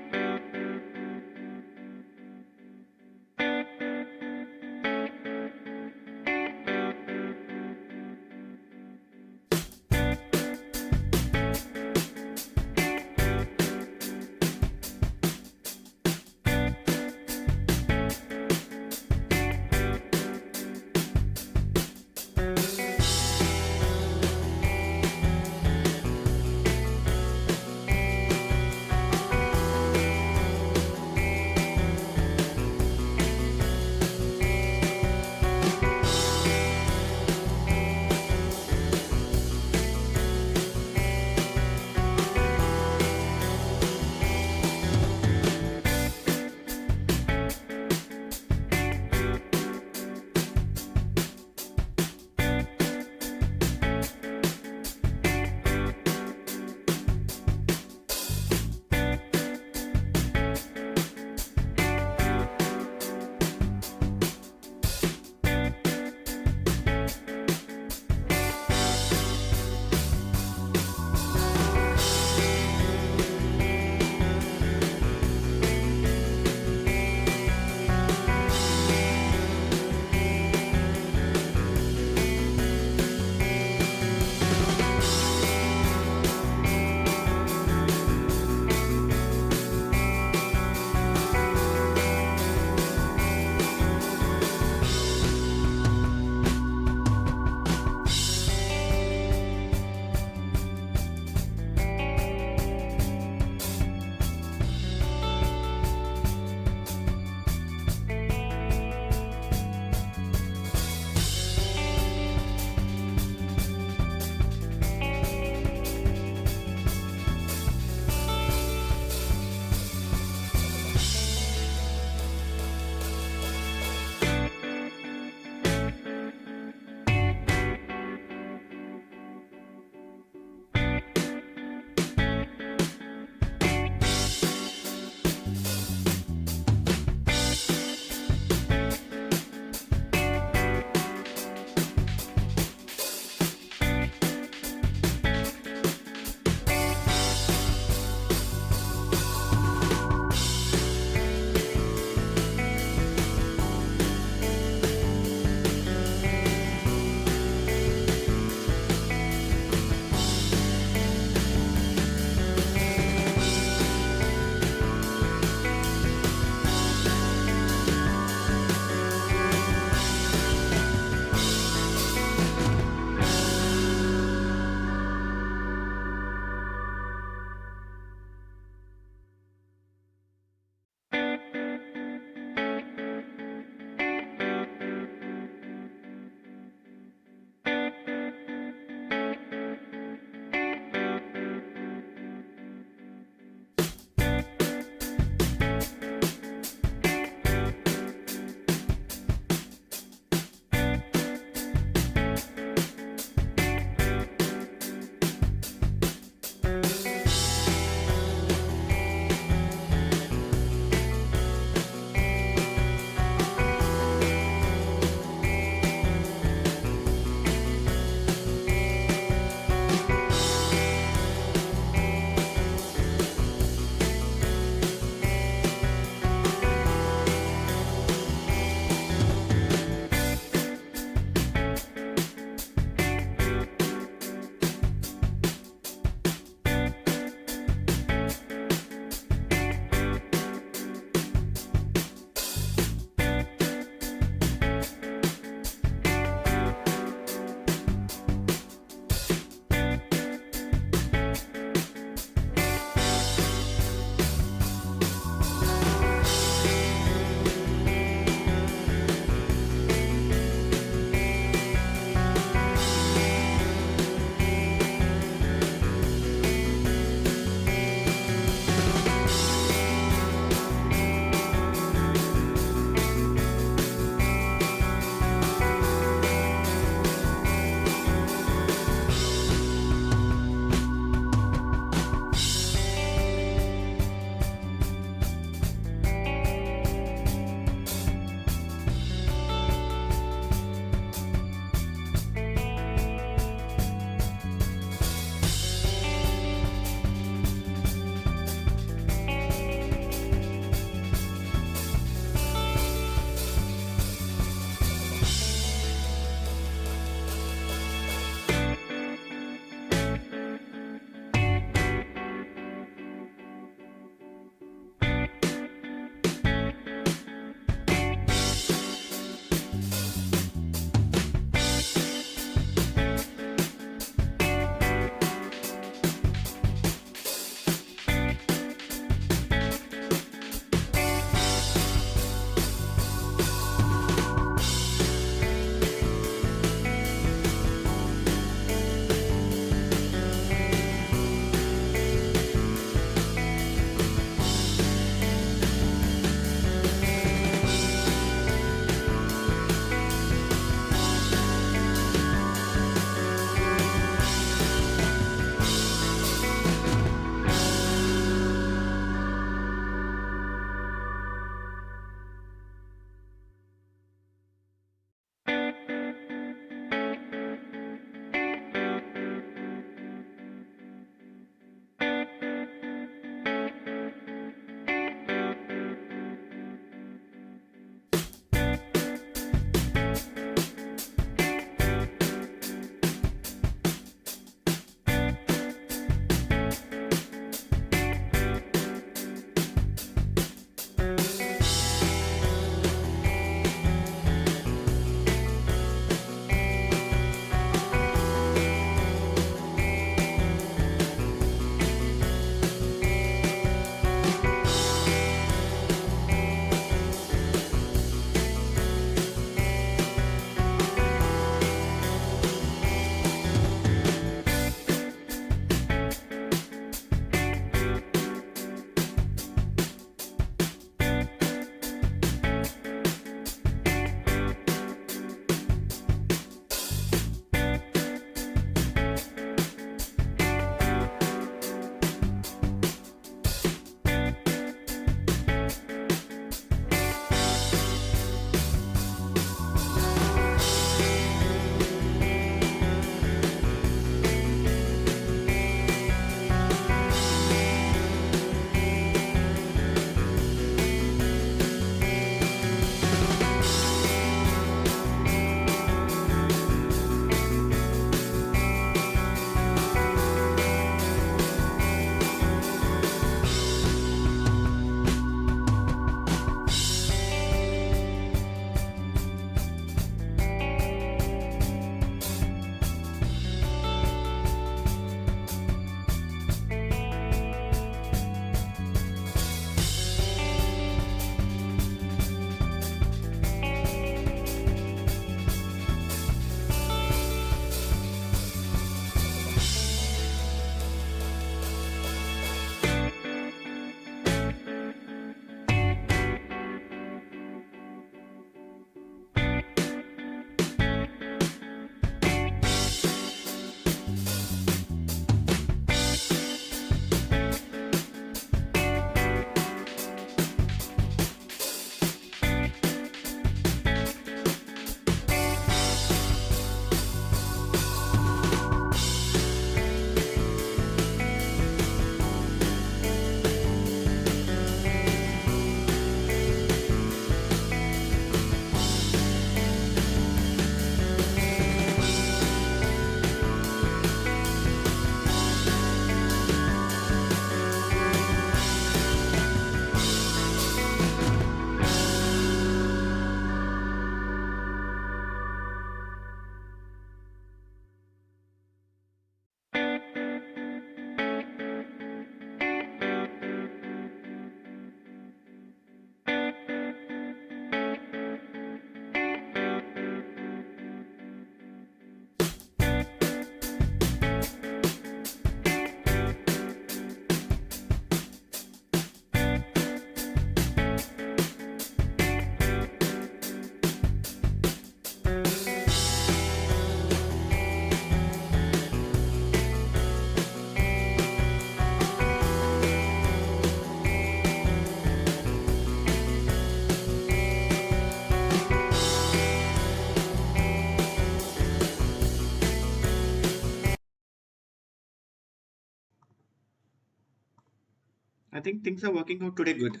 I think things are working out today good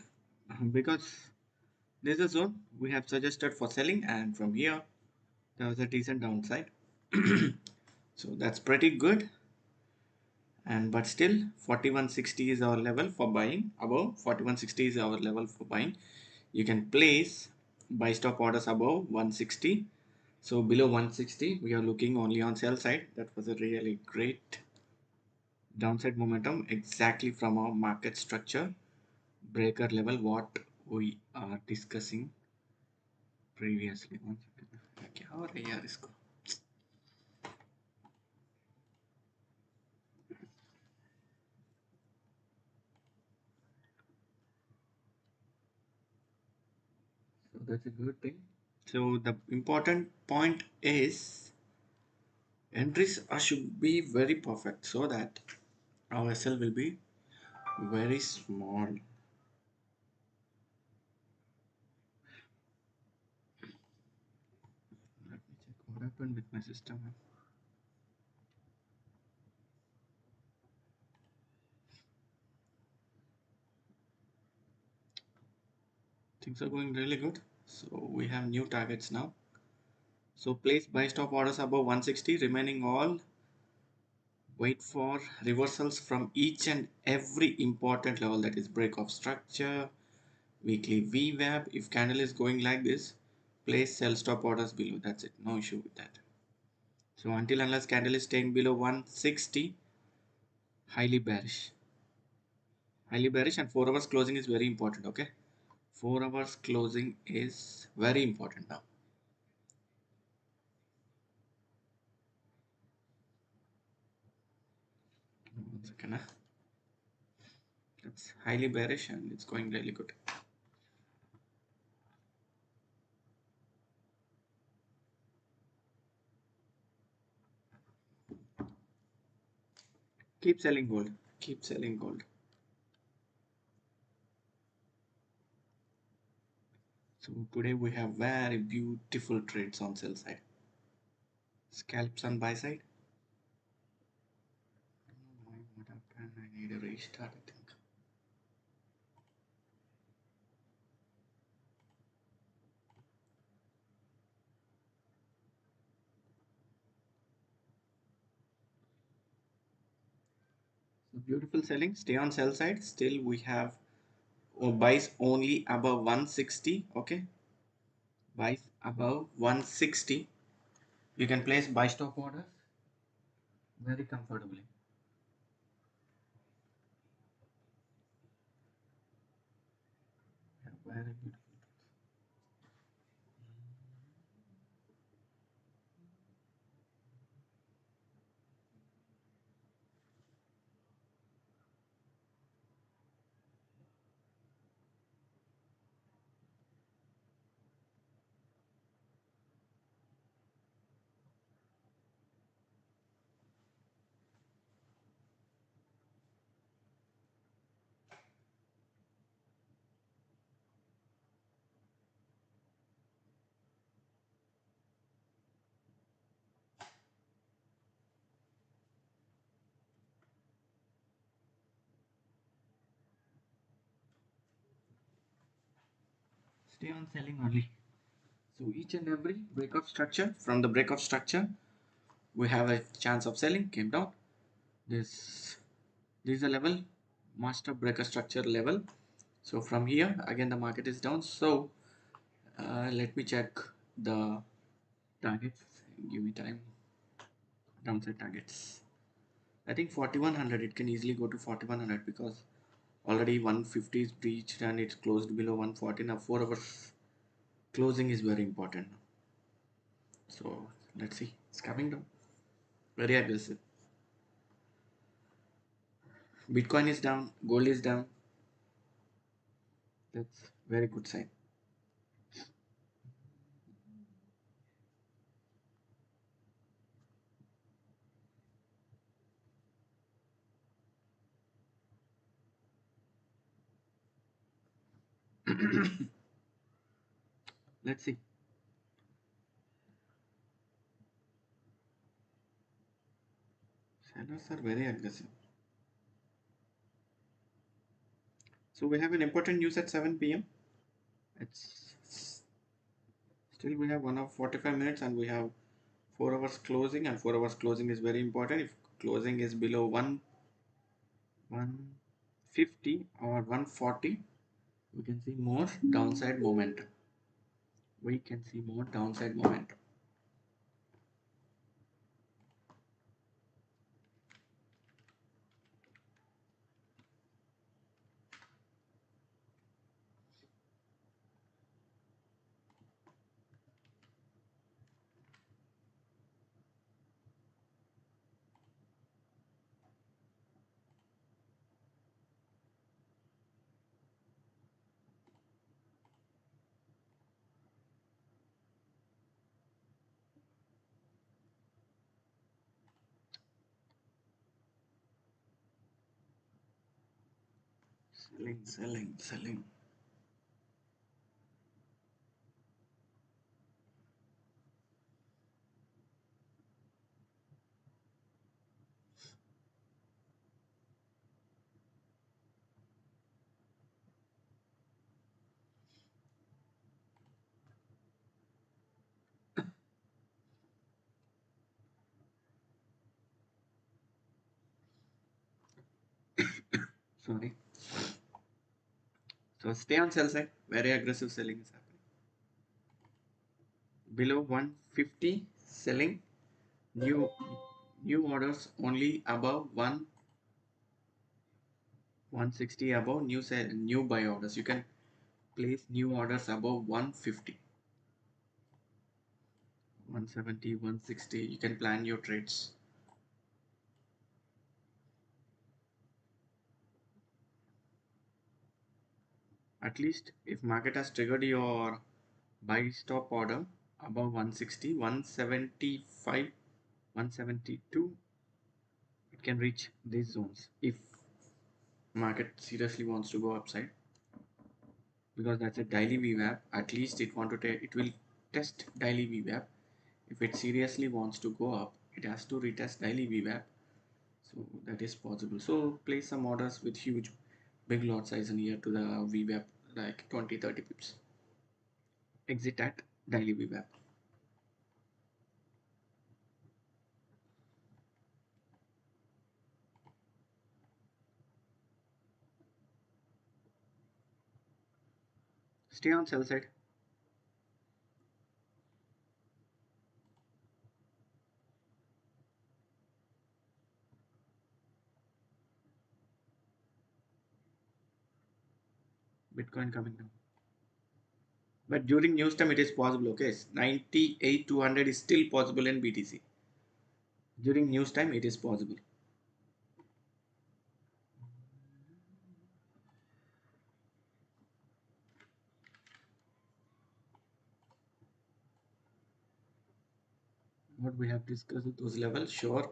because there's a zone we have suggested for selling, and from here there was a decent downside. So that's pretty good. And but still 4160 is our level for buying. Above 4160 is our level for buying. You can place buy stop orders above 160. So below 160 we are looking only on sell side. That was a really great downside momentum exactly from our market structure breaker level what we are discussing previously. One second. क्या हो रहा है यार इसको? So that's a good thing. So the important point is entries should be very perfect so that our SL will be very small. Let me check what happened with my system. Things are going really good. So we have new targets now. So place buy stop orders above 160, remaining all wait for reversals from each and every important level, that is break of structure, weekly VWAP. If candle is going like this, place sell stop orders below. That's it. No issue with that. So until unless candle is staying below 160, highly bearish. Highly bearish, and 4 hours closing is very important. Okay, 4 hours closing is very important now. One second. That's highly bearish and it's going really good. Keep selling gold. Keep selling gold. So today we have very beautiful trades on sell side. Scalps on buy side. What happened? I need a restart, I think. So beautiful selling. Stay on sell side. Still we have buys only above 160. Okay. Buys above 160. You can place buy stop orders very comfortably. Yeah, very beautiful. Stay on selling only. So each and every break of structure, from the break of structure, we have a chance of selling. Came down. This is a level, master breaker structure level. So from here again the market is down. So let me check the targets. Give me time. Downside targets. I think 4100. It can easily go to 4100 because already 150 is breached and it's closed below 140. Now 4 hours closing is very important. So let's see. It's coming down. Very aggressive. Bitcoin is down. Gold is down. That's very good sign. Let's see. Sellers are very aggressive. So we have an important news at 7 p.m. It's still we have 1 hour 45 minutes and we have 4 hours closing, and 4 hours closing is very important. If closing is below 150 or 140, we can see more downside momentum. We can see more downside momentum. Selling, selling, selling. Sorry. So stay on sell side. Very aggressive selling is happening. Below 150, selling. New orders only above 160 above new buy orders. You can place new orders above 150, 170, 160. You can plan your trades. At least if market has triggered your buy stop order above 160, 175, 172, it can reach these zones if market seriously wants to go upside, because that's a daily VWAP. At least it will test daily VWAP. If it seriously wants to go up, it has to retest daily VWAP. So that is possible. So place some orders with huge big lot size near to the VWAP, like 20-30 pips. Exit at daily VWAP. Stay on sell side. Bitcoin coming down. But during news time, it is possible. Okay, 98 200 is still possible in BTC. During news time, it is possible. What we have discussed at those levels, sure,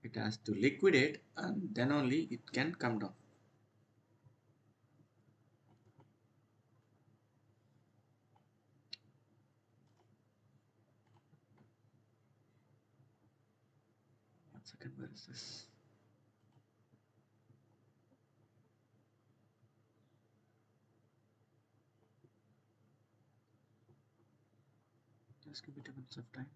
it has to liquidate and then only it can come down. One second, where is this? Just give it a minute of time.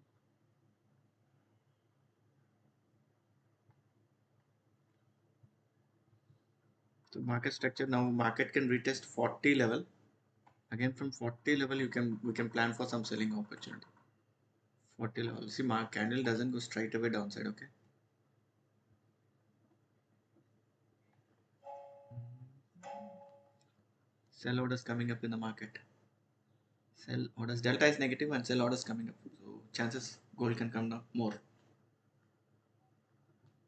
So market structure, now market can retest 40 level. Again from 40 level we can plan for some selling opportunity. 40 level. See, mark candle doesn't go straight away downside, okay? Sell orders coming up in the market. Sell orders. Delta is negative and sell orders coming up. So chances gold can come down more.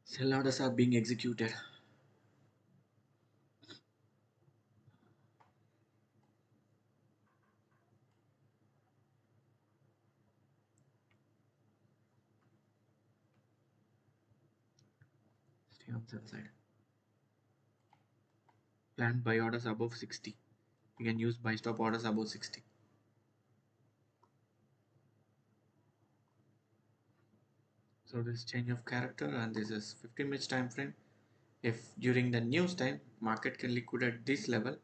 Sell orders are being executed. Stay on sell side. Plan buy orders above 60. You can use buy stop orders above 60. So this change of character, and this is 15 minutes time frame. If during the news time market can liquidate this level,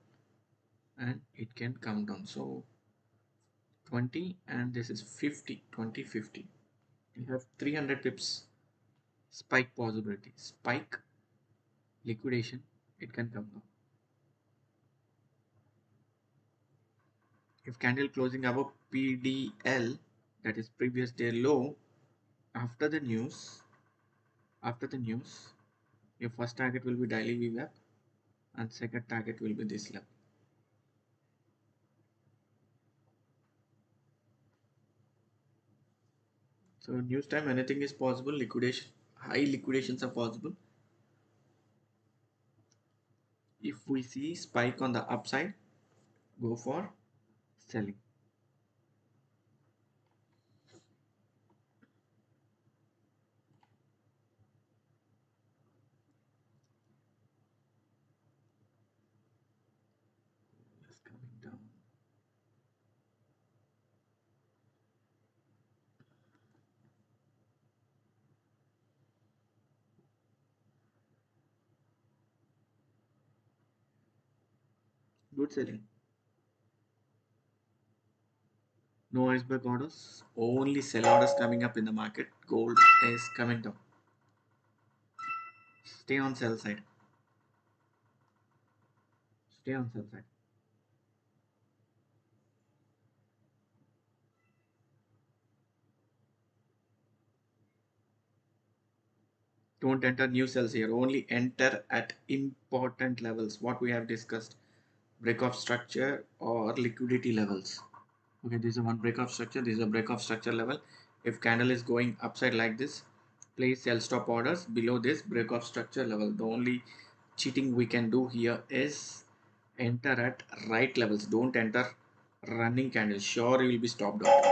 and it can come down. So 20 and this is 50, 20, 50. You have 300 pips spike possibility. Spike liquidation, it can come down. If candle closing above PDL, that is previous day low, after the news, your first target will be daily VWAP and second target will be this level. So news time, anything is possible. Liquidation, high liquidations are possible. If we see spike on the upside, go for selling. Just coming down. Good selling. No iceberg orders, only sell orders coming up in the market. Gold is coming down. Stay on sell side. Stay on sell side. Don't enter new cells here. Only enter at important levels. What we have discussed. Break of structure or liquidity levels. Okay, this is one break of structure. This is a break of structure level. If candle is going upside like this, place sell stop orders below this break of structure level. The only cheating we can do here is enter at right levels. Don't enter running candle. Sure, you will be stopped out.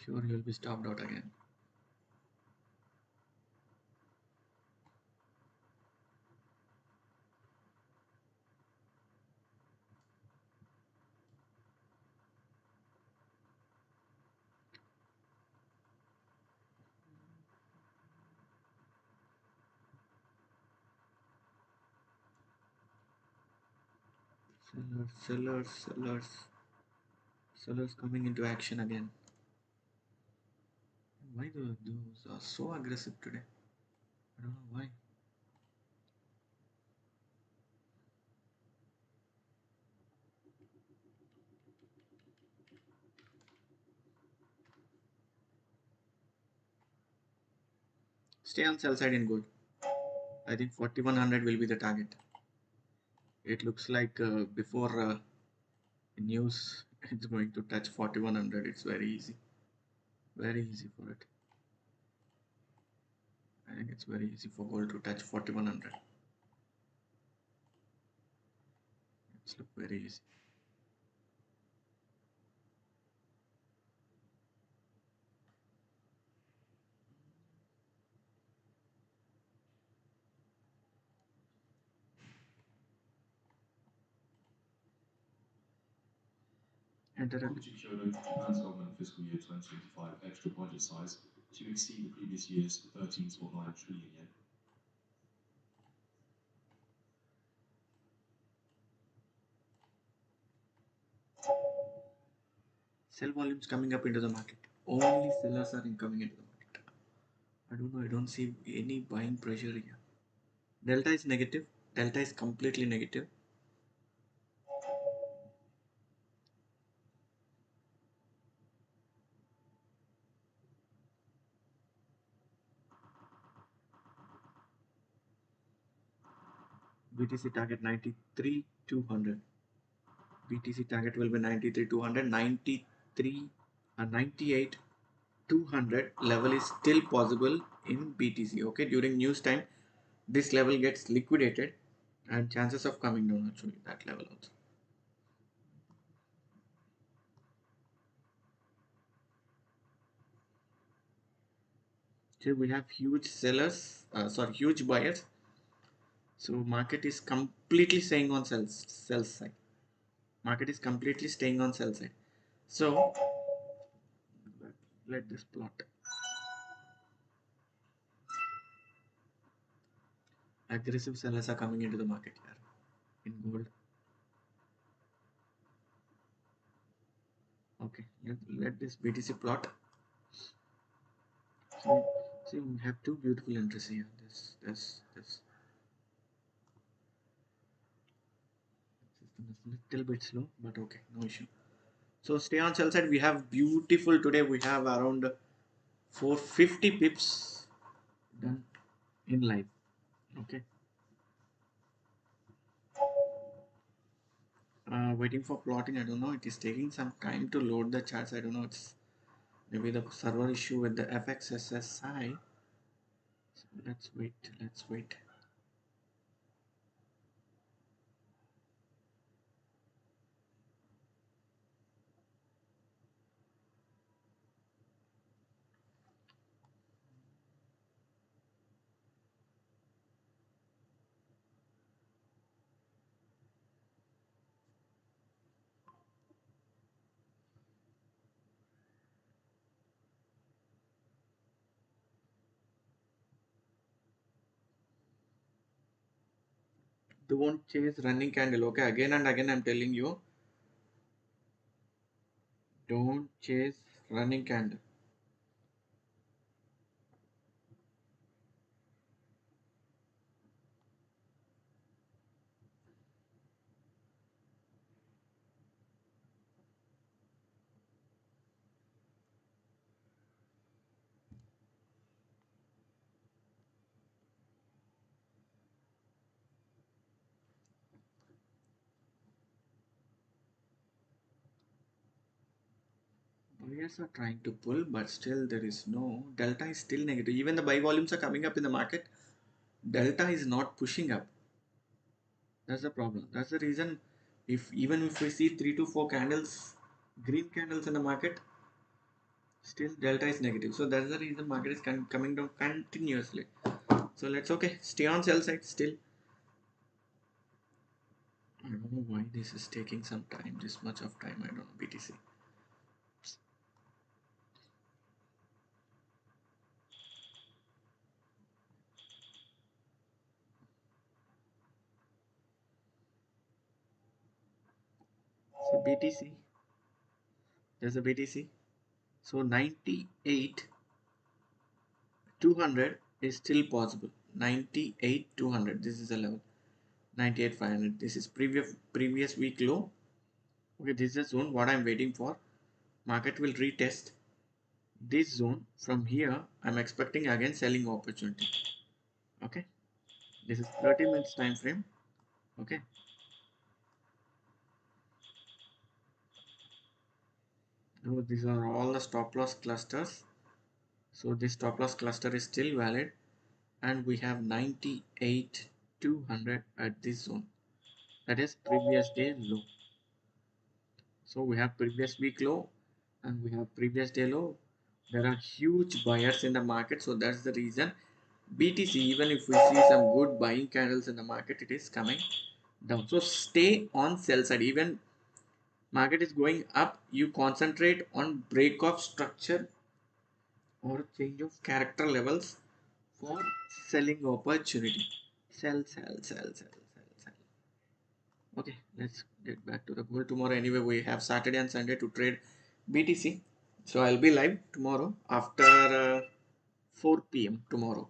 Sure, you will be stopped out again. Sellers coming into action again. Why those are so aggressive today? I don't know why. Stay on sell side in gold. I think 4100 will be the target. It looks like before news it's going to touch 4100. It's very easy. Very easy for it. I think it's very easy for gold to touch 4100. It's look very easy. Enter at Budget showed Japan's government fiscal year 2025 extra budget size to exceed the previous year's 13.9 trillion yen. sell volumes coming up into the market. Only sellers are coming into the market. I don't know. I don't see any buying pressure here. Delta is negative. Delta is completely negative. BTC target 93,200. BTC target will be 93,200. 93 98 200 level is still possible in BTC. Okay, during news time this level gets liquidated and chances of coming down actually that level also. So we have huge sellers, huge buyers. So market is completely staying on sell side. Market is completely staying on sell side. So let this plot. aggressive sellers are coming into the market here in gold. Okay, let this BTC plot. So, see, we have two beautiful entries here. This system is little bit slow, but okay, no issue. So stay on sell side. We have beautiful today. We have around 450 pips done in live. Okay. Waiting for plotting. I don't know. It is taking some time to load the charts. I don't know. It's maybe the server issue with the FXSSI. So let's wait. Let's wait. Don't chase running candle. Okay. Again and again, I'm telling you. Don't chase running candle. Buyers are trying to pull, but still there is no delta is still negative. Even the buy volumes are coming up in the market. Delta is not pushing up. That's the problem. That's the reason. If even if we see 3 to 4 candles, green candles in the market, still delta is negative. So that's the reason market is coming down continuously. So let's okay stay on sell side still. I don't know why this is taking some time. This much of time. I don't know BTC. So BTC. There's a BTC. So 98 200 is still possible. 98 200. This is the level. 98 500. This is previous week low. Okay, this is the zone. What I'm waiting for. Market will retest this zone. From here I'm expecting again selling opportunity. Okay, this is 30 minutes time frame. Okay, now these are all the stop loss clusters. So this stop loss cluster is still valid, and we have 98 200 at this zone. That is previous day low. So we have previous week low and we have previous day low. There are huge buyers in the market, so that's the reason BTC, even if we see some good buying candles in the market, it is coming down. So stay on sell side. Even market is going up, you concentrate on break of structure or change of character levels for selling opportunity. Sell, sell, sell, sell, sell, sell. Okay, let's get back to the goal. Tomorrow anyway we have Saturday and Sunday to trade BTC. So I'll be live tomorrow after 4 p.m. tomorrow.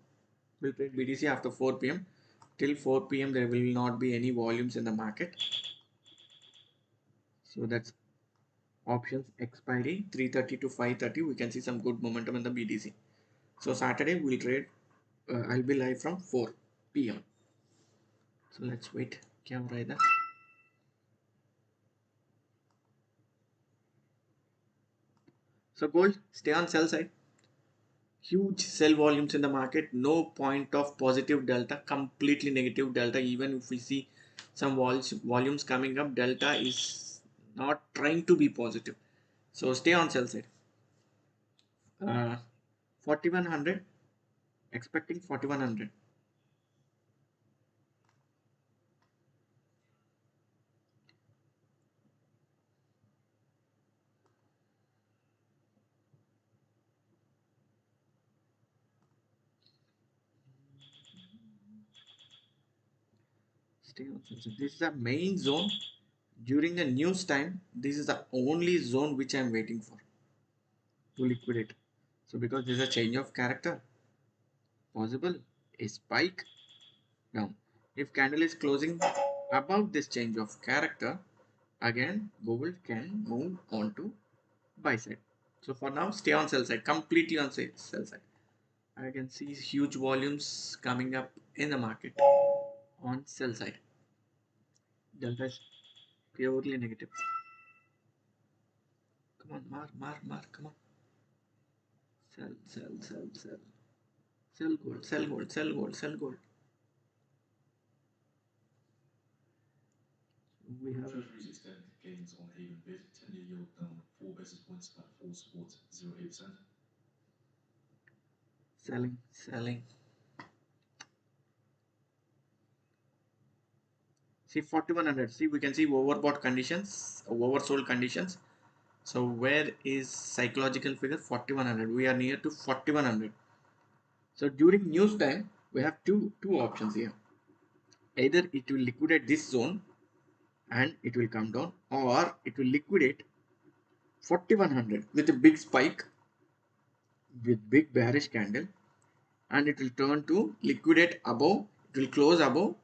We'll trade BTC after 4 p.m. Till 4 p.m. there will not be any volumes in the market. So that's options expiry 3:30 to 5:30. We can see some good momentum in the BTC. So Saturday we'll trade. I'll be live from 4 p.m. So let's wait. क्या हो रहा है इधर? So gold, stay on sell side. Huge sell volumes in the market. No point of positive delta. Completely negative delta. Even if we see some volumes coming up, delta is not trying to be positive. So stay on sell side. 4100. Expecting 4100. Stay on sell side. This is the main zone. During the news time, this is the only zone which I am waiting for to liquidate. So because there is a change of character, possible a spike down. If candle is closing above this change of character, again gold can move on to buy side. So for now, stay on sell side, completely on sell side. I can see huge volumes coming up in the market on sell side. Delta is purely negative. Come on, mar, come on. Sell, sell, sell, sell. Sell gold, sell gold, sell gold, sell gold. We have Treasuries extend gains on Haven bid, 10-year yield down 4 basis points at full support 0.8%. selling, selling. See 4100. See, we can see overbought conditions, oversold conditions. So where is psychological figure? 4100. We are near to 4100. So during news time, we have two options here. Either it will liquidate this zone and it will come down, or it will liquidate 4100 with a big spike with big bearish candle, and it will turn to liquidate above. It will close above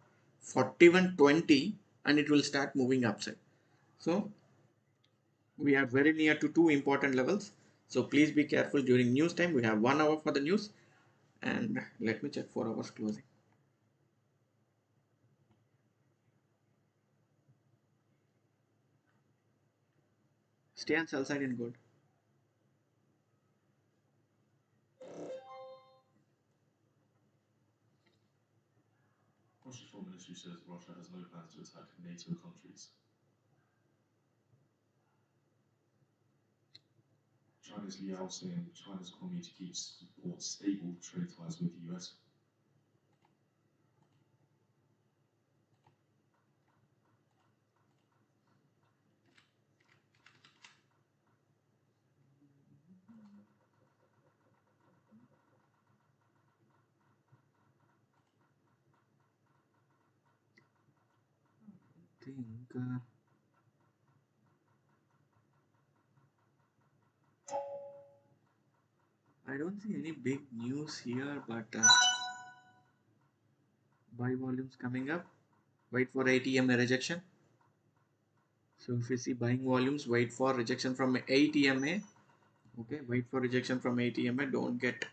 4120 and it will start moving upside. So we are very near to two important levels. So please be careful during news time. We have 1 hour for the news, and let me check 4 hours closing. Stay on sell side in gold. Russia's foreign ministry says Russia has no plans to attack NATO countries. China's Liao saying China's economy to keep support stable trade ties with the US. I don't see any big news here, but buy volumes coming up. Wait for ATM rejection. So if you see buying volumes, wait for rejection from ATMA. Okay, wait for rejection from ATMA. Don't get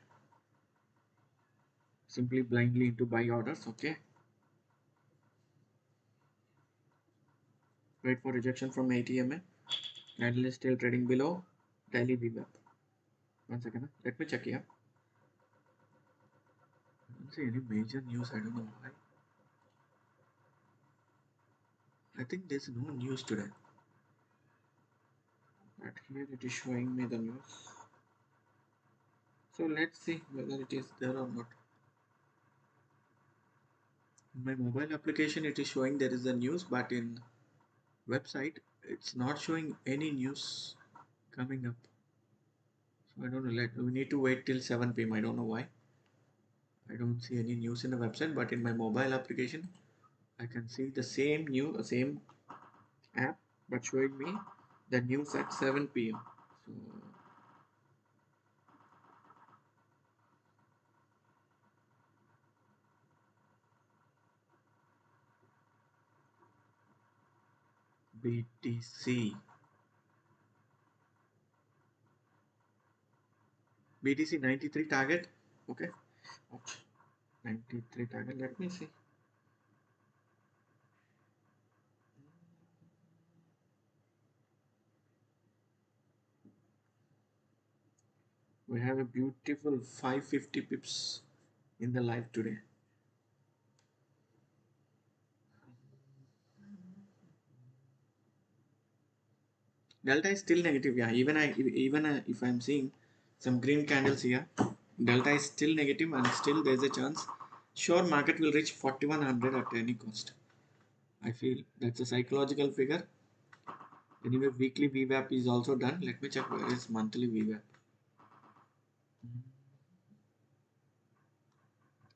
simply blindly into buy orders. Okay, wait for rejection from ATMA. Candle is still trading below daily VWAP. 1 second. Let me check here. I don't see any major news. I don't know why. I think there's no news today. But here it is showing me the news. So let's see whether it is there or not. In my mobile application it is showing there is a news, but in website it's not showing any news coming up. So I don't know, we need to wait till 7 p.m. I don't know why. I don't see any news in the website, but in my mobile application I can see the same same app, but showing me the news at 7 p.m. So BTC 93 target. Okay, ouch. 93 target. Let me see. We have a beautiful 550 pips in the live today. Delta is still negative. Yeah, even if I'm seeing some green candles here, delta is still negative and still there's a chance. Sure, market will reach 4100 at any cost. I feel that's a psychological figure. Anyway, weekly VWAP is also done. Let me check where is monthly VWAP.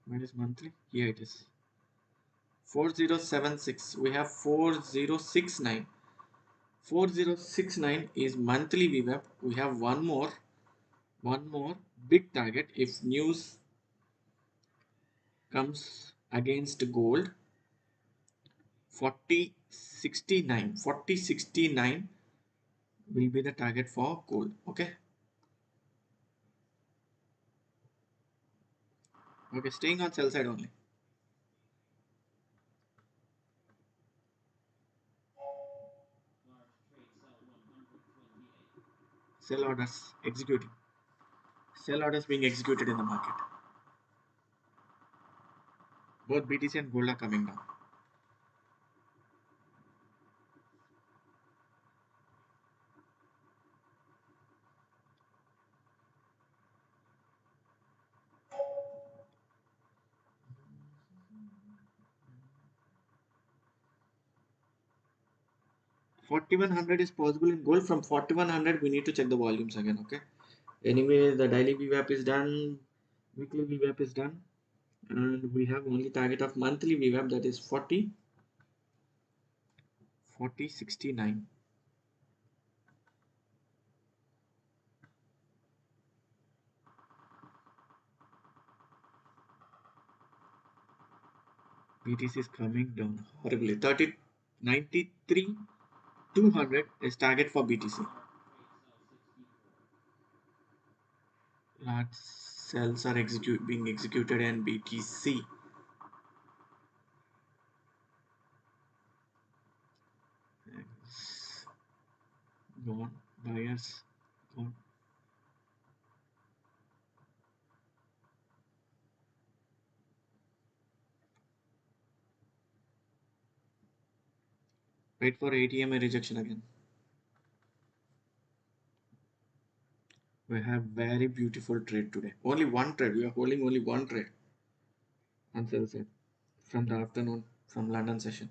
Where is monthly? Here it is. 4076. We have 4069. 4069 is monthly VWAP. We have one more big target if news comes against gold. 4069. 4069 will be the target for gold. Okay. Okay, staying on sell side only. Sell orders executing. Sell orders being executed in the market. Both BTC and gold are coming down. $4,100 is possible in gold. From 4,100 we need to check the volumes again. Okay. Anyway, the daily VWAP is done. Weekly VWAP is done. And we have only target of monthly VWAP, that is 4069. BTC is coming down horribly. 93 200 is target for BTC. Large cells are being executed in BTC. Gone. Buyers gone. Wait for ATM rejection again. We have very beautiful trade today. Only one trade. We are holding only one trade on sell side from the afternoon from London session.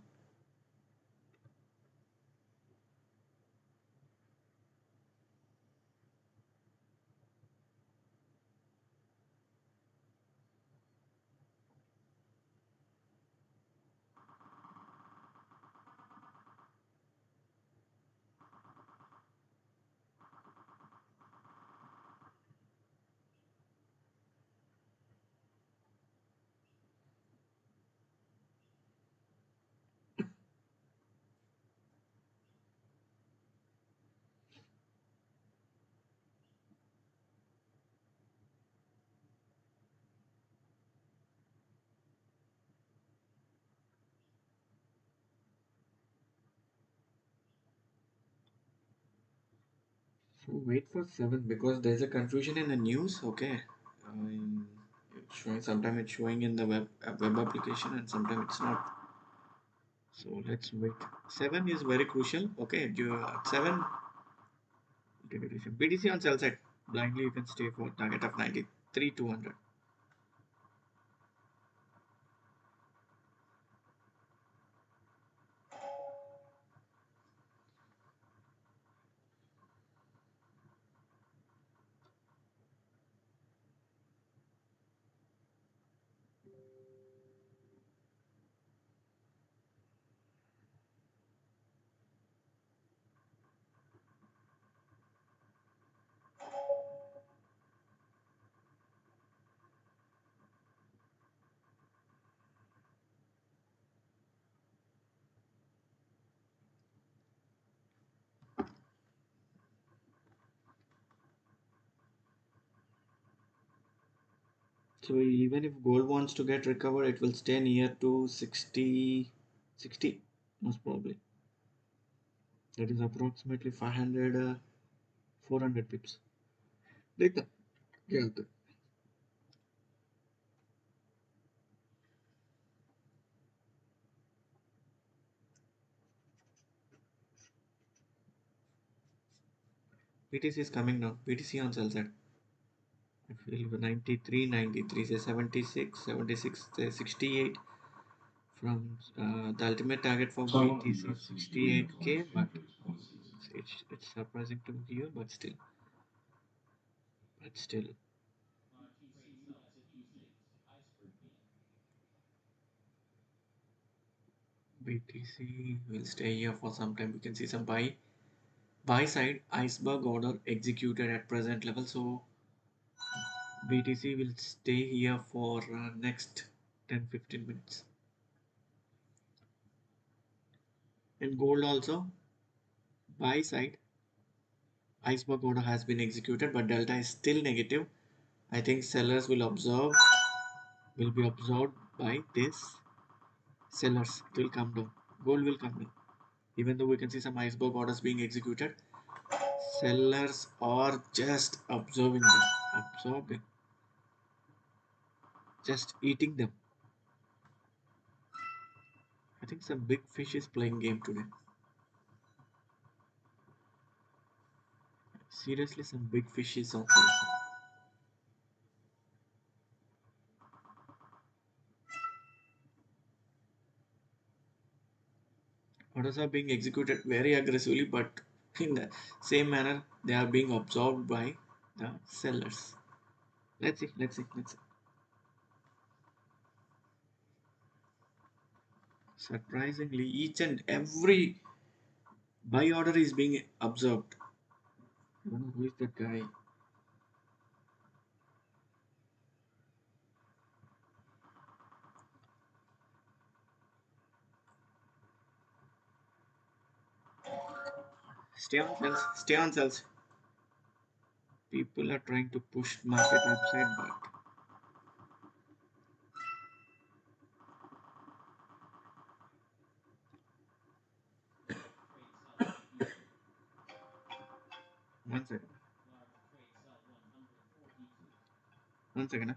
So wait for 7 because there's a confusion in the news. Okay, it's showing. Sometimes it's showing in the web application and sometimes it's not. So let's wait. 7 is very crucial. Okay, 7 integration. BTC on sell side. Blindly you can stay for target of 93 200. So even if gold wants to get recovered, it will stay near to 60, 60 most probably. That is approximately 500, 400 pips. देखता क्या होता है. BTC is coming now. BTC on sell side. I feel 93, 93, say 76, 76, say 68. From the ultimate target for BTC is 68k, but it's surprising to hear, but still. BTC will stay here for some time. We can see some buy side iceberg order executed at present level. So BTC will stay here for next 10-15 minutes. And gold also buy side iceberg order has been executed, but delta is still negative. I think sellers will be absorbed by this. Sellers, it will come down. Gold will come down. Even though we can see some iceberg orders being executed, sellers are just absorbing, just eating them. I think some big fish is playing game today. Seriously, some big fish is on sale. Orders are being executed very aggressively, but in the same manner, they are being absorbed by the sellers. Let's see. Surprisingly, each and every buy order is being absorbed. I don't know who is that guy. Stay on cells. People are trying to push market upside, but one second. One second.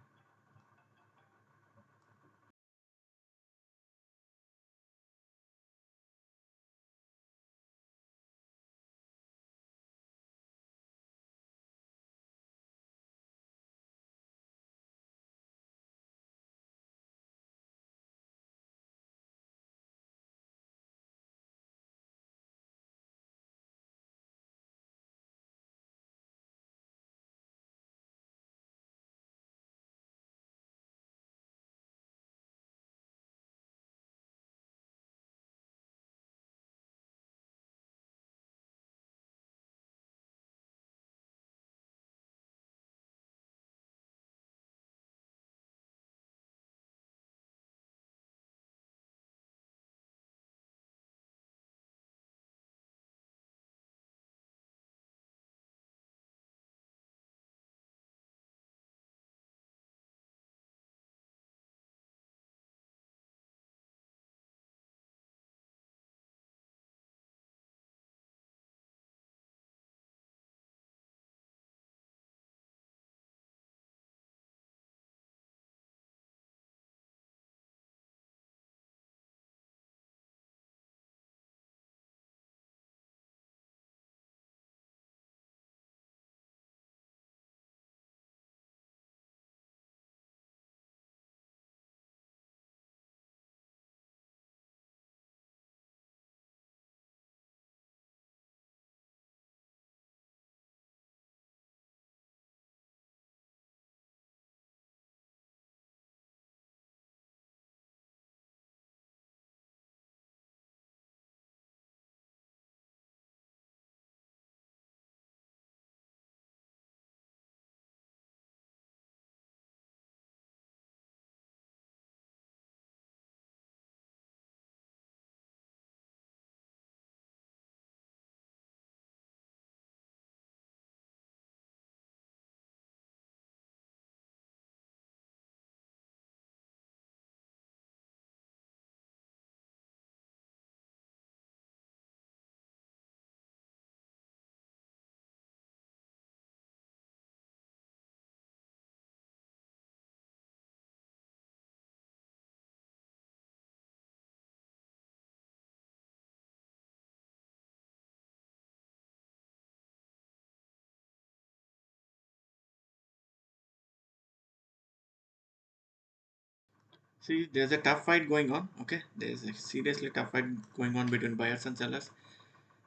See, there's a tough fight going on. Okay, there's a seriously tough fight going on between buyers and sellers.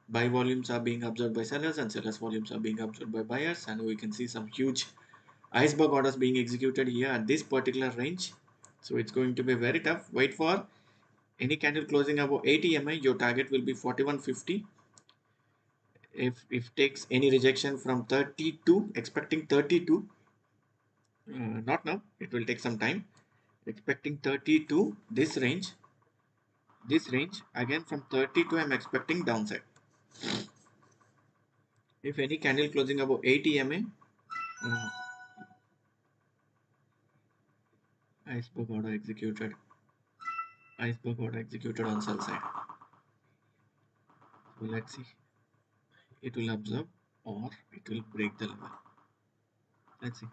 Buy volumes are being absorbed by sellers, and sellers volumes are being absorbed by buyers. And we can see some huge iceberg orders being executed here at this particular range. So it's going to be very tough. Wait for Any candle closing above 80 EMA, your target will be 41.50. If takes any rejection from 32, expecting 32, not now, it will take some time. Expecting 32, this range again from 32, I'm expecting downside. If any candle closing above 80 EMA, iceberg order executed. Iceberg order executed on sell side. So let's see. It will absorb or it will break the level. Let's see.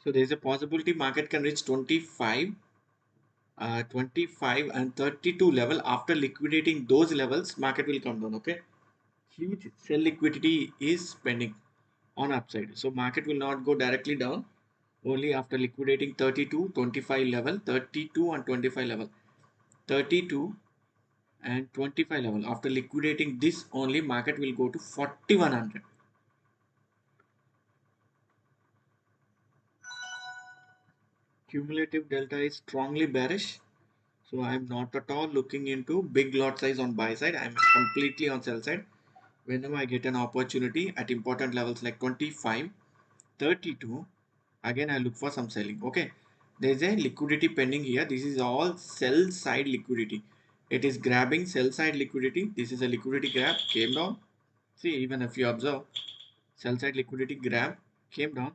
So there is a possibility market can reach 25 and 32 level. After liquidating those levels, market will come down. Okay, huge sell liquidity is pending on upside, so market will not go directly down. Only after liquidating 32 25 level, 32 and 25 level, 32 and 25 level, after liquidating this only market will go to 4100. Cumulative delta is strongly bearish. So I'm not at all looking into big lot size on buy side. I'm completely on sell side. Whenever I get an opportunity at important levels like 25, 32, again I look for some selling. Okay. There's a liquidity pending here. This is all sell side liquidity. It is grabbing sell side liquidity. This is a liquidity grab, came down. See, even if you observe, sell side liquidity grab, came down.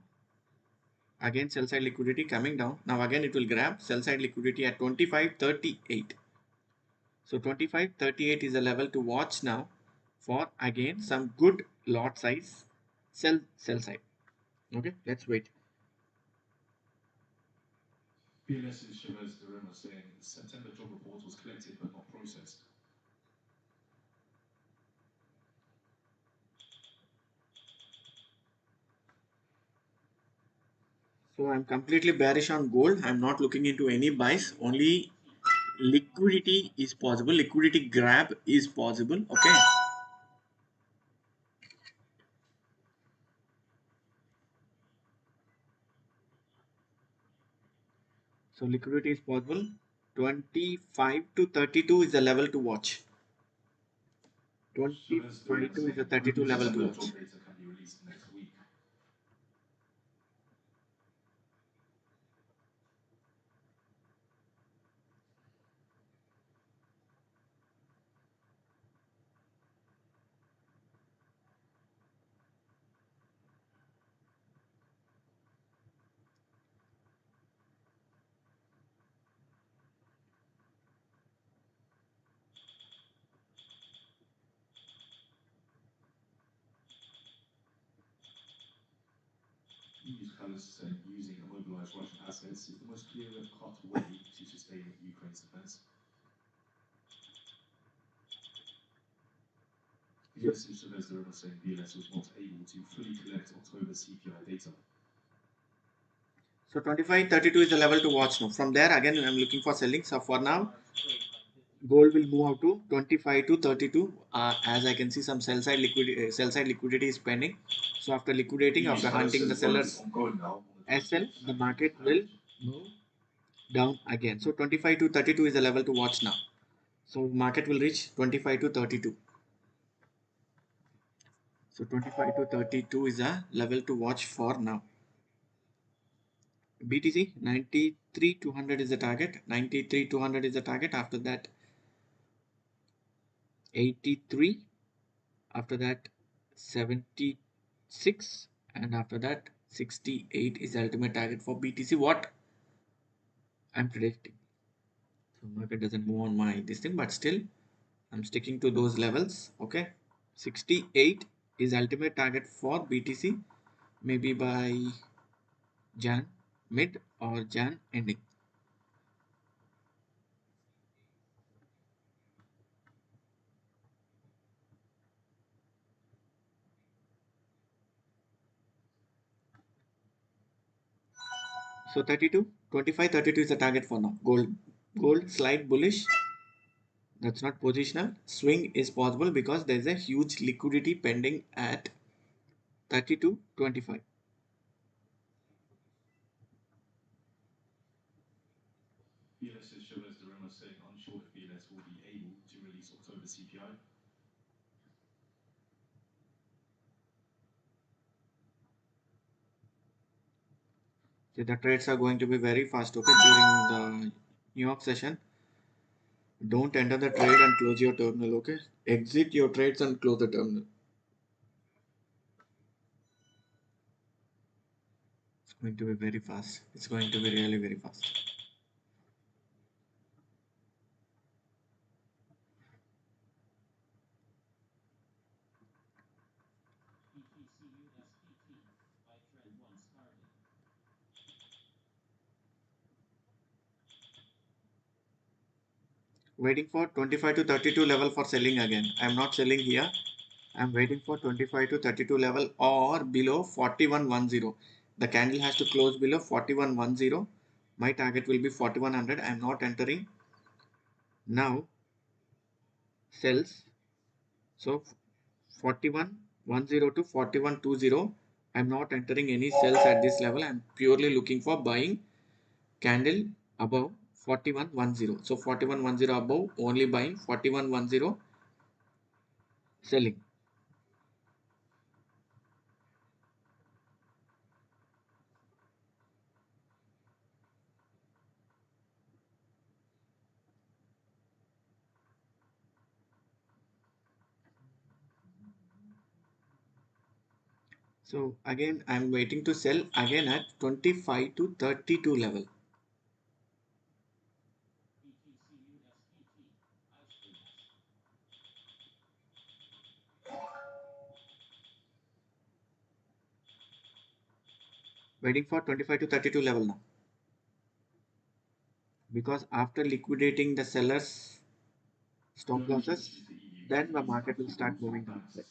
Again sell side liquidity coming down. Now again it will grab sell side liquidity at 25.38. So 25.38 is a level to watch now for again some good lot size sell side. Okay, let's wait. BLS's Chavez Durema saying the September job report was collected but not processed. So I'm completely bearish on gold. I'm not looking into any buys. Only liquidity is possible. Liquidity grab is possible. Okay. So liquidity is possible. 25 to 32 is the level to watch. 25 to is the 32 level to watch. Job data can be released next week. News columnists saying using immobilized Russian assets is the most clear-cut way to sustain Ukraine's defense. BLS's Chavez Durema saying BLS was not able to fully collect October CPI data. So 25.32 is the level to watch now. From there again I'm looking for selling. So for now gold will move out to 25 to 32. As I can see some sell side liquidity is pending. So after liquidating, after hunting the sellers SL, the market will move down again. So 25 to 32 is the level to watch now. So market will reach 25 to 32. So 25 to 32 is a level to watch for now. BTC 93,200 is the target. 93,200 is the target. After that 83. After that 76. And after that 68 is the ultimate target for BTC. What I'm predicting. So market doesn't move on my this thing, but still I'm sticking to those levels. Okay. 68 is ultimate target for BTC. Maybe by Jan mid or Jan ending. So 32, 25, 32 is the target for now. Gold slight bullish. That's not positional. Swing is possible because there is a huge liquidity pending at 32.25. BLS says Chavez de Roma saying unsure if BLS will be able to release October CPI. So the trades are going to be very fast, okay, during the New York session. Don't enter the trade and close your terminal, okay? Exit your trades and close the terminal. It's going to be very fast. It's going to be really very fast. Waiting for 25 to 32 level for selling again. I'm not selling here. I'm waiting for 25 to 32 level or below 4110. The candle has to close below 4110. My target will be 4100. I'm not entering now sells. So 4110 to 4120. I'm not entering any sells at this level. I'm purely looking for buying candle above 4110. So 4110 above, only buying, 4110 selling. So again, I'm waiting to sell again at 25 to 32 level. Waiting for 25 to 32 level now. Because after liquidating the sellers stop losses, then the market will start moving downside.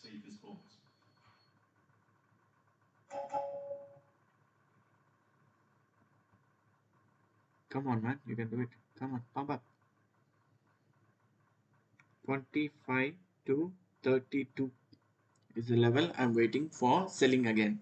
Come on, man, you can do it. Come on, pump up. 25 to 32 is the level I'm waiting for selling again.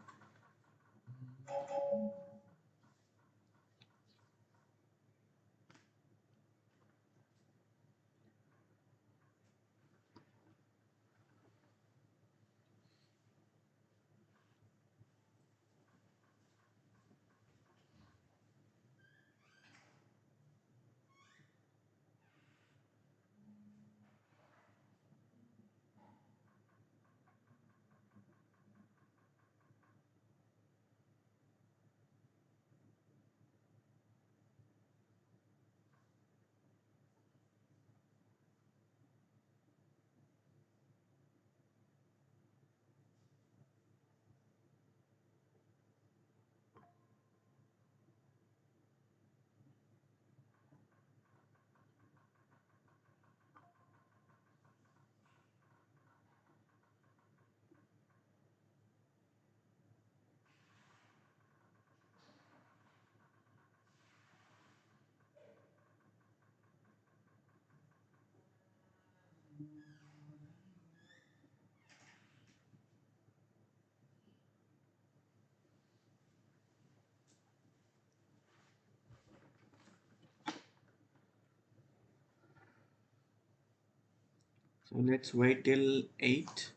So let's wait till 8.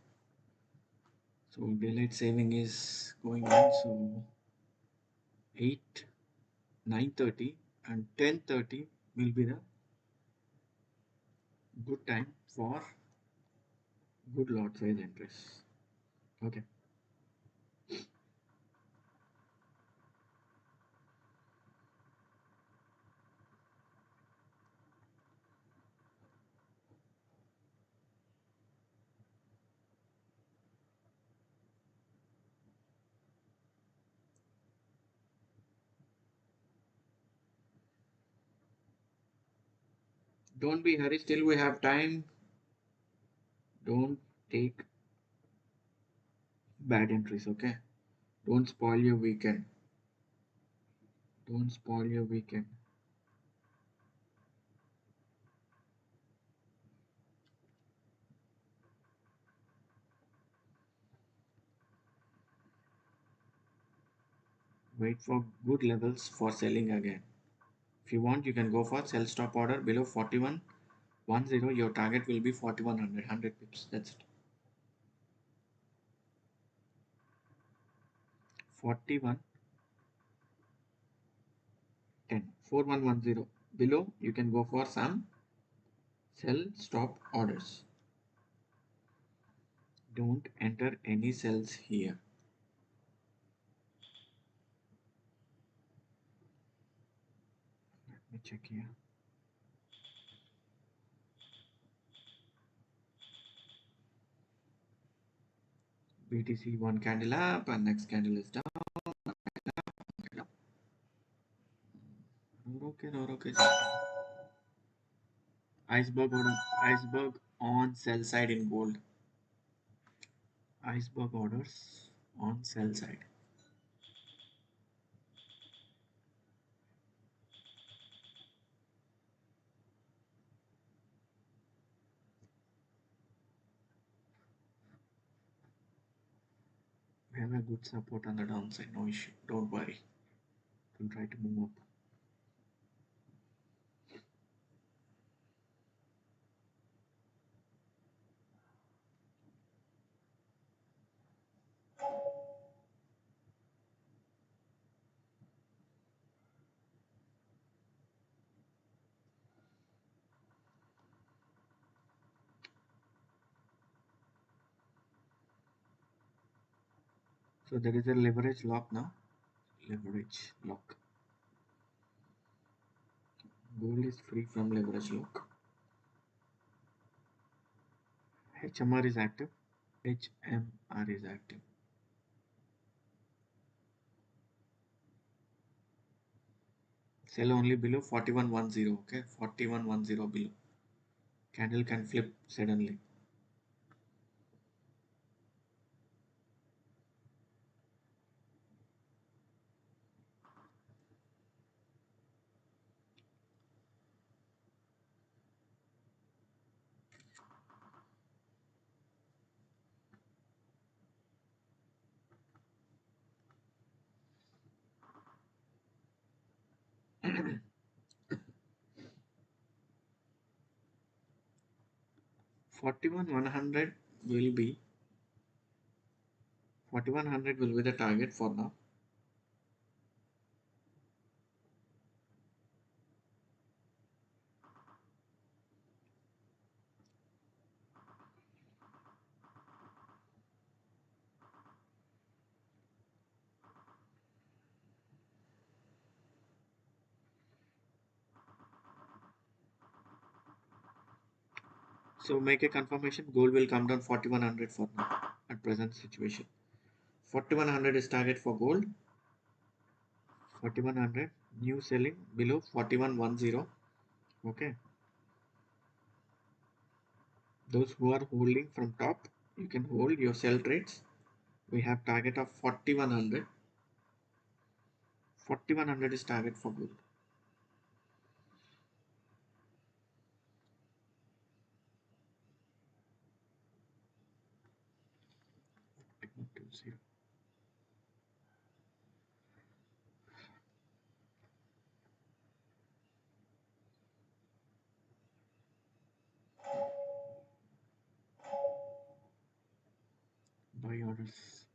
So daylight saving is going on. So 8, 9:30 and 10:30 will be the good time for good lot size entries. Okay. Don't be hurry, still we have time. Don't take bad entries, okay? Don't spoil your weekend. Don't spoil your weekend. Wait for good levels for selling again. If you want, you can go for sell stop order below 4110. Your target will be 4100, 100 pips. That's it. 4110, 4110. Below, you can go for some sell stop orders. Don't enter any cells here. Let me check here. BTC one candle up and next candle is down. Okay, okay. Iceberg order, iceberg on sell side in gold. Iceberg orders on sell side. We have a good support on the downside, no issue. Don't worry. We'll try to move up. So there is a leverage lock now. Leverage lock. Gold is free from leverage lock. HMR is active. HMR is active. Sell only below 4110. Okay, 4110 below. Candle can flip suddenly. Forty-one 100 will be 4100 will be the target for now. So make a confirmation. Gold will come down 4100 for now at present situation. 4100 is target for gold. 4100 new selling below 4110. Okay. Those who are holding from top, you can hold your sell trades. We have target of 4100. 4100 is target for gold.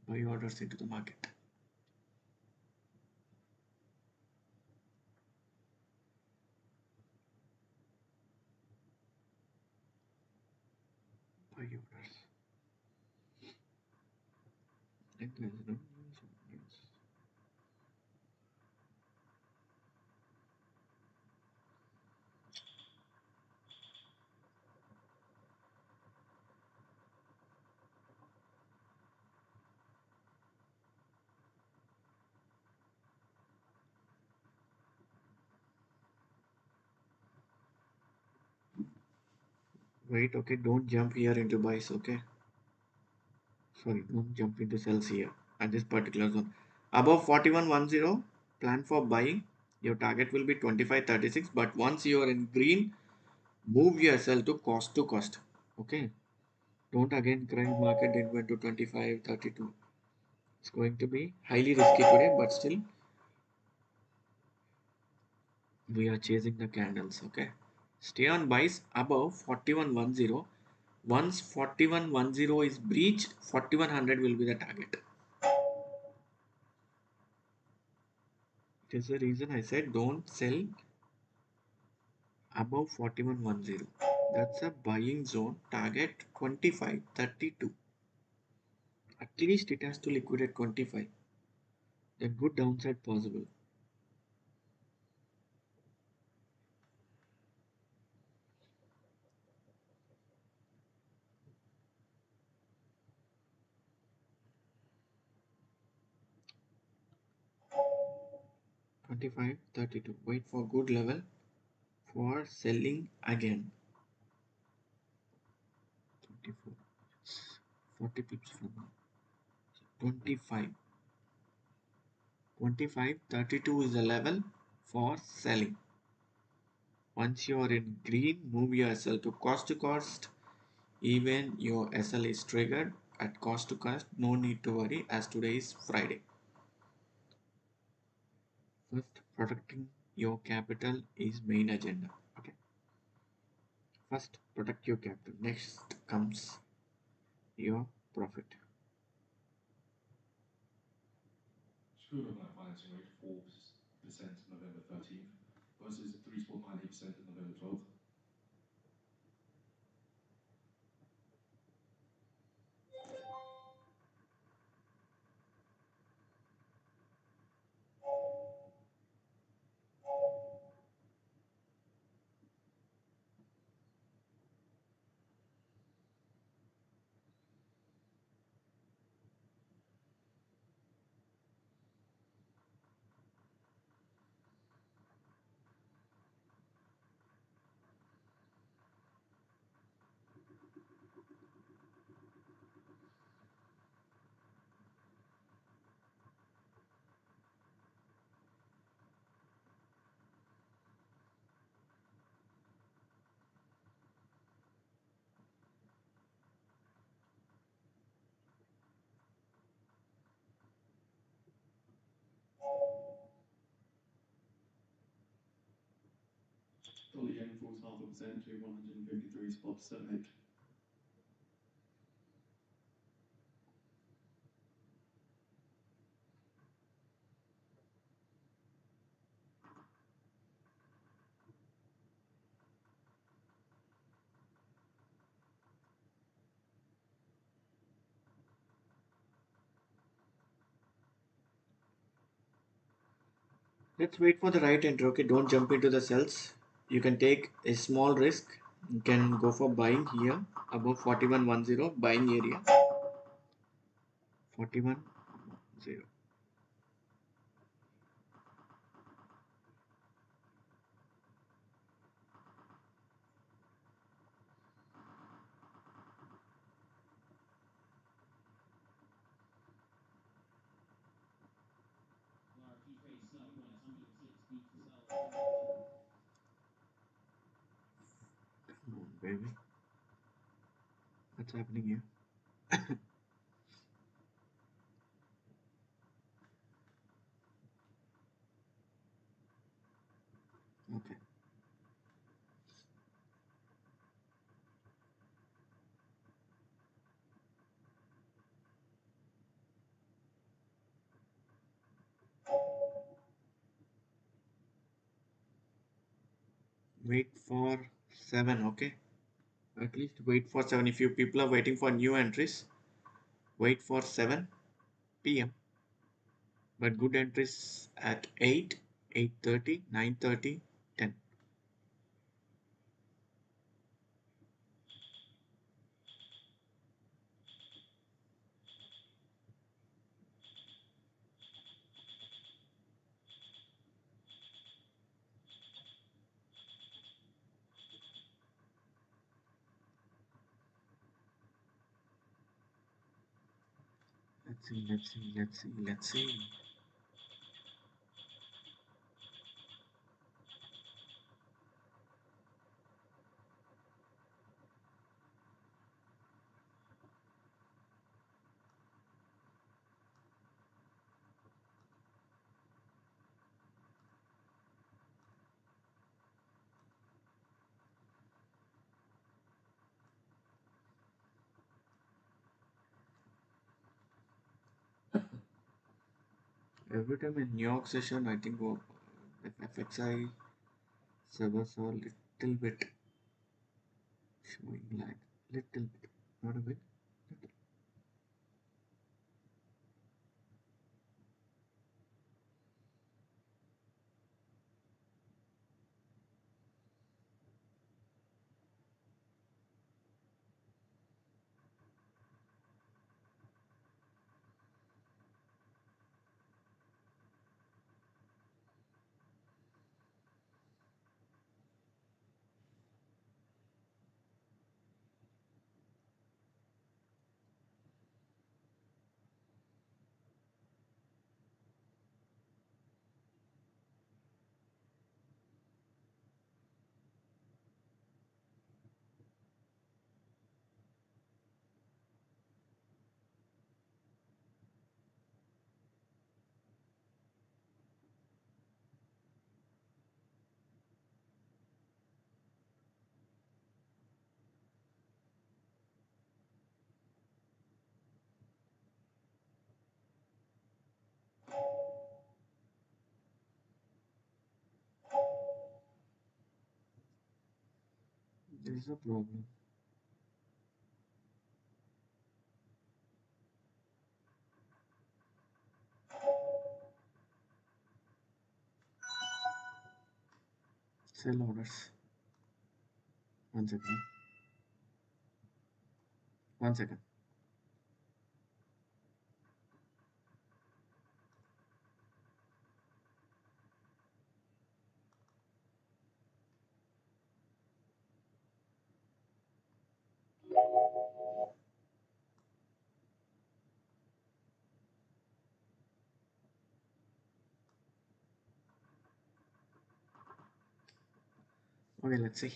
Buy orders into the market. Buy orders. And there is no news. Wait, okay, don't jump here into buys, okay? Sorry, don't jump into sells here at this particular zone. Above 4110, plan for buying. Your target will be 25.36, but once you are in green, move yourself to cost. Okay, don't again cry market did went to 25.32. It's going to be highly risky today, but still we are chasing the candles. Okay, stay on buys above 41.10. Once 41.10 is breached, 4100 will be the target. It is the reason I said don't sell above 41.10. That's a buying zone. Target 25.32. At least it has to liquidate 25. Then good downside possible. 25.32. Wait for good level for selling again. 24. 40 pips from now. 25. 25.32 is the level for selling. Once you are in green, move yourself to cost. Even your SL is triggered at cost to cost. No need to worry as today is Friday. First, protecting your capital is main agenda. Okay. First, protect your capital. Next comes your profit. Equivalent financing rate 4% November 13th versus 3.98% November 12th. Dollar yen falls 0.5% to 153 spot 78. Let's wait for the right entry. Okay, don't jump into the sells. You can take a small risk. You can go for buying here above 41.10 buying area. 41.10. Come on, baby. What's happening here? Okay. Wait for 7. Okay. At least wait for 7. If you people are waiting for new entries, wait for 7 p.m. But good entries at 8, 8:30, 9:30, 10. Let's see. Every time in New York session, I think FXI servers are little bit showing lag. Little bit. Not a bit. Little. There is a problem. Sell orders. 1 second. 1 second. Okay, let's see.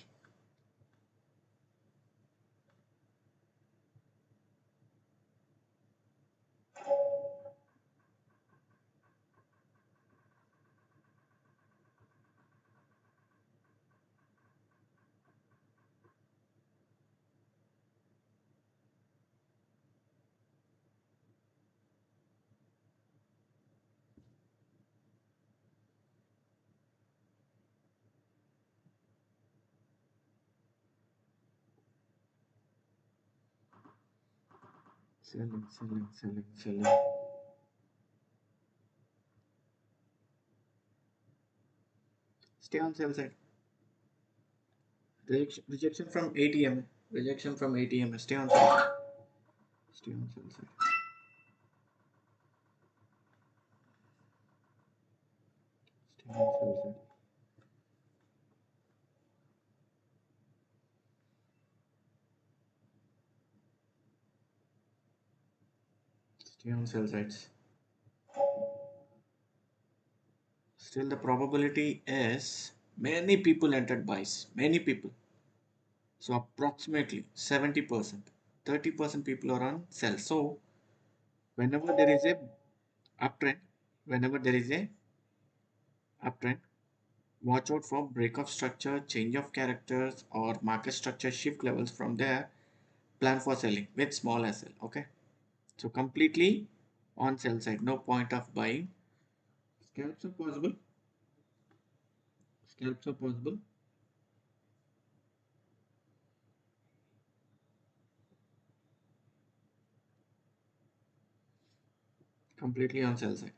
Selling, selling, selling, selling. Stay on sell side. Rejection from ATM. Rejection from ATM. Stay on sell side. Stay on sell side. Stay on sell side. Stay on sell sides. Still, the probability is many people entered buys. Many people. So approximately 70%. 30% people are on sell. So whenever there is a uptrend, whenever there is a uptrend, watch out for break of structure, change of characters, or market structure shift levels. From there, plan for selling with small SL. Okay. So completely on sell side. No point of buying. Scalps are possible. Scalps are possible. Completely on sell side.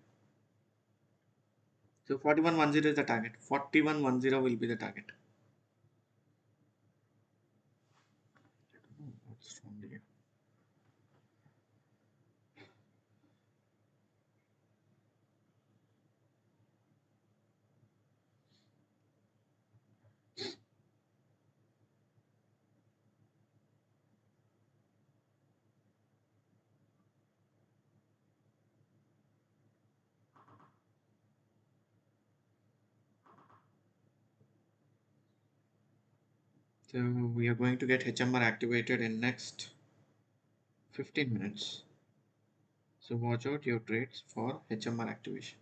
So 4110 is the target. 4110 will be the target. What's wrong here? So we are going to get HMR activated in next 15 minutes. So watch out your trades for HMR activation.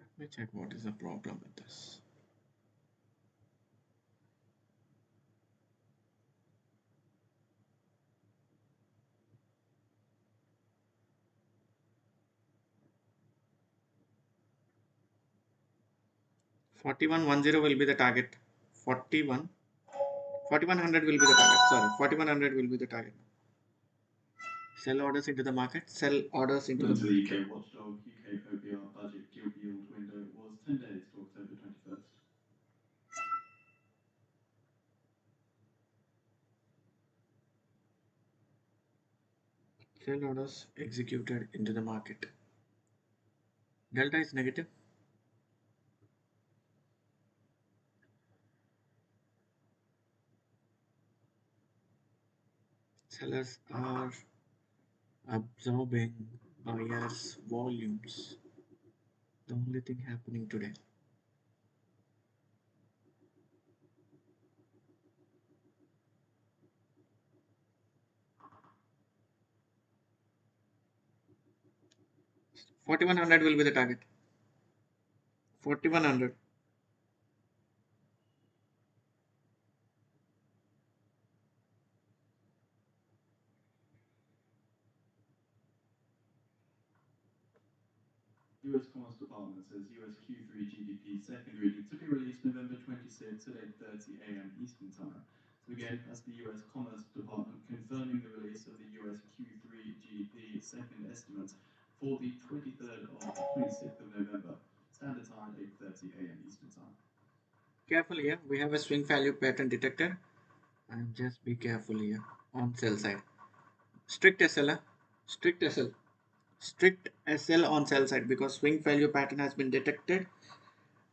Let me check what is the problem with this. 4110 will be the target. 41 4100 will be the target. Sorry, 4100 will be the target. Sell orders into the market. Sell orders into the To the market. UK watchdog, UK OBR budget gilt yield window was 10 days to October 21st. Sell orders executed into the market. Delta is negative. Sellers are absorbing buyers' volumes. The only thing happening today. $4100 will be the target. 4100. US Commerce Department says US Q3 GDP second reading to be released November 26 at 8:30 a.m. Eastern Time. So again, that's the US Commerce Department confirming the release of the US Q3 GDP second estimates for the 26th of November, Standard Time 8:30 a.m. Eastern Time. Careful here. We have a swing value pattern detector, and just be careful here on sell side. Strict SL, strict SL, strict SL on sell side because swing value pattern has been detected.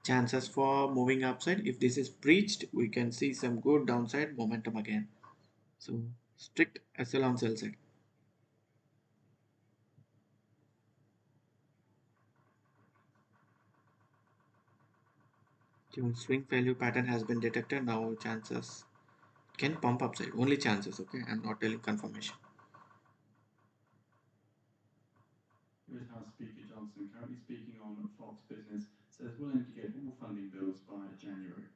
Chances for moving upside. If this is breached, we can see some good downside momentum again. So strict SL on sell side. So swing value pattern has been detected. Now chances can pump upside. Only chances. Okay, I'm not telling confirmation. US House Speaker Johnson, currently speaking on Fox Business, says we'll aim to get all funding bills by January.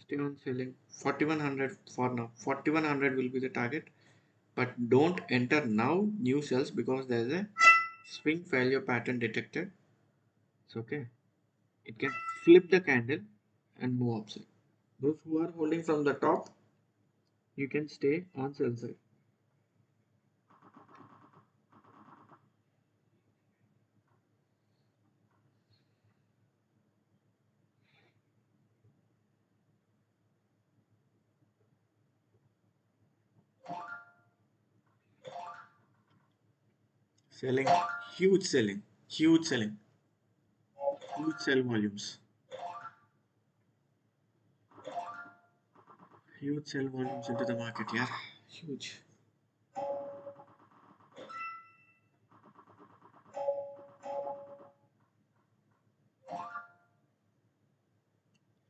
Stay on selling 4100 for now. 4100 will be the target, but don't enter now new sells because there is a swing failure pattern detected. It's okay. It can flip the candle and move upside. Those who are holding from the top, you can stay on sell side. Selling, huge selling, huge selling, huge sell volumes. Huge sell volumes into the market, yeah. Huge.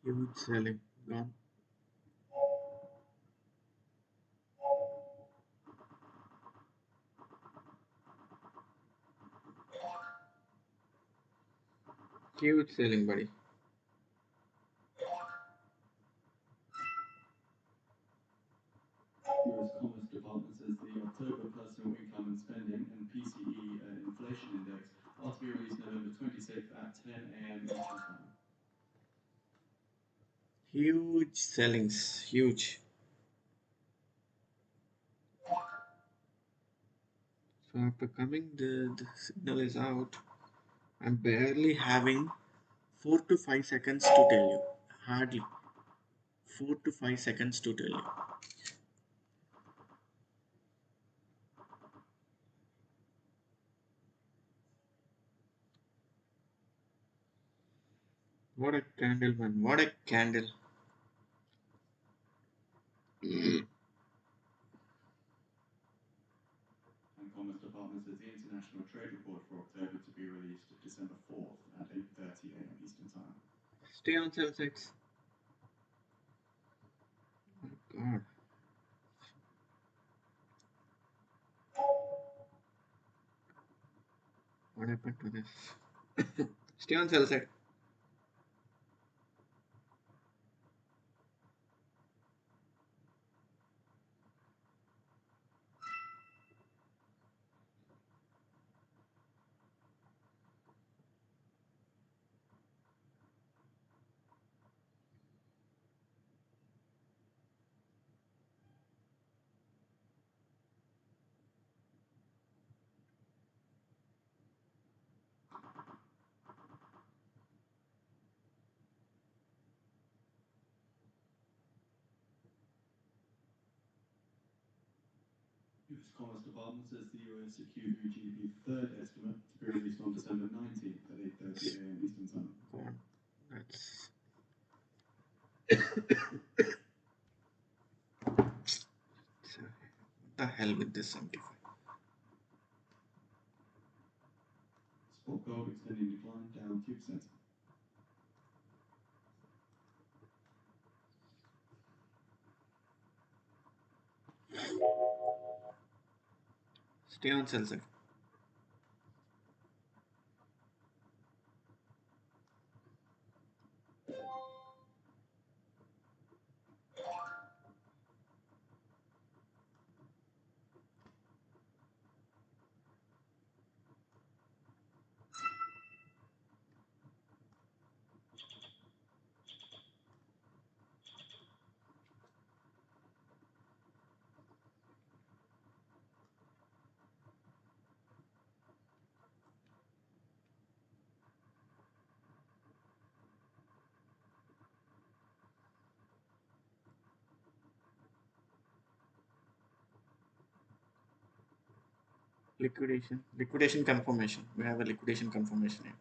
Huge selling. Gone. Huge selling, buddy. US Commerce Department says the October personal income and spending and PCE inflation index are to be released November 26th at 10 a.m. Eastern Time. Huge sellings. Huge. So after coming, the signal is out. I'm barely having 4 to 5 seconds to tell you. Hardly 4 to 5 seconds to tell you. What a candle, man. What a candle. And Commerce Department says the International Trade Report for October to be released December 4th at 8:30 a.m. Eastern Time. Stay on sell sides. Oh God. What happened to this? Stay on sell side. US Commerce Department says the US Q3 GDP third estimate to be released on December 19th at 8:30 a.m. Eastern Time. God, that's what the hell with this 75. Spot gold extending decline down 2%. Stay on sell side. Liquidation confirmation. We have a liquidation confirmation here.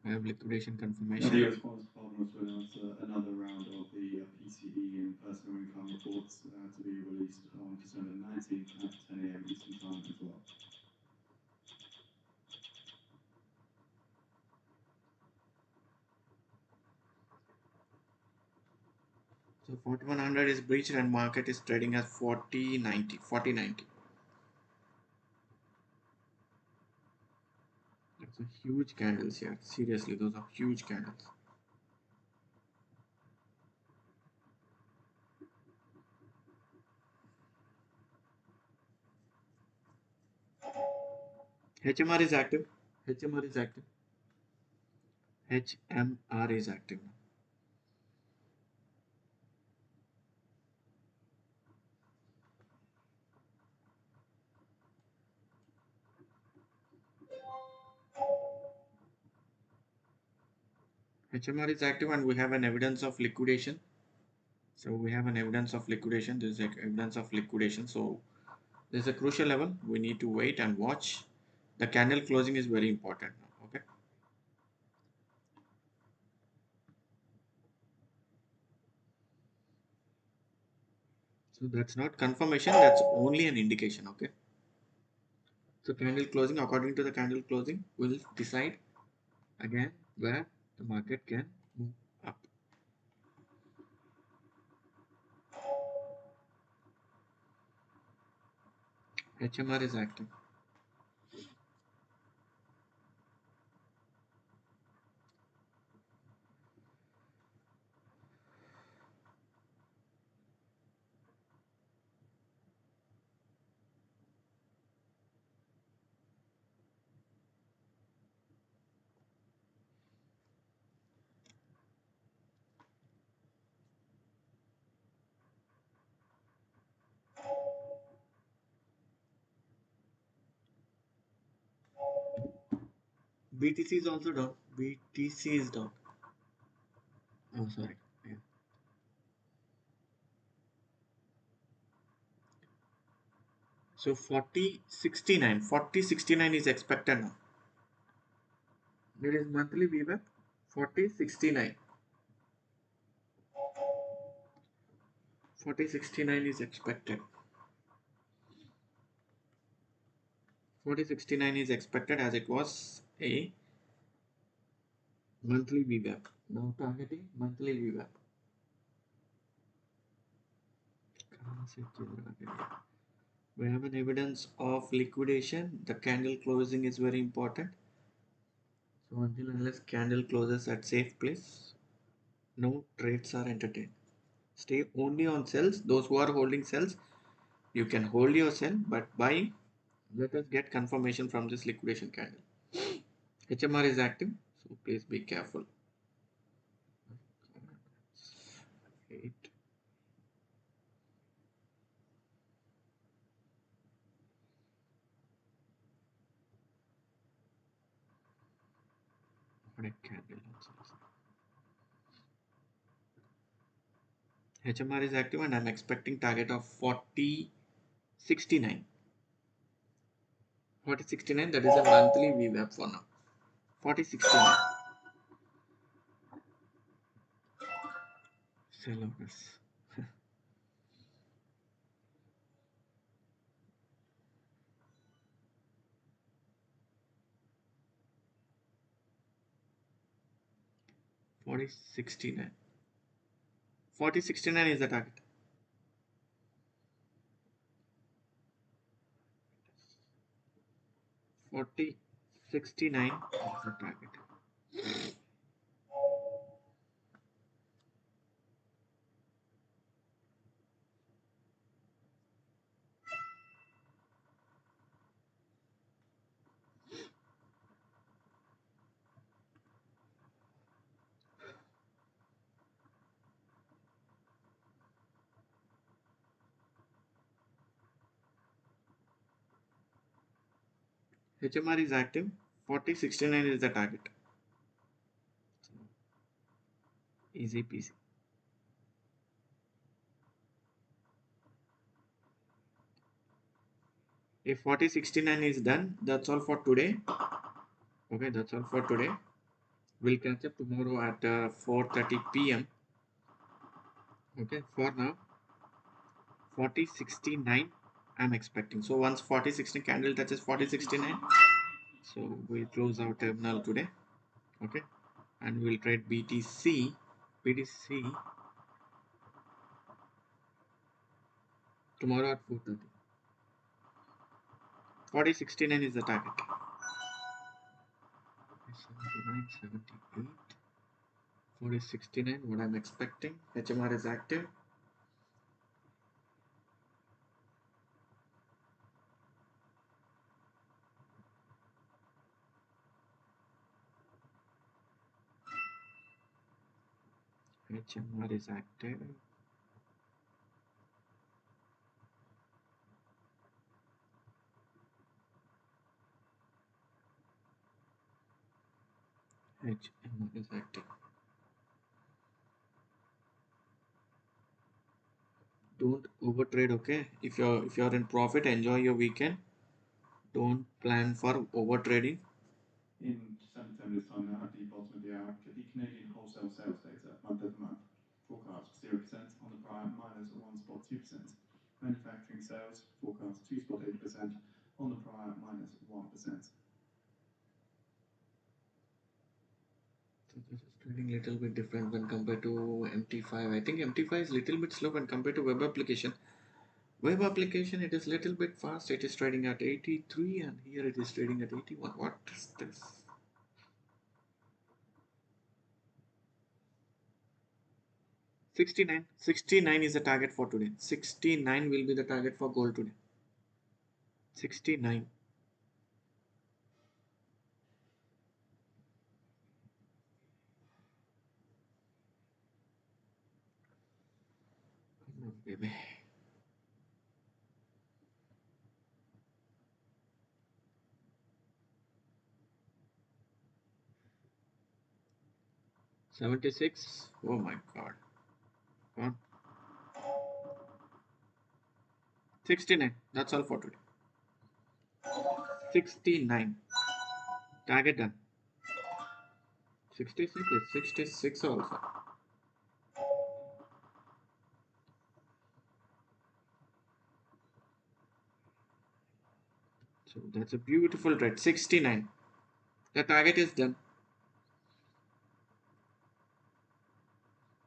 We have liquidation Now, the confirmation. US Commerce Department was to announce another round of the PCE and personal income reports to be released on December 19th at 10 a.m. Eastern Time as well. So 4100 is breached and market is trading at 4090. 4090. That's a huge candles here. Seriously, those are huge candles. HMR is active. HMR is active. HMR is active. HMR is active and we have an evidence of liquidation. So we have an evidence of liquidation. This is evidence of liquidation. So this is a crucial level. We need to wait and watch. The candle closing is very important now. Okay. So that's not confirmation. That's only an indication. Okay. So candle closing, according to the candle closing, will decide again where the market can move up. HMR is active. BTC is also down. BTC is down. Oh, sorry. Yeah. So 4069. 4069 is expected now. There is monthly VWAP 4069. 4069 is expected. 4069 is expected as it was a monthly VWAP. Now targeting monthly VWAP. We have an evidence of liquidation. The candle closing is very important. So until unless candle closes at safe place, no trades are entertained. Stay only on sells. Those who are holding sells, you can hold your sell, but buy. Let us get confirmation from this liquidation candle. HMR is active, so please be careful. 8. What a candle. HMR is active and I'm expecting target of 4069. 4069, that is a monthly VWAP for now. 4069. Sell orders. 4069. 4069 is the target. 4069 is the target. HMR is active. 4069 is the target. Easy peasy. If 4069 is done, that's all for today. Okay, that's all for today. We'll catch up tomorrow at 4:30 p.m. Okay, for now 4069 I'm expecting. So once 4069 candle touches 4069, so we'll close our terminal today. Okay, and we'll trade BTC tomorrow at 4:30. 4069 is the target. 79, 78, 4069 what I'm expecting. HMR is active. HMR is active. HMR is active. Don't overtrade, okay? If you're in profit, enjoy your weekend. Don't plan for overtrading. In December this time now, at the bottom of the hour, the Canadian wholesale sales data, month-over-month, forecast 0% on the prior, minus 1.2%. Manufacturing sales, forecast 2.8% on the prior, minus 1%. So this is trading little bit different when compared to MT5. I think MT5 is little bit slow when compared to web application. Web application, it is little bit fast. It is trading at 83 and here it is trading at 81. What is this? 69 is the target for today. 69 will be the target for gold today. 69. Come on, baby. $76. Oh my god. Come on. 69. That's all for today. 69. Target done. 66 is 66 also. So that's a beautiful trade. 69. The target is done.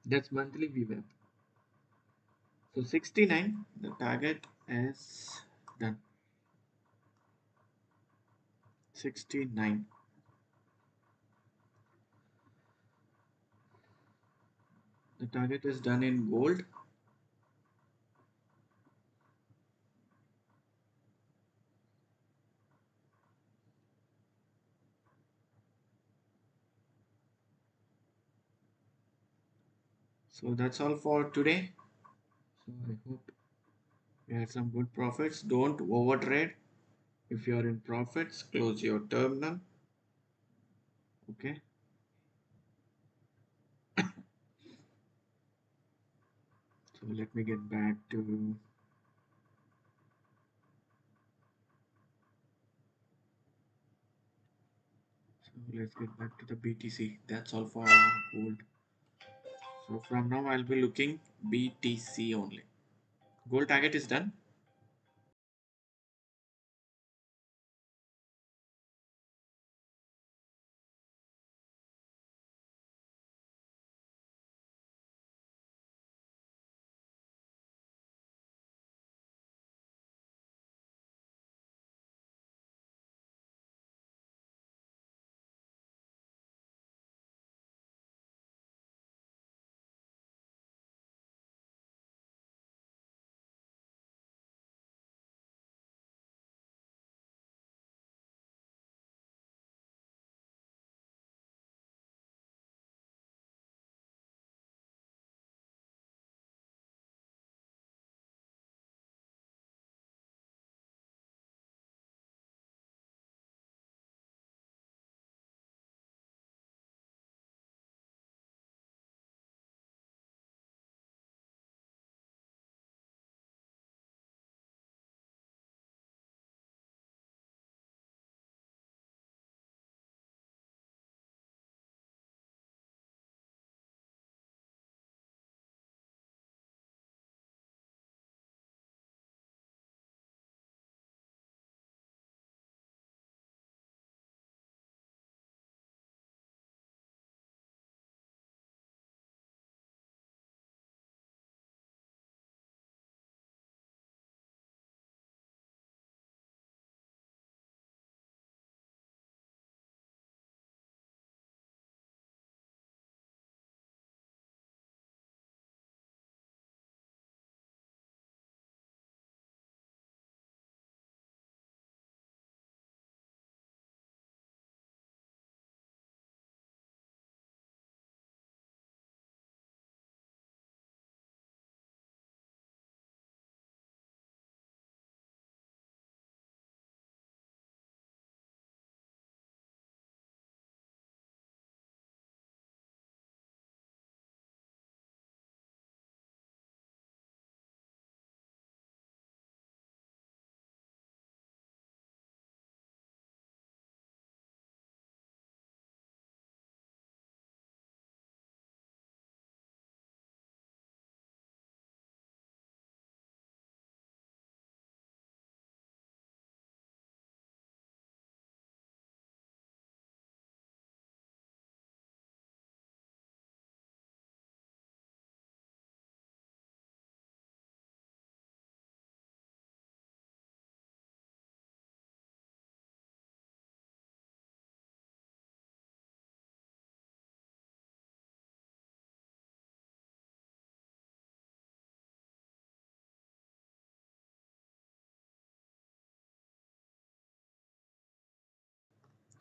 That's monthly VWAP. So 69, the target is done. 69. The target is done in gold. So that's all for today. So I hope you had some good profits. Don't overtrade. If you are in profits, close your terminal. Okay. So let me get back to let's get back to the BTC. That's all for gold. So from now I'll be looking BTC only. Gold target is done.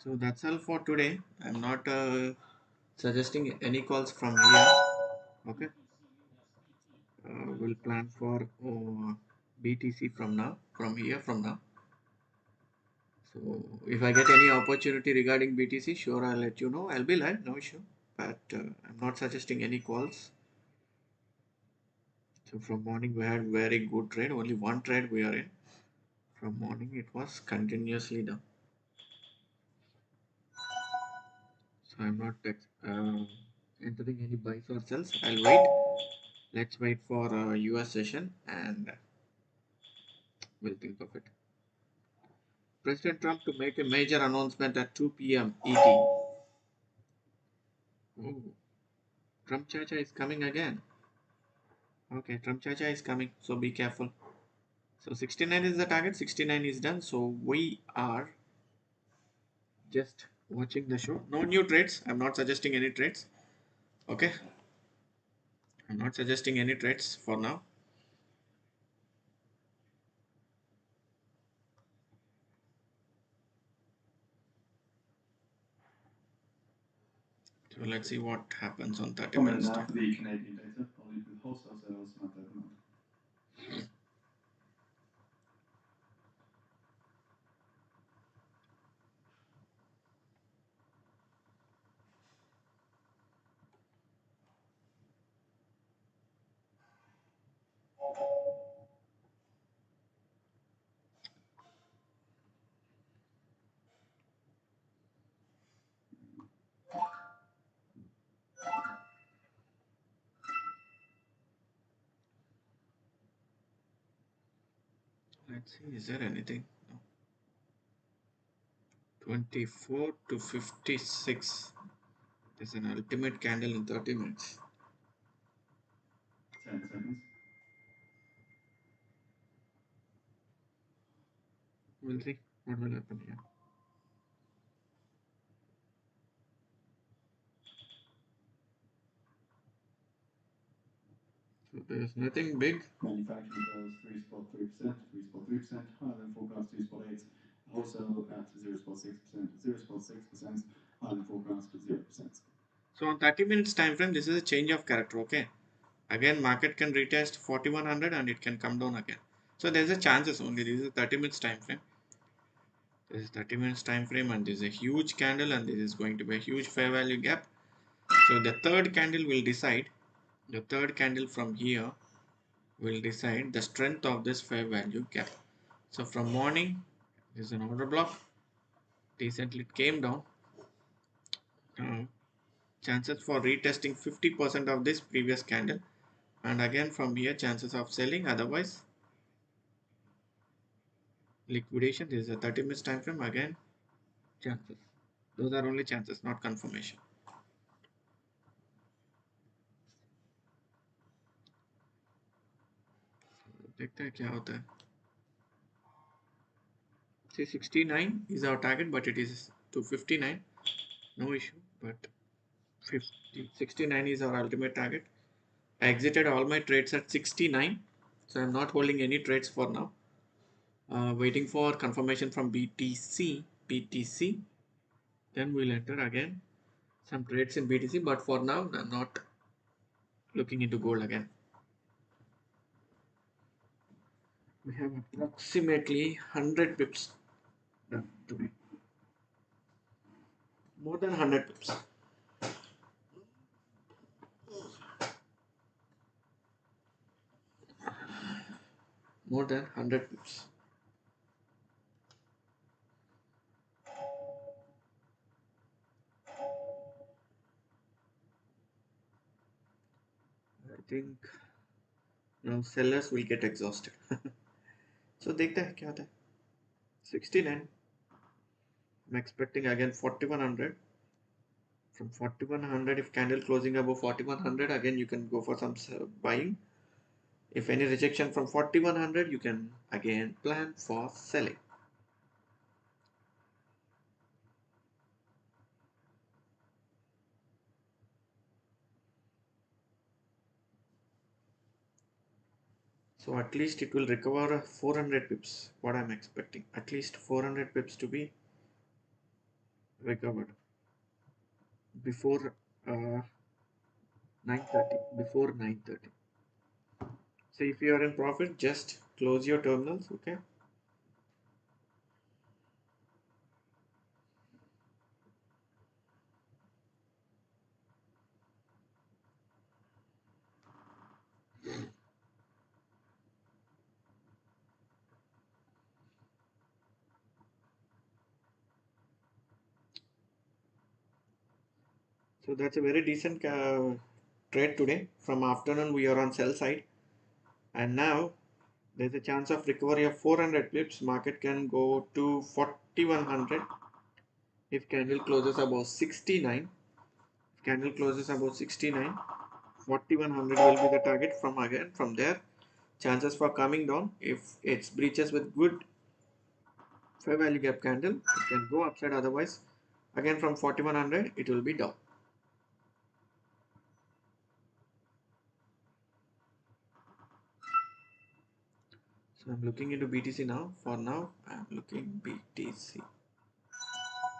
So that's all for today. I'm not suggesting any calls from here. Okay. We'll plan for BTC from now, from here, from now. So if I get any opportunity regarding BTC, sure I'll let you know. I'll be live, no issue. But I'm not suggesting any calls. So from morning we had very good trade. Only one trade we are in. From morning it was continuously down. So I'm not entering any buys or sells. I'll wait. Let's wait for US session and we'll think of it. President Trump to make a major announcement at 2 p.m. ET. Oh, Trump Chacha is coming again. Okay, Trump Chacha is coming, so be careful. So 69 is the target, 69 is done. So we are just watching the show. No new trades. I'm not suggesting any trades. Okay, I'm not suggesting any trades for now. So let's see what happens on 30 minutes. Now for the Canadian data, I'll lead with wholesale sales month over month. Let's see, is there anything? No. 24 to 56. There's an ultimate candle in 30 minutes. 10 seconds. We'll see what will happen here. So there's nothing big. Manufacturing close 3.3%, 3.3%, higher than forecast 2.8%. Wholesale at 0.6%, 0.6%, higher than forecast 0%. So on 30 minutes time frame, this is a change of character. Okay. Again, market can retest 4100 and it can come down again. So there's a chances only. This is a 30 minutes time frame. This is 30 minutes time frame and this is a huge candle and this is going to be a huge fair value gap. So the third candle will decide. The third candle from here will decide the strength of this fair value gap. So from morning, this is an order block. Recently it came down. Chances for retesting 50% of this previous candle, and again from here chances of selling, otherwise liquidation. This is a 30 minutes time frame. Again chances. Those are only chances, not confirmation. देखते हैं क्या होता है. See, 69 is our target, but it is to 59. No issue, but 69 is our ultimate target. I exited all my trades at 69, so I'm not holding any trades for now. Waiting for confirmation from BTC. Then we'll enter again some trades in BTC, but for now I'm not looking into gold again. We have approximately 100 pips done today. More than 100 pips. More than 100 pips. I think now sellers will get exhausted. So देखते हैं क्या होता है. 69. I'm expecting again 4100. From 4100, if candle closing above 4100, again you can go for some buying. If any rejection from 4100, you can again plan for selling. So at least it will recover 400 pips. What I'm expecting, at least 400 pips to be recovered before 9:30. Before 9:30. So if you are in profit, just close your terminals. Okay. So that's a very decent trade today. From afternoon we are on sell side, and now there's a chance of recovery of 400 pips. Market can go to 4100 if candle closes above 69. If candle closes above 69, 4100 will be the target. From there, chances for coming down, if it's breaches with good fair value gap candle, it can go upside. Otherwise, again from 4100 it will be down. So I'm looking into BTC now. For now, I'm looking BTC.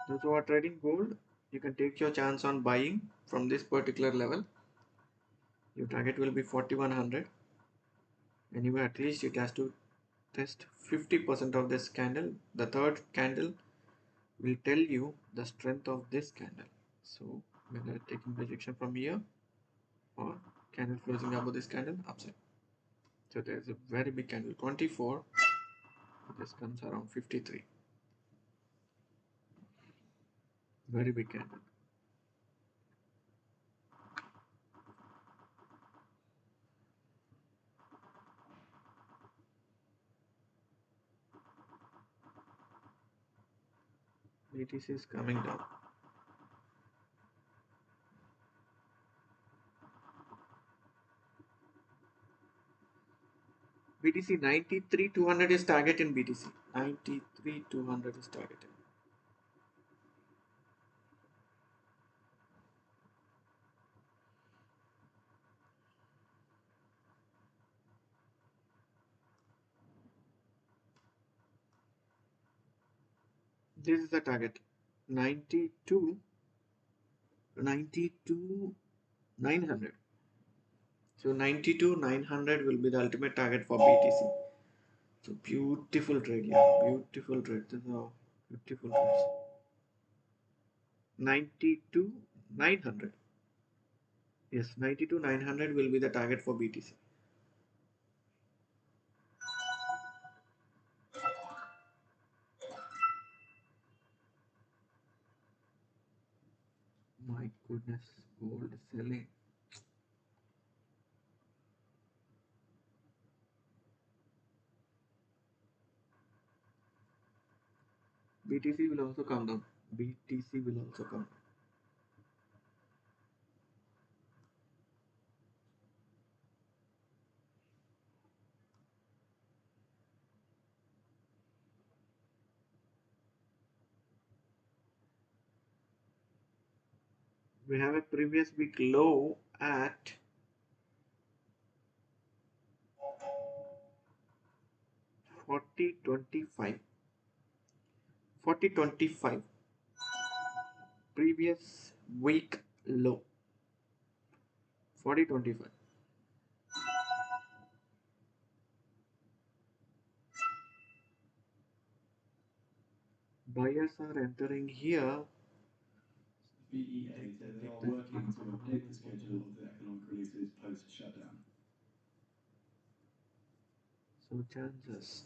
Those who are trading gold, you can take your chance on buying from this particular level. Your target will be 4100. Anyway, at least it has to test 50% of this candle. The third candle will tell you the strength of this candle. So whether taking rejection from here or candle closing above this candle upside. So there's a very big candle, 24. This comes around 53. Very big candle. BTC is coming down. BTC 93,200 is target in BTC. 93,200 is targeted. This is the target. 92, 900. So 92,900 will be the ultimate target for BTC. So beautiful trade, yeah, beautiful trade. This is a beautiful trade. 92,900. Yes, 92,900 will be the target for BTC. My goodness, gold selling. BTC will also come down. BTC will also come down. We have a previous week low at 40.25. 40.25. Previous week low. 40.25. Buyers are entering here. BEA said they are working to update the schedule of the economic releases post-shutdown. So chances.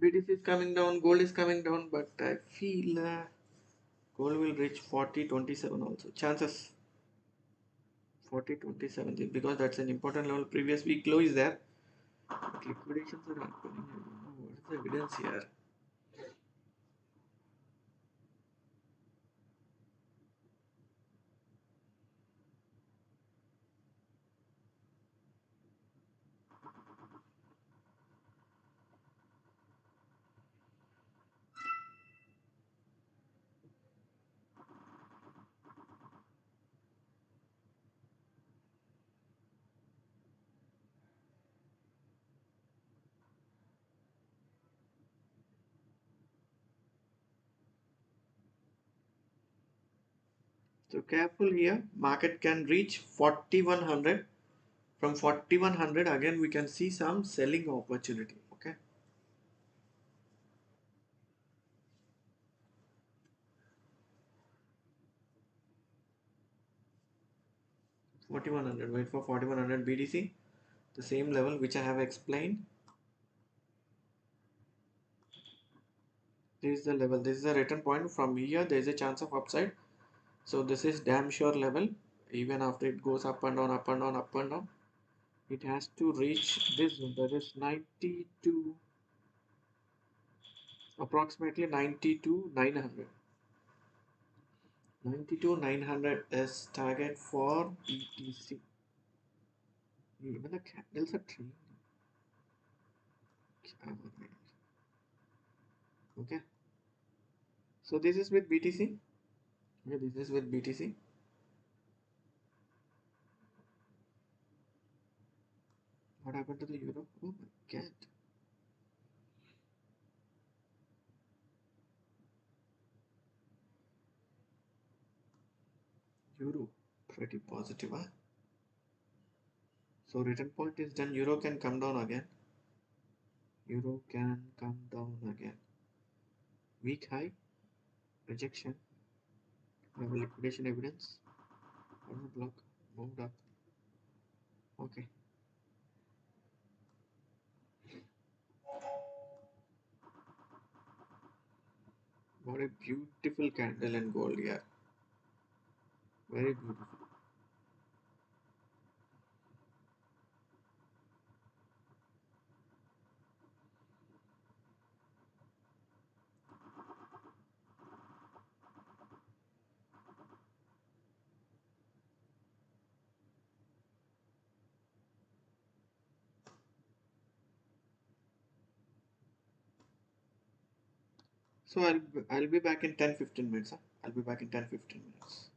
BTC is coming down, gold is coming down, but I feel gold will reach 40.27 also. Chances 40.27 because that's an important level. Previous week low is there, but liquidations are happening. I don't know what is the evidence here. So careful here. Market can reach 4100. From 4100 again we can see some selling opportunity. Okay. 4100. Wait for 4100 BTC. The same level which I have explained. This is the level. This is the return point. From here there is a chance of upside. So this is damn sure level. Even after it goes up and down, up and down, up and down, it has to reach this zone. That is 92, approximately 92,900. 92,900 is target for BTC. Even the candles are trading. Okay. So this is with BTC. Okay, this is with BTC. What happened to the euro? Oh my god. Euro, pretty positive, huh? So return point is done. Euro can come down again. Euro can come down again. Weak high, rejection. We have a liquidation evidence. Order block, moved up. Okay. What a beautiful candle in gold here. Very beautiful. So I'll be back in 10-15 minutes. Huh? I'll be back in 10-15 minutes.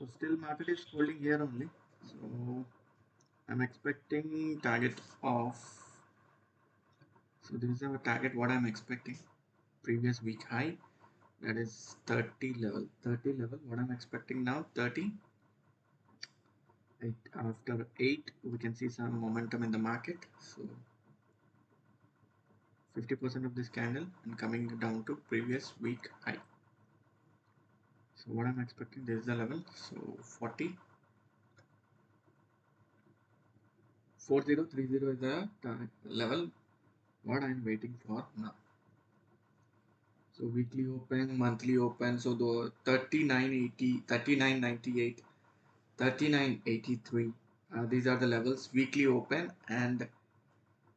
So still market is holding here only. So I'm expecting target of, so this is our target what I'm expecting. Previous week high, that is 30 level. 30 level, what I'm expecting now, 30. After 8 we can see some momentum in the market. So 50% of this candle and coming down to previous week high. So what I'm expecting, this is the level. So 40, 4030 is the level what I'm waiting for now. So weekly open, monthly open, so the 3980, 3998, 3983, these are the levels, weekly open and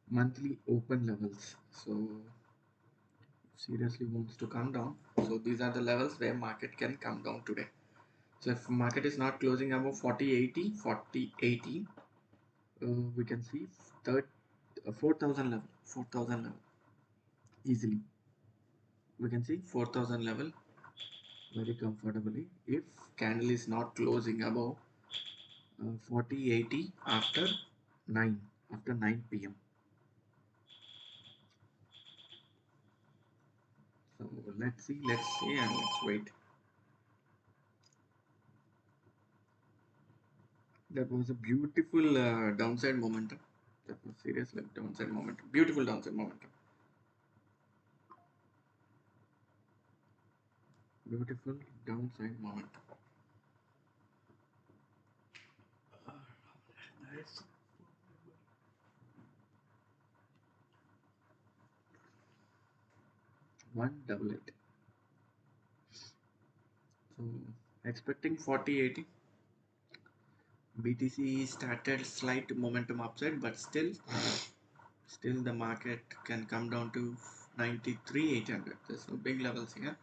monthly open levels. So seriously wants to come down, so these are the levels where market can come down today. So if market is not closing above 4080, 4080, we can see 4000 level, 4000 level easily. We can see 4000 level very comfortably if candle is not closing above 4080 after 9 p.m. So let's see and let's wait. That was a beautiful downside momentum. That was seriously downside momentum. Beautiful downside momentum. Beautiful downside momentum. Nice. 188. So expecting 4080. BTC started slight momentum upside, but still the market can come down to 93,800. There's no big levels here.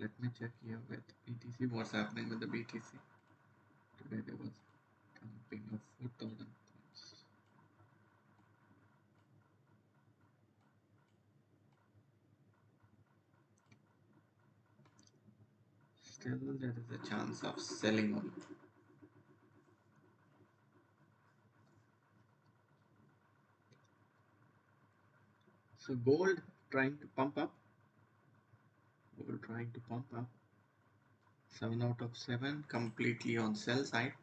Let me check here with BTC. What's happening with the BTC? Today there was dumping of 4,000 points. Still there is a chance of selling on. So gold trying to pump up. Gold trying to pump up. 7 out of 7 completely on sell side.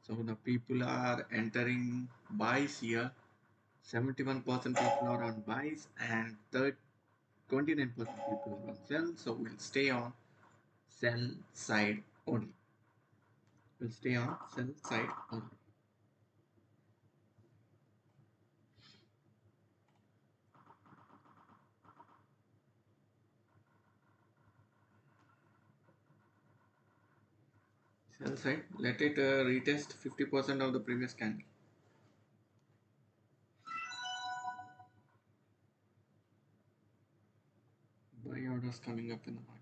So the people are entering buys here. 71% people are on buys and 29% people are on sell. So we'll stay on sell side only. We'll stay on sell side only. Sell side, let it retest 50% of the previous candle. Buy orders coming up in the market.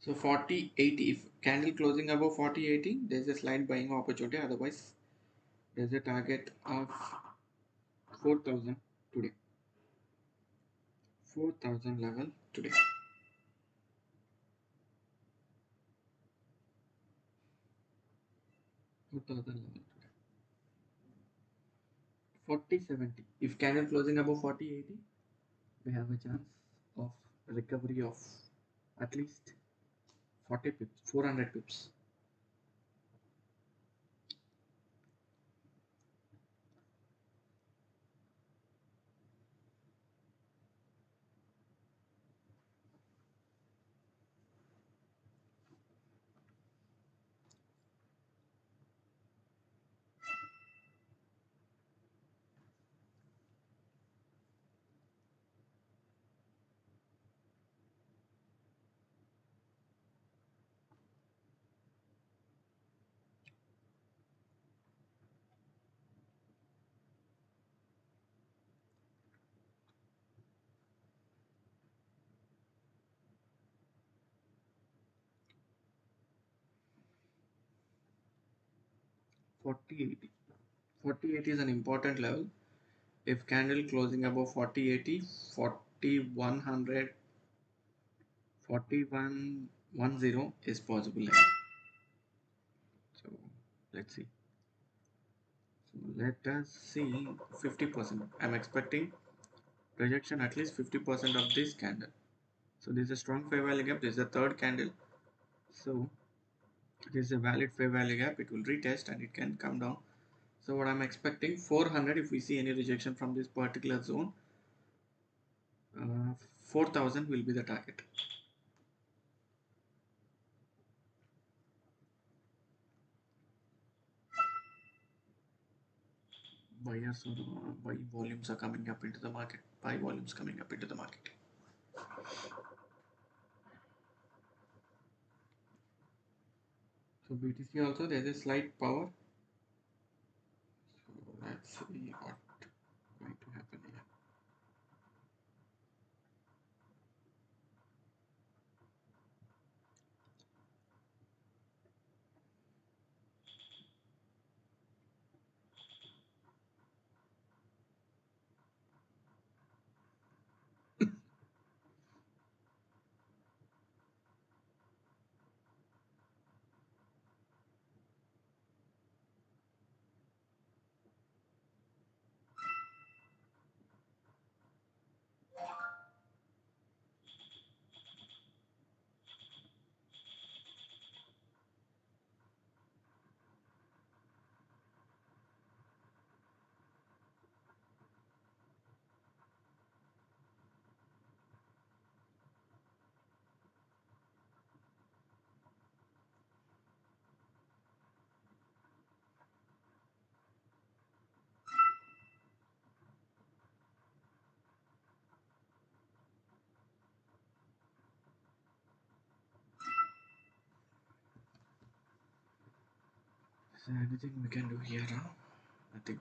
So 4080, if candle closing above 4080, there's a slight buying opportunity. Otherwise, there's a target of 4000 today. 4000 level today. 4000 level today. 4070. If candle closing above 4080, we have a chance of recovery of at least 40 pips, 400 pips. 4080. 4080 is an important level. If candle closing above 4080, 4100, 4110 is possible level. So let's see. So let us see 50%. I'm expecting rejection at least 50% of this candle. So this is a strong fair value gap. This is the third candle. So this is a valid fair value gap. It will retest and it can come down. So what I'm expecting 400 if we see any rejection from this particular zone. 4000 will be the target. Buyers or buy volumes are coming up into the market. Buy volumes coming up into the market. So BTC also there is a slight power. So let's see what going to happen here. Is there anything we can do here? Huh? Nothing.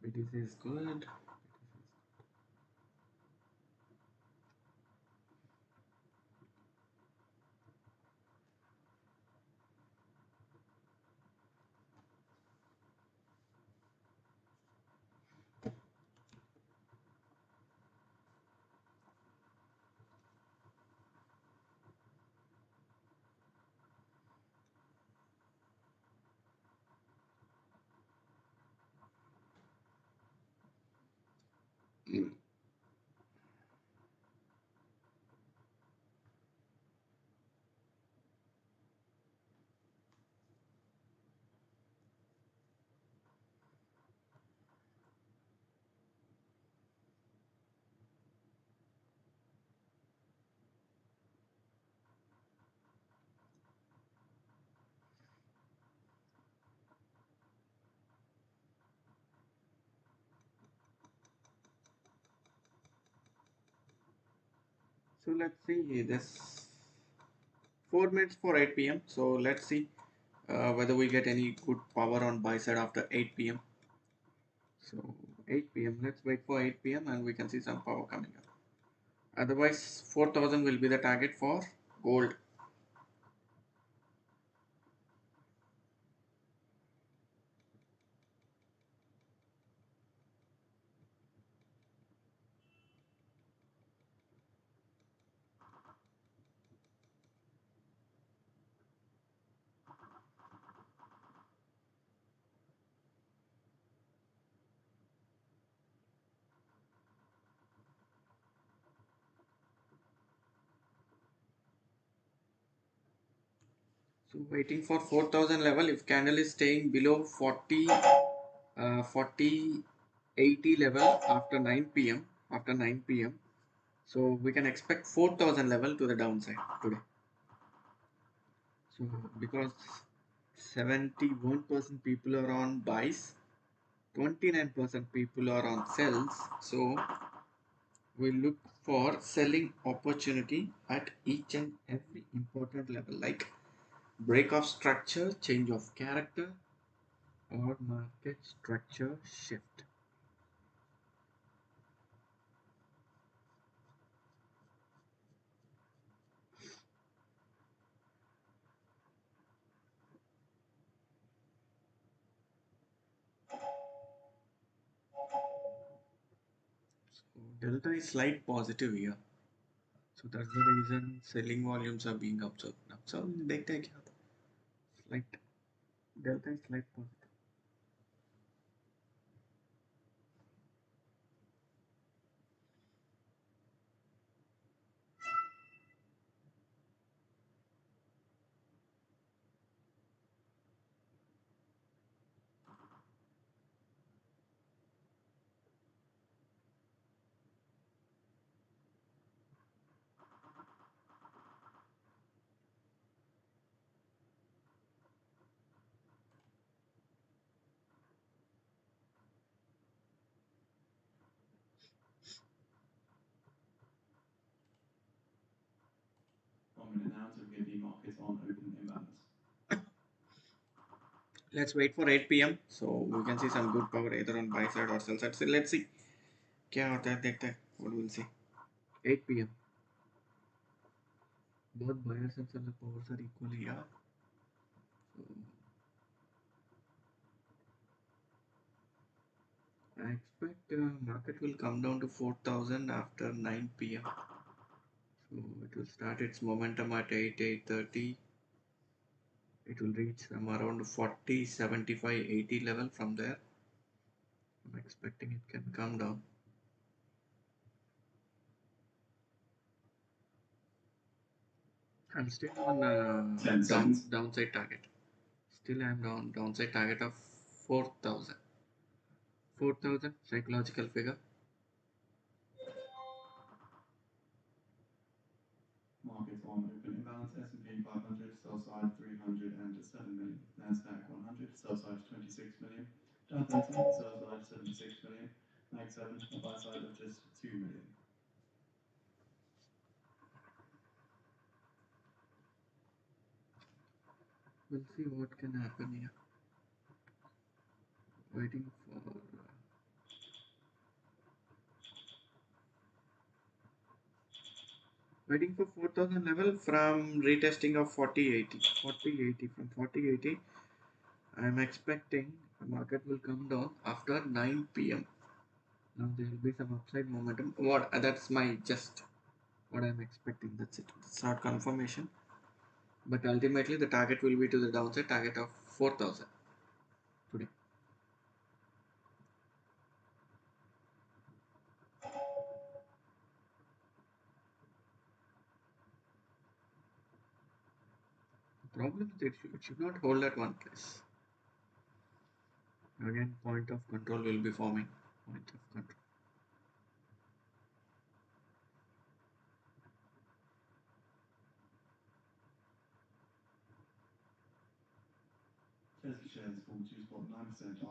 BTC is good. So let's see this 4 minutes for 8 p.m. So let's see whether we get any good power on buy side after 8 p.m. So 8 p.m. Let's wait for 8 p.m. and we can see some power coming up. Otherwise 4000 will be the target for gold. So waiting for 4000 level. If candle is staying below 40 80 level after 9 p.m. So we can expect 4000 level to the downside today. So because 71% people are on buys, 29% people are on sells. So we look for selling opportunity at each and every important level, like break of structure, change of character, or market structure shift. Delta is slight positive here. So that's the reason selling volumes are being observed now. So देखते हैं क्या होता है. Slight delta is slight positive. Now to get the markets on open imbalance. Let's wait for 8 p.m. So we can see some good power either on buy side or sell side. So let's see क्या होता है देखते हैं. What we'll see. 8 p.m. Both buyers and seller powers are equally here. So I expect market will come down to 4,000 after 9 p.m. So it will start its momentum at 8:30. It will reach some around 40, 75, 80 level from there. I'm expecting it can come down. I'm still on downside target. Still I'm down downside target of 4,000. 4,000 psychological figure. Markets on open imbalance. S&P 500 sell side 307 million. Nasdaq 100 sell side 26 million. Dow 30 sell side 76 million. Mag 7 a buy side of just 2 million. We'll see what can happen here. Waiting for 4,000 level from retesting of 4080 from 4080. I am expecting the market will come down after 9 p.m. Now there will be some upside momentum. That's my just what I am expecting. That's it. It's not confirmation, but ultimately the target will be to the downside target of 4,000 today. The problem is it should not hold at one place. Again, point of control will be forming. Point of control. Tesla shares fall 2.9%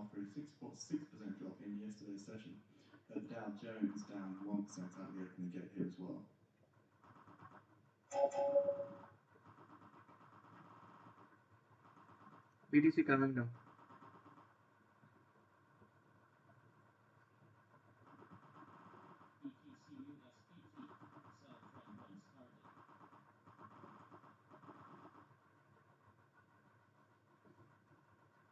after a 6.6% drop in yesterday's session. The Dow Jones down 1% at the opening get here as well. BTC coming down.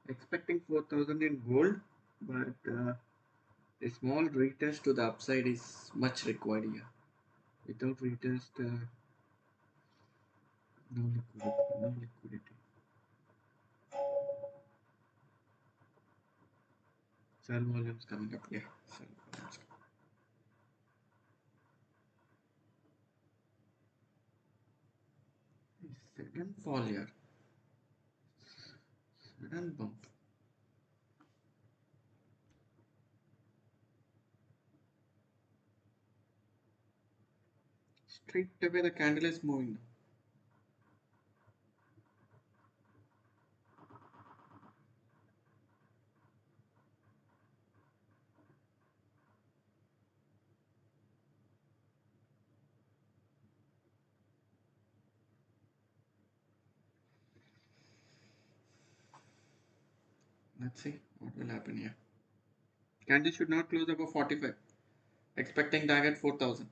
Expecting 4,000 in gold, but a small retest to the upside is much required here. Without retest, no liquidity. Sell volumes coming up. Yeah, sell volumes. Sudden fall here. Sudden bump. Straight away the candle is moving now. Let's see what will happen here. Candle should not close above 45. Expecting target 4,000.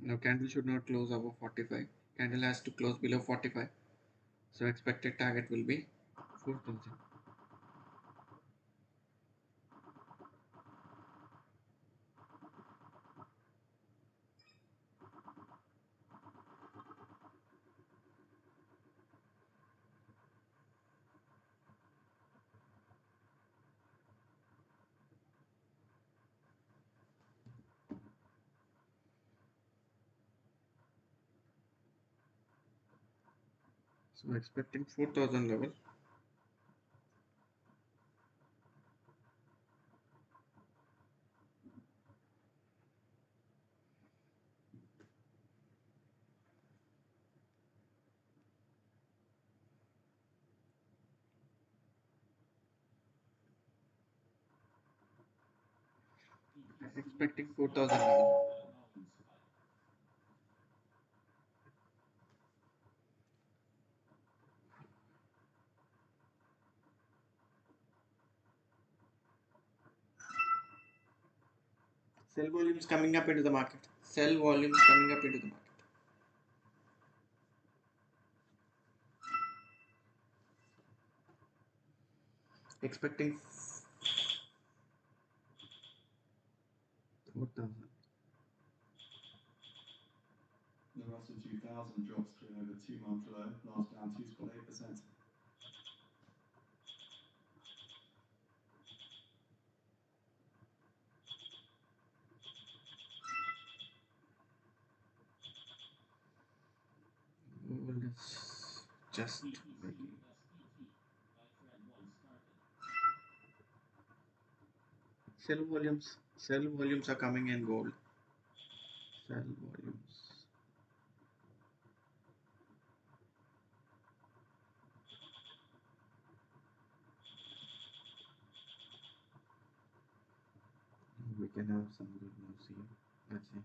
No, candle should not close above 45. Candle has to close below 45. So expected target will be 4,000. So expecting 4,000 level. Expecting 4,000 level. Sell volumes coming up into the market. Sell volumes coming up into the market. Expecting 4,000. The Russell 2000 drops to over 2-month low, last down 2.8%. Gold is just making. Sell volumes are coming in gold. Sell volumes. We can have some good news here. Let's see.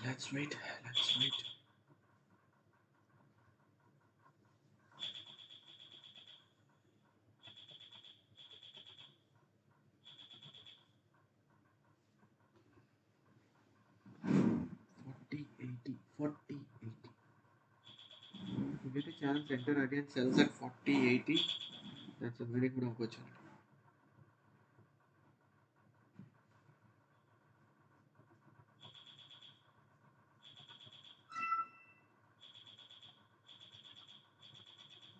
Let's wait. 40, 80. If you get a chance, enter again, sells at 40, 80. That's a very good opportunity.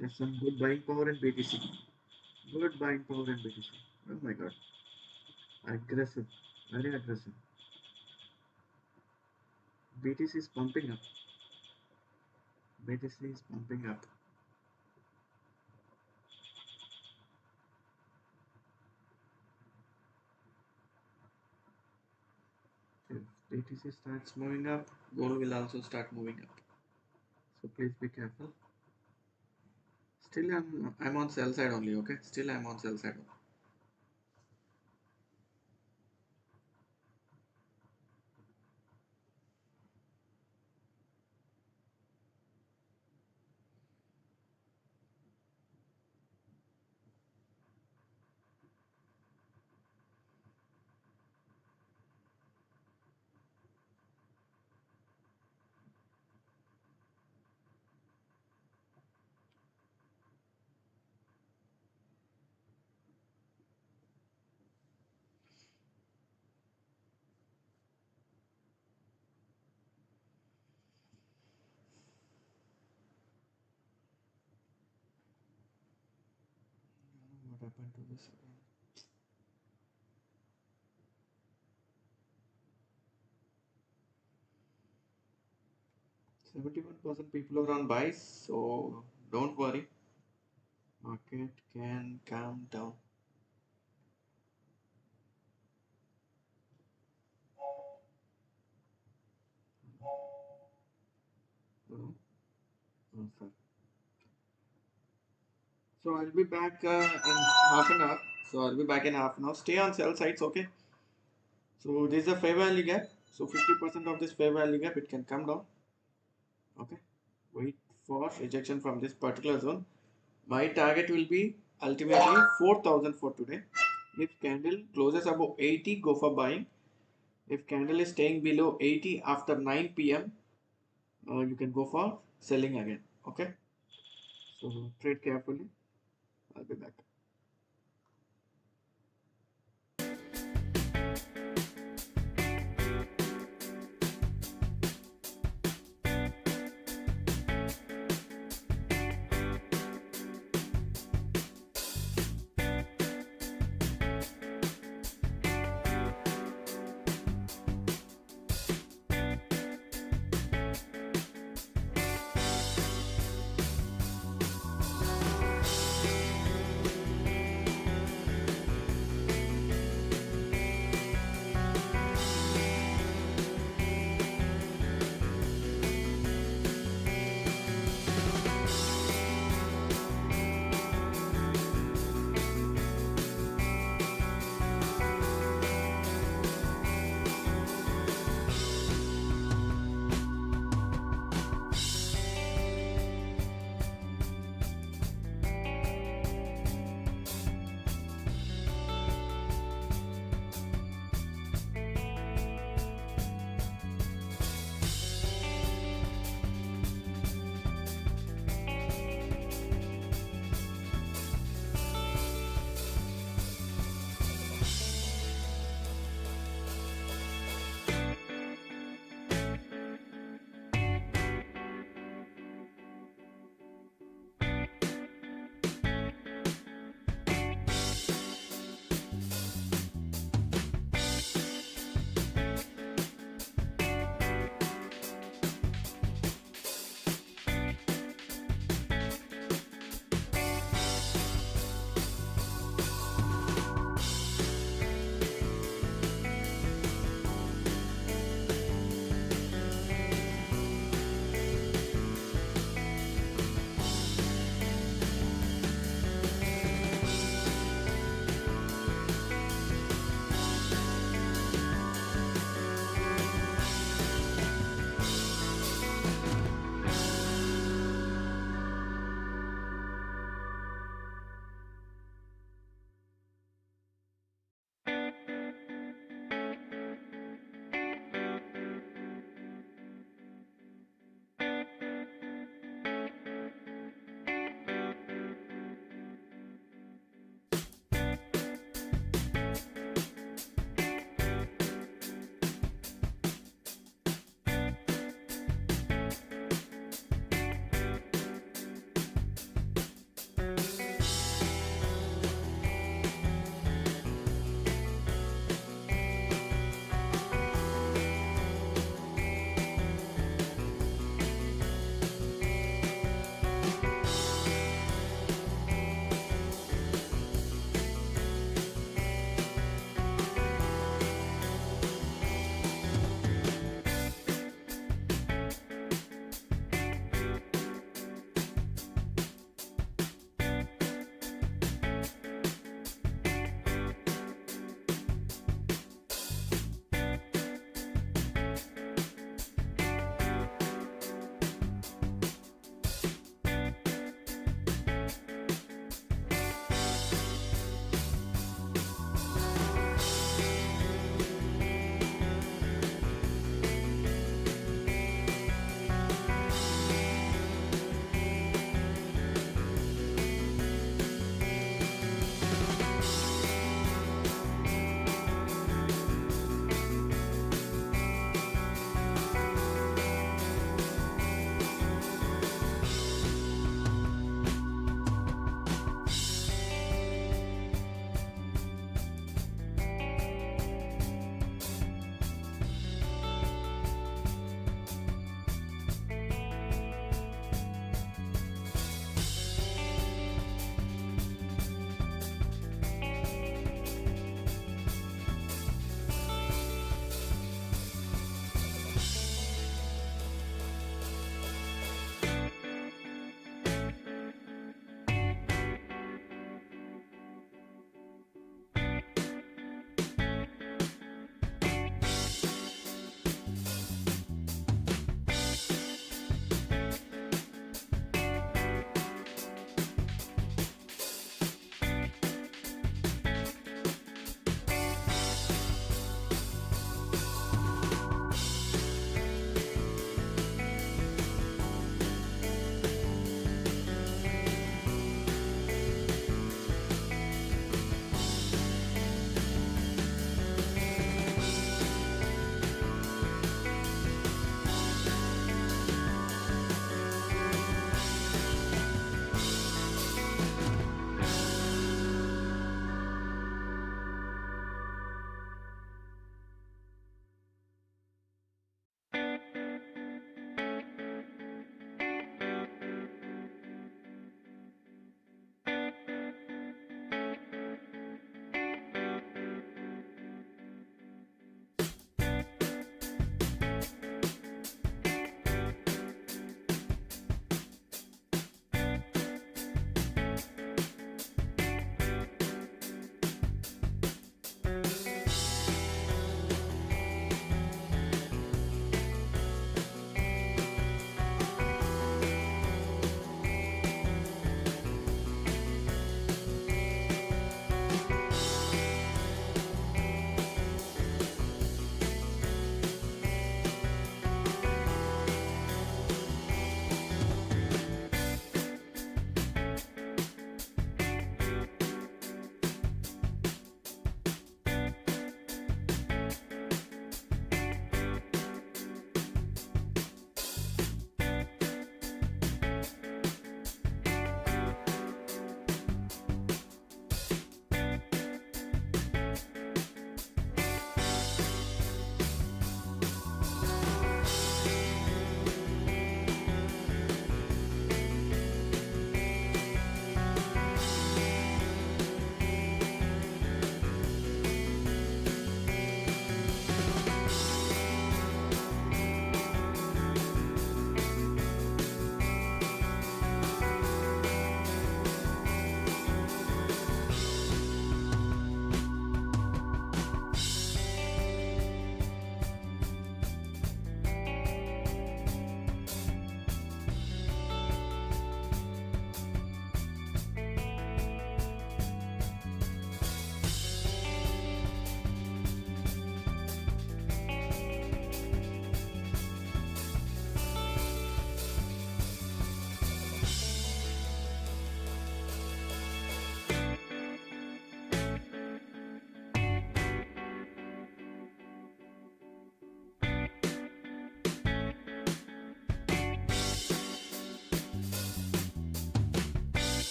There's some good buying power in BTC. Good buying power in BTC. Oh my god. Aggressive. Very aggressive. BTC is pumping up. BTC is pumping up. If BTC starts moving up, gold will also start moving up. So please be careful. Still I'm on sell side only, okay? Still I'm on sell side only. What happened to this again? %71% people are on buys, so don't worry. Market can calm down. Hello? Oh, sorry. So I'll be back in half an hour. Stay on sell sides, okay? So this is a fair value gap. So 50% of this fair value gap, it can come down. Okay. Wait for rejection from this particular zone. My target will be ultimately 4,000 for today. If candle closes above 80, go for buying. If candle is staying below 80 after 9 p.m., you can go for selling again. Okay. So trade carefully. I'll be back.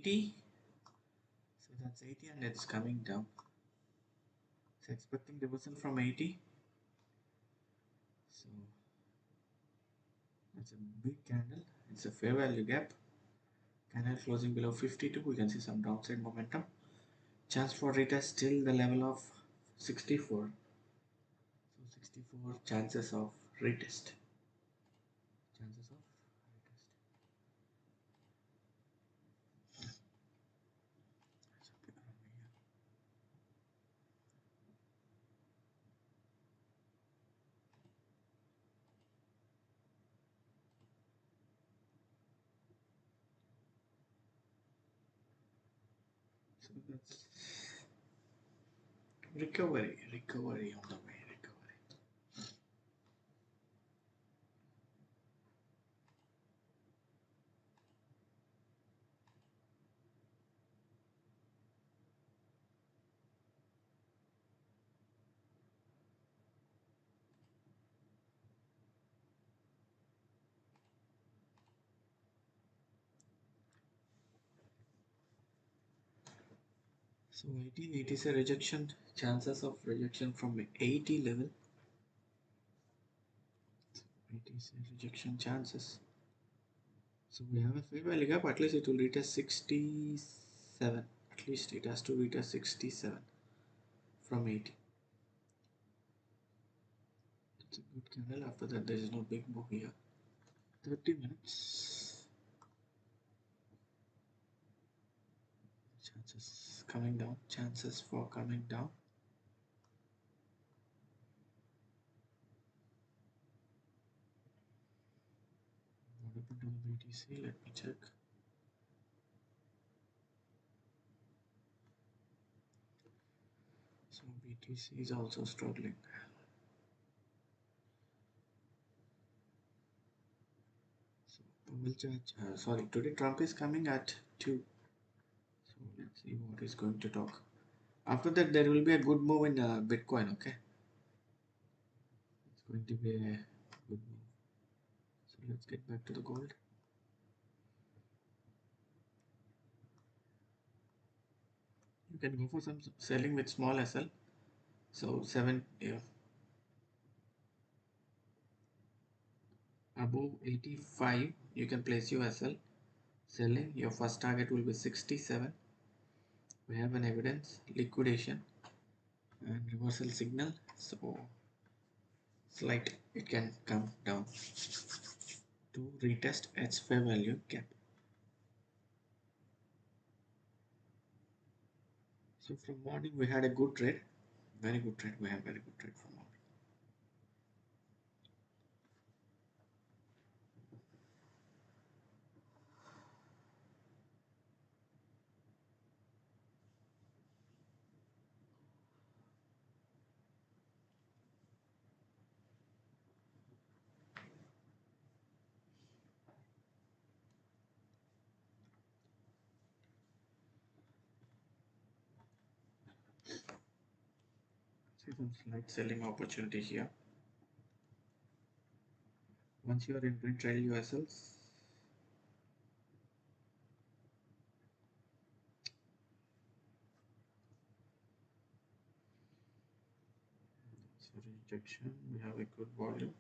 80. So that's 80 and it's coming down. So expecting reversal from 80. So that's a big candle. It's a fair value gap. Candle closing below 52. We can see some downside momentum. Chance for retest till the level of 64. So 64 chances of retest. Chances of retest. So pick from here. So that's recovery on the way, recovery. So 80 is a rejection, chances of rejection from 80 level. 80 is a rejection chances. So we have a fair value gap, at least it will retest 67. At least it has to retest 67 from 80. It's a good candle. After that there is no big move here. 30 minutes. Chances coming down, chances for coming down. What happened to the BTC? Let me check. So BTC is also struggling. So Powell charge, sorry, today Trump is coming at 2. So let's see what he's going to talk. After that there will be a good move in Bitcoin, okay? It's going to be a good move. So let's get back to the gold. You can go for some selling with small SL. So 7, yeah, above 85 you can place your SL. Selling, your first target will be 67. We have an evidence, liquidation and reversal signal. So slight, it can come down to retest its fair value gap. So from morning we had a good trade, very good trade. We have very good trade from morning. See some slight selling opportunity here. Once you are in print, trail yourselves. So rejection, we have a good volume.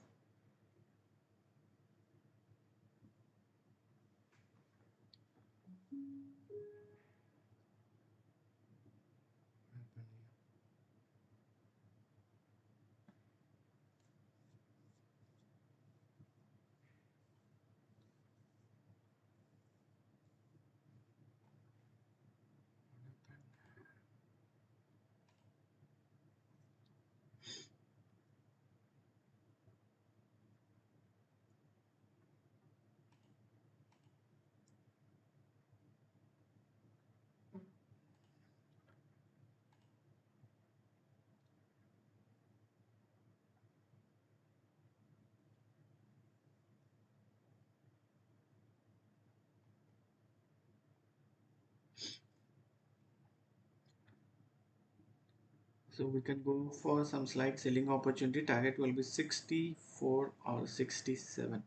So we can go for some slight selling opportunity. Target will be 64 or 67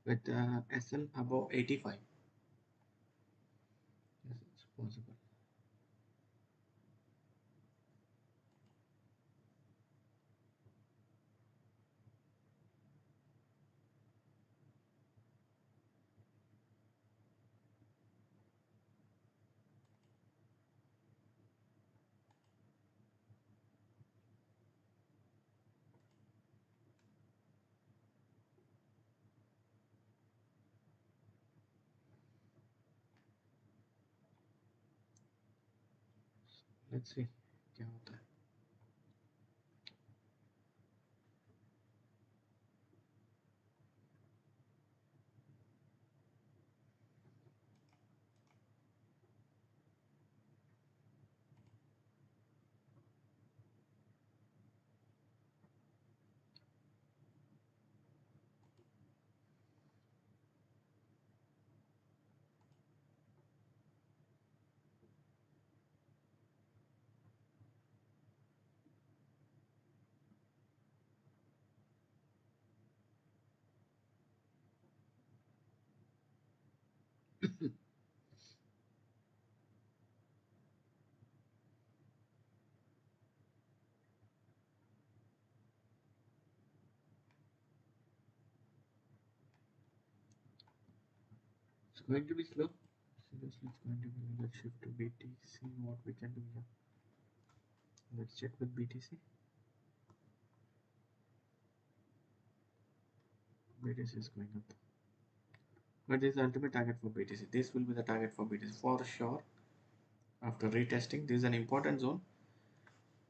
with SL above 85. possible. Let's see क्या होता है. It's going to be slow. Seriously, it's going to be. Let's shift to BTC. What we can do here. Let's check with BTC. BTC is going up. But this is the ultimate target for BTC. This will be the target for BTC for sure. After retesting, this is an important zone.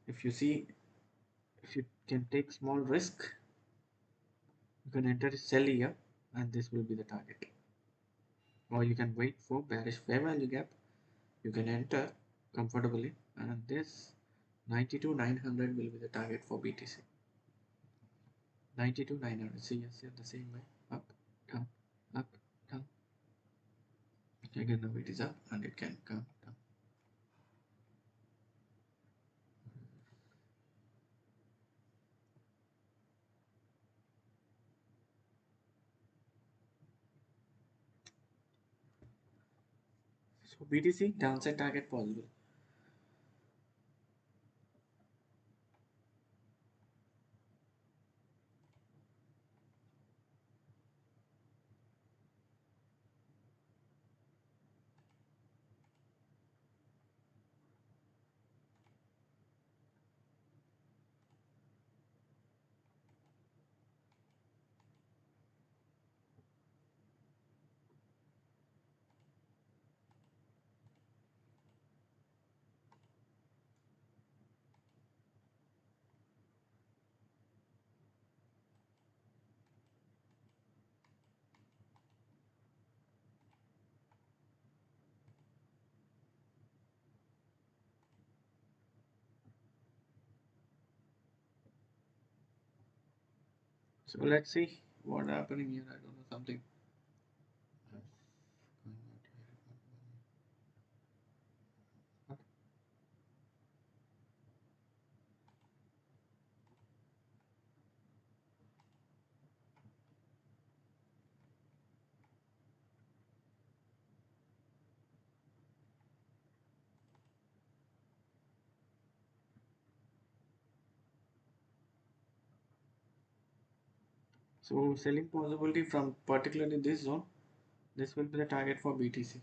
If you see, if you can take small risk, you can enter sell here, and this will be the target. Or you can wait for bearish fair value gap. You can enter comfortably, and this 92,900 will be the target for BTC. 92,900. See, yes, the same way. Up, down, up, down. Again, now it is up, and it can come down. So BTC downside target possible. So let's see what happening here. I don't know something. So selling possibility from particularly this zone. This will be the target for BTC.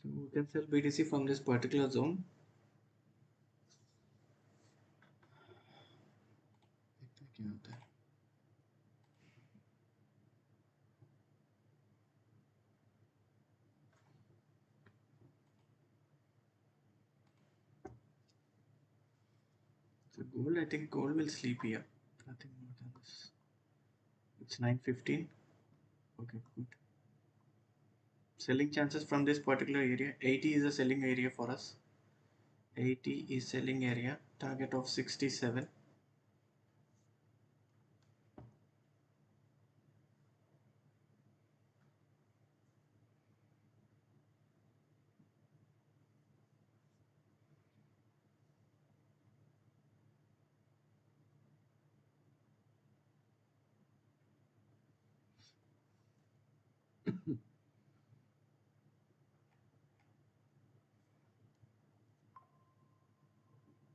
So we can sell BTC from this particular zone. देखते हैं क्या होता है. So gold, I think gold will sleep here. Nothing more than this. It's 9:15. Okay, good. Selling chances from this particular area. 80 is a selling area for us. 80 is selling area. Target of 67.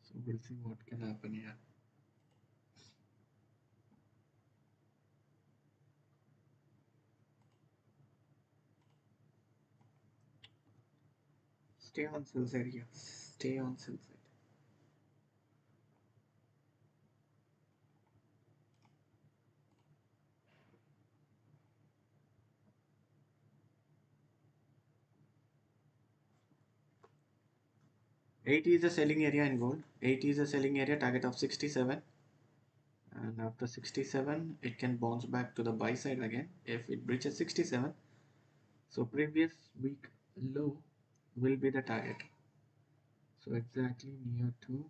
So we'll see what can happen here. Stay on sell side here. Stay on sell side. Eighty is the selling area in gold. 80 is the selling area. Target of 67. And after 67, it can bounce back to the buy side again if it breaches 67. So previous week low will be the target. So exactly near to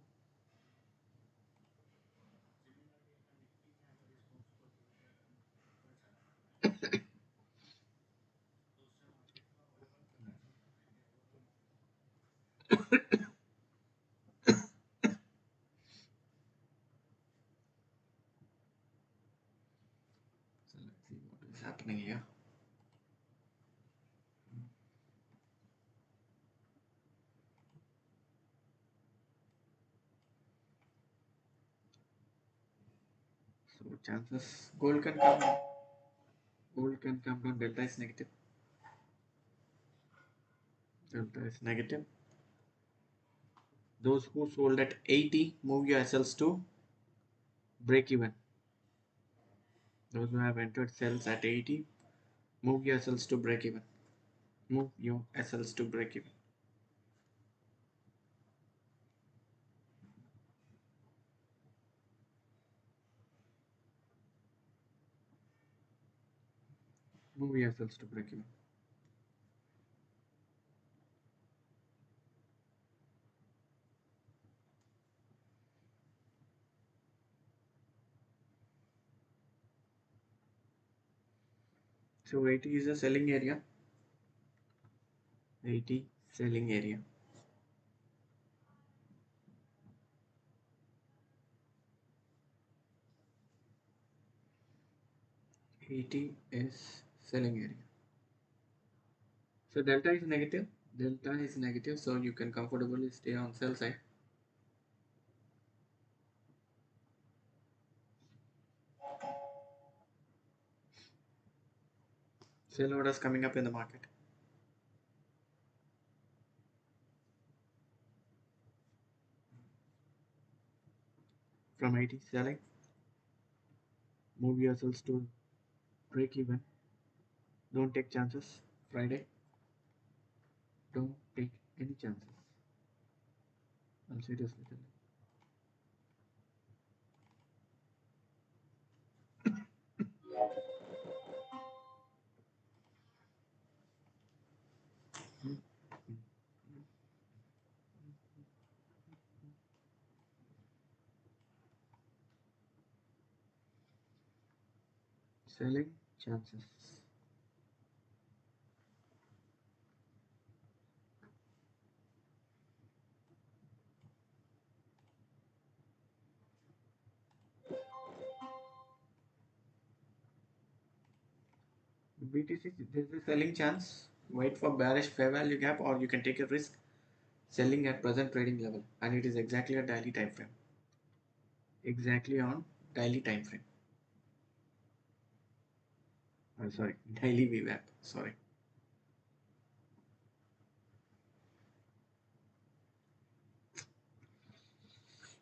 so let's see what is happening here. So chances gold can come down. Gold can come down. Delta is negative. Delta is negative. Those who sold at 80, move your SLs to break even. Those who have entered sales at 80, move your SLs to break even. Move your SLs to break even. Move your SLs to break even. So 80 is a selling area. 80 selling area. 80 is selling area. So delta is negative. Delta is negative, so you can comfortably stay on sell side. Sell orders coming up in the market. From 80 selling. Move yourselves to break even. Don't take chances. Friday. Don't take any chances. I'm seriously telling you. Selling chances. BTC, there's a selling chance. Wait for bearish fair value gap, or you can take a risk selling at present trading level, and it is exactly a daily time frame. Exactly on daily time frame. Sorry, daily VWAP. Sorry.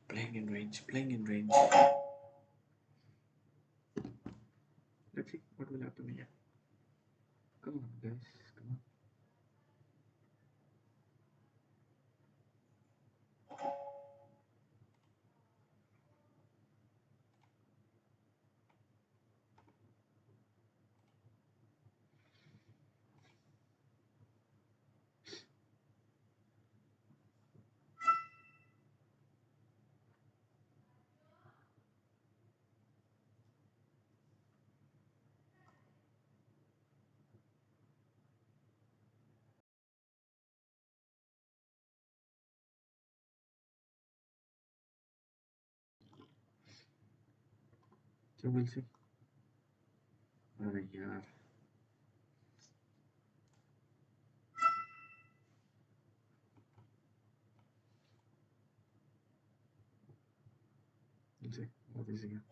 Playing in range. Playing in range. Let's see what will happen here. Come on, guys. Come on. So we'll see. अरे यार we'll see what is here.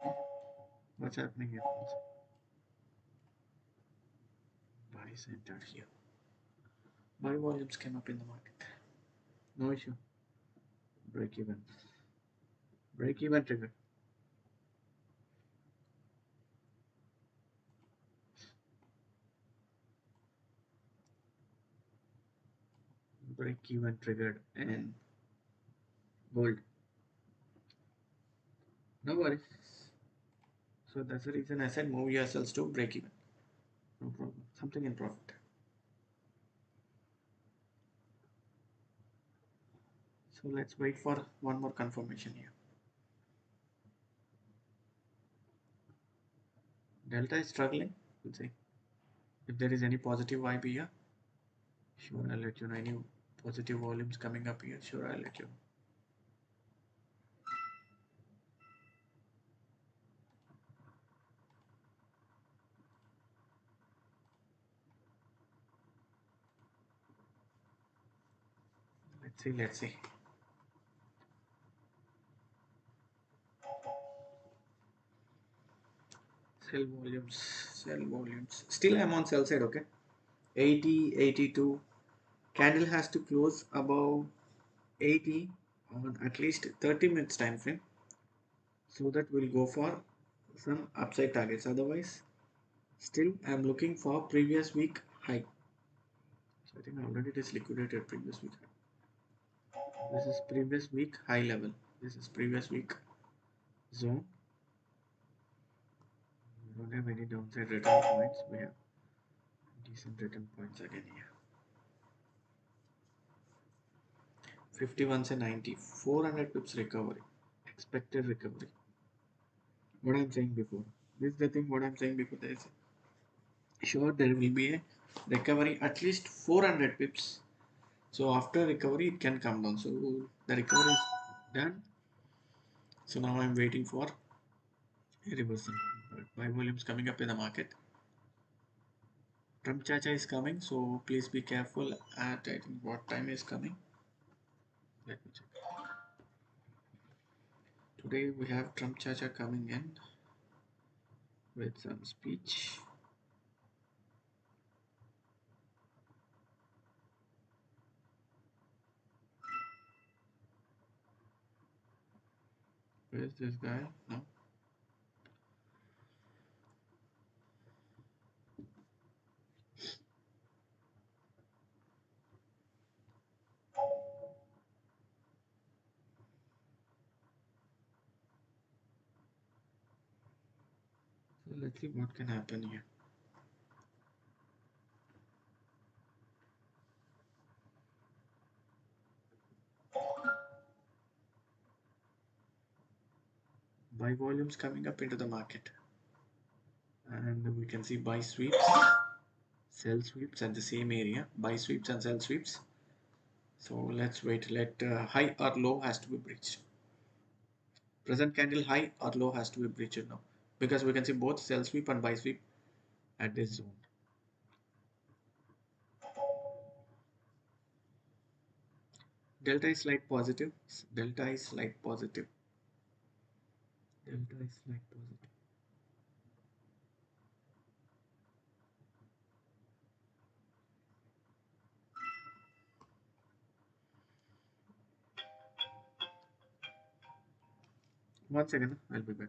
What's happening here? Buys entered here. Buy volumes came up in the market. No issue. Break even. Break even trigger. Break even triggered and gold. No worries. So that's the reason I said move yourselves to break even. No problem. Something in profit. So let's wait for one more confirmation here. Delta is struggling. We'll see. If there is any positive vibe here, sure I'll let you know. Any positive volumes coming up here, sure I'll let you know. Let's see. Sell volumes. Still I'm on sell side, okay? 80, 82. Candle has to close above 80 on at least 30 minutes time frame. So that we'll go for some upside targets. Otherwise, still I'm looking for previous week high. So I think already it is liquidated previous week high. This is previous week high level. This is previous week zone. We don't have any downside return points. We have decent return points again here. 51 and 90, 400 pips recovery, expected recovery. What I'm saying before, this is the thing. What I'm saying before, there is sure there will be a recovery at least 400 pips. So after recovery, it can come down. So the recovery is done. So now I'm waiting for a reversal. Buy volumes coming up in the market. Trump Chacha is coming, so please be careful at I think what time is coming. Let me check. Today we have Trump Chacha coming in with some speech. Where's this guy? No. So let's see what can happen here. Buy volumes coming up into the market, and we can see buy sweeps, sell sweeps at the same area. Buy sweeps and sell sweeps. So let's wait. Let high or low has to be breached. Present candle high or low has to be breached now, because we can see both sell sweep and buy sweep at this zone. Delta is slight positive. Delta is slight positive. Delta is slight positive. One second, I'll be back.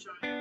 China.